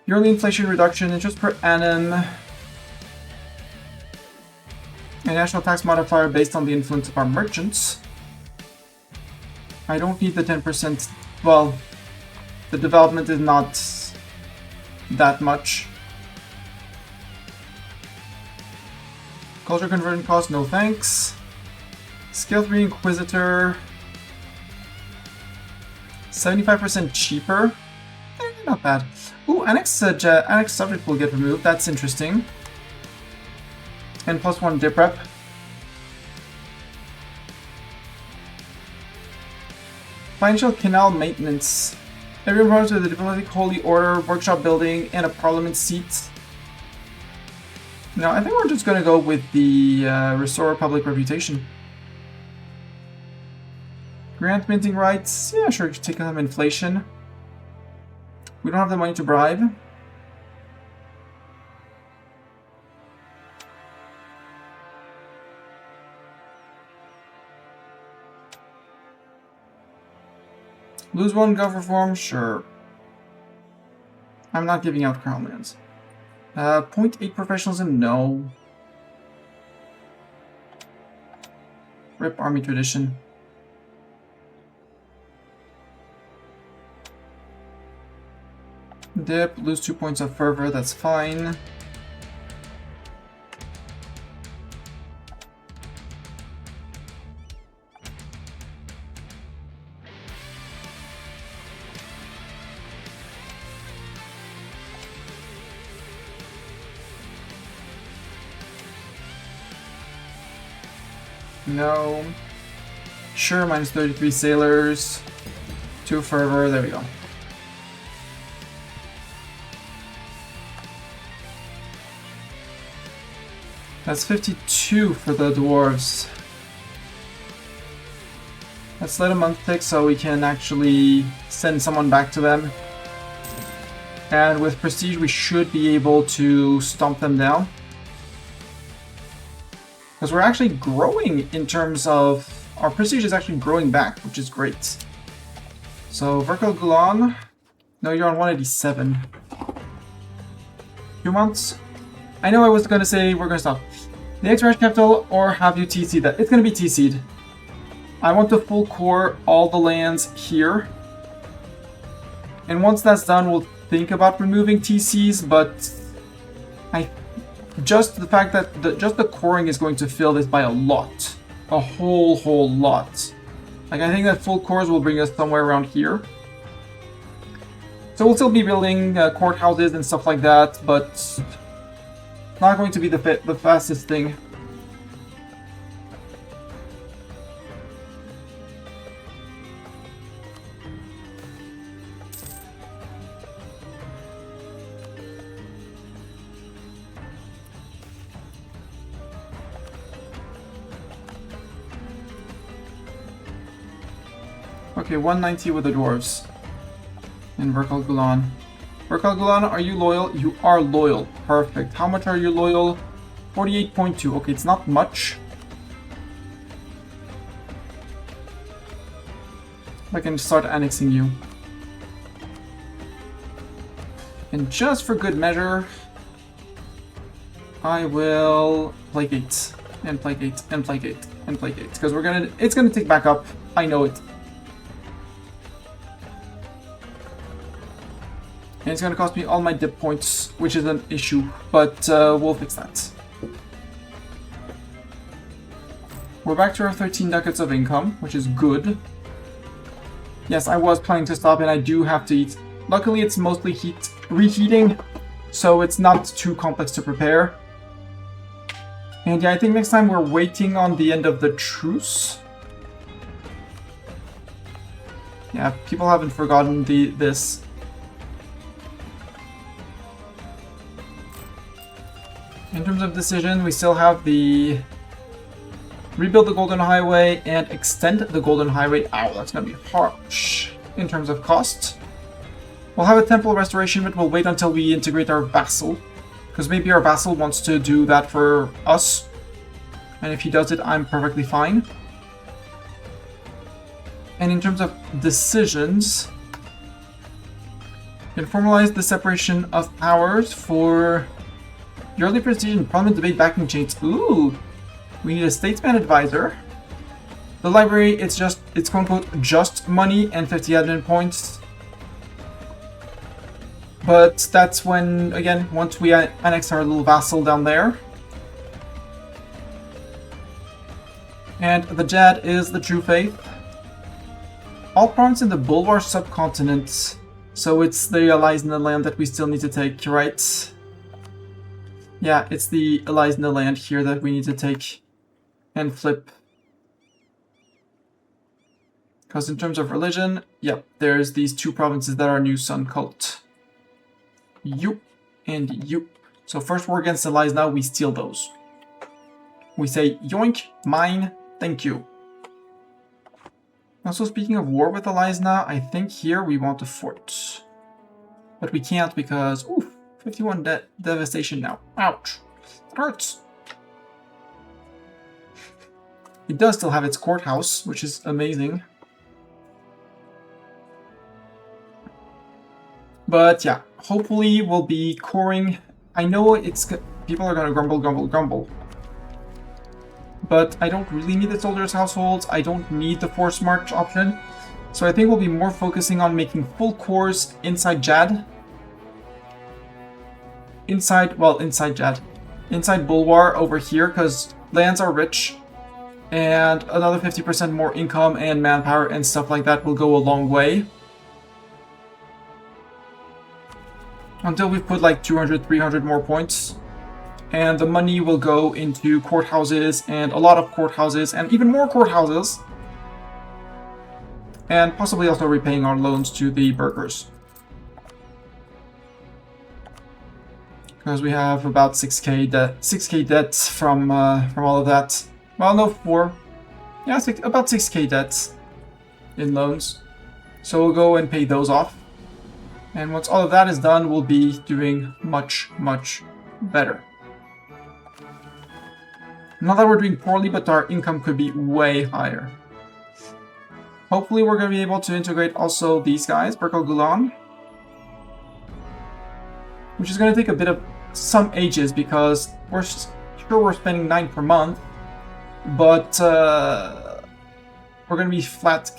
Yearly inflation reduction, interest per annum. A national tax modifier based on the influence of our merchants. I don't need the 10%. Well, the development is not that much. Culture conversion cost, no thanks. Skill 3 Inquisitor. 75% cheaper. Not bad. Ooh, Annex subject will get removed. That's interesting. And +1 dip rep. Financial canal maintenance. Everyone runs with the diplomatic holy order, workshop building, and a parliament seat. No, I think we're just gonna go with the restore public reputation. Grant minting rights. Yeah, sure. Take some inflation. We don't have the money to bribe. Lose 1 gov reform? Sure. I'm not giving out crown lands. 0.8 professionalism? No. Rip army tradition. Dip, lose 2 points of fervor, that's fine. No. Sure, minus 33 sailors. 2 fervor, there we go. That's 52 for the dwarves. Let's let a month tick so we can actually send someone back to them. And with prestige we should be able to stomp them down. Because we're actually growing in terms of... Our prestige is actually growing back, which is great. So, Verkal Gulan. No, you're on 187. 2 months? I know I was going to say we're going to stop. The X-Ranch Capital, or have you TC'd that? It's going to be TC'd. I want to full core all the lands here. And once that's done, we'll think about removing TCs, but just the fact that just the coring is going to fill this by a lot. A whole lot. Like, I think that full cores will bring us somewhere around here. So we'll still be building courthouses and stuff like that, but not going to be the fastest thing. Okay, 190 with the dwarves. And Verkal Gulan. Verkal Gulan, are you loyal? You are loyal. Perfect. How much are you loyal? 48.2. Okay, it's not much. I can start annexing you. And just for good measure, I will placate. And placate. And placate. And placate. Because it's gonna take back up. I know it. And it's going to cost me all my dip points, which is an issue, but we'll fix that. We're back to our 13 ducats of income, which is good. Yes, I was planning to stop and I do have to eat. Luckily, it's mostly reheating, so it's not too complex to prepare. And yeah, I think next time we're waiting on the end of the truce. Yeah, people haven't forgotten this. In terms of decision, we still have the rebuild the Golden Highway and extend the Golden Highway. Ow, that's gonna be harsh in terms of cost. We'll have a temple restoration, but we'll wait until we integrate our vassal, because maybe our vassal wants to do that for us. And if he does it, I'm perfectly fine. And in terms of decisions, we can formalize the separation of powers for yearly prestige and parliament debate backing chains. Ooh, we need a statesman advisor. The library, it's quote unquote just money and 50 admin points. But that's when, again, once we annex our little vassal down there. And the Jad is the true faith. All province in the Bulwar subcontinent. So it's the allies in the land that we still need to take, right? Yeah, it's the allies in the land here that we need to take and flip. Because in terms of religion, yep, there's these two provinces that are new sun cult. Yup and yup. So first we're against allies, now we steal those. We say, yoink, mine, thank you. Also, speaking of war with allies now, I think here we want a fort. But we can't because, oof. 51 devastation now. Ouch. It hurts. It does still have its courthouse, which is amazing. But yeah, hopefully we'll be coring. I know people are gonna grumble. But I don't really need the soldiers' households. I don't need the force march option. So I think we'll be more focusing on making full cores inside Jad. Inside Jad. Inside Bulwar over here, because lands are rich. And another 50% more income and manpower and stuff like that will go a long way. Until we've put like 200, 300 more points. And the money will go into courthouses and a lot of courthouses and even more courthouses. And possibly also repaying our loans to the burghers. Because we have about 6k debt from all of that. Well, no, 4. Yeah, about 6k debts in loans. So we'll go and pay those off. And once all of that is done, we'll be doing much, much better. Not that we're doing poorly, but our income could be way higher. Hopefully we're going to be able to integrate also these guys, Verkal Gulan. Which is going to take a bit of some ages because we're spending 9 per month, but we're we're going to be flat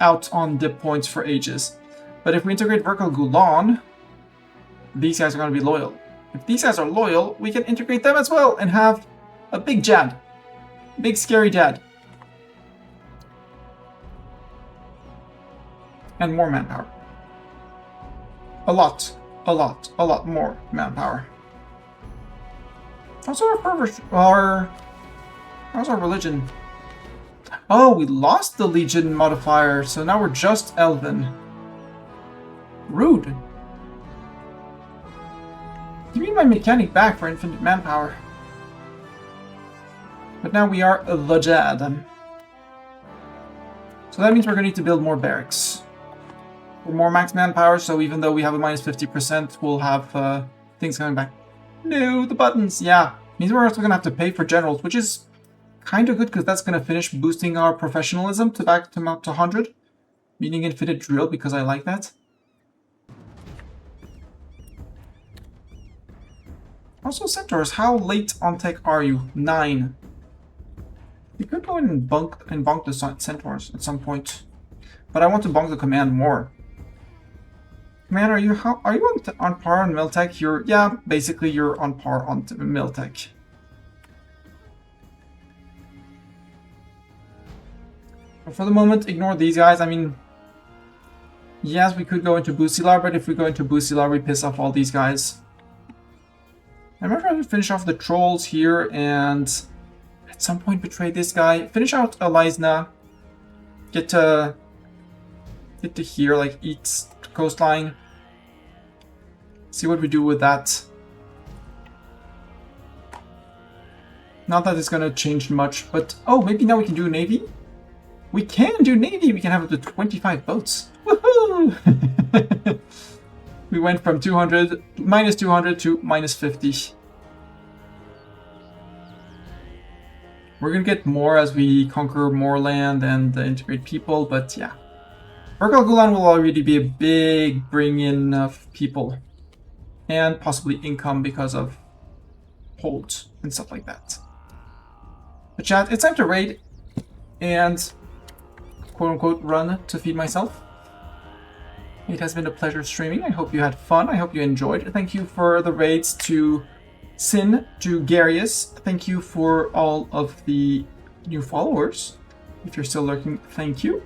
out on dip points for ages. But if we integrate Vertical Gulan, these guys are going to be loyal. If these guys are loyal, we can integrate them as well and have a big Jad. Big scary Jad. And more manpower. A lot more manpower. How's our religion? Oh, we lost the Legion modifier, so now we're just Elven. Rude. Give me my mechanic back for infinite manpower. But now we are the Jad. So that means we're going to need to build more barracks. We're more max manpower, so even though we have a minus 50%, we'll have things coming back. No, the buttons, yeah. Means we're also going to have to pay for generals, which is kind of good because that's going to finish boosting our professionalism to back to up to 100. Meaning infinite drill because I like that. Also, Centaurs, how late on tech are you? 9. We could go in and bonk the Centaurs at some point. But I want to bonk the command more. Command, are you on par on Miltech? Yeah, basically you're on par on Miltech. But for the moment, ignore these guys. I mean, yes, we could go into Busilar, but if we go into Busilar, we piss off all these guys. I remember I would finish off the trolls here and at some point betray this guy. Finish out Alizna. Get to here, like eat coastline. See what we do with that. Not that it's gonna change much, but oh, maybe now we can do Navy? We can do Navy! We can have up to 25 boats. Woohoo! We went from minus 200 to minus 50. We're gonna get more as we conquer more land and integrate people, but yeah. Vertical Gulan will already be a big bring-in of people. And possibly income because of holds and stuff like that. But chat, it's time to raid and quote-unquote run to feed myself. It has been a pleasure streaming. I hope you had fun. I hope you enjoyed. Thank you for the raids to Sin, to Garius. Thank you for all of the new followers. If you're still lurking, thank you.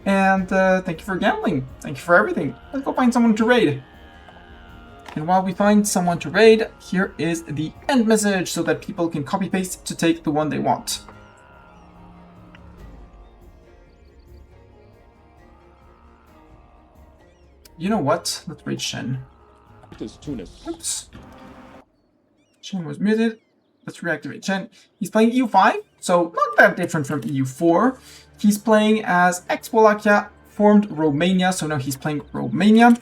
And thank you for gambling. Thank you for everything. Let's go find someone to raid. And while we find someone to raid, here is the end message so that people can copy-paste to take the one they want. You know what? Let's raid Shen. Oops. Shen was muted. Let's reactivate Shen. He's playing E05, so not that different from EU4. He's playing as ex-Wallachia, formed Romania, so now he's playing Romania.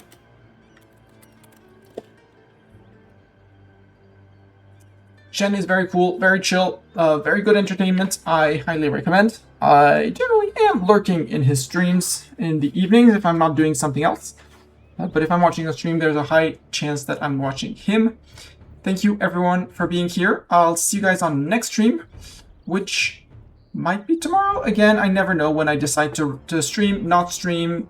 Shen is very cool, very chill, very good entertainment. I highly recommend. I generally am lurking in his streams in the evenings if I'm not doing something else. But if I'm watching a stream, there's a high chance that I'm watching him. Thank you everyone for being here. I'll see you guys on the next stream, which might be tomorrow. Again, I never know when I decide to stream,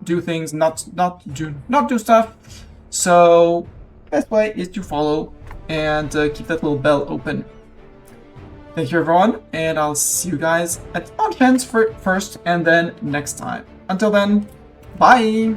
do things, not do stuff. So best way is to follow and keep that little bell open. Thank you everyone, and I'll see you guys at Odd Hands first and then next time. Until then, bye!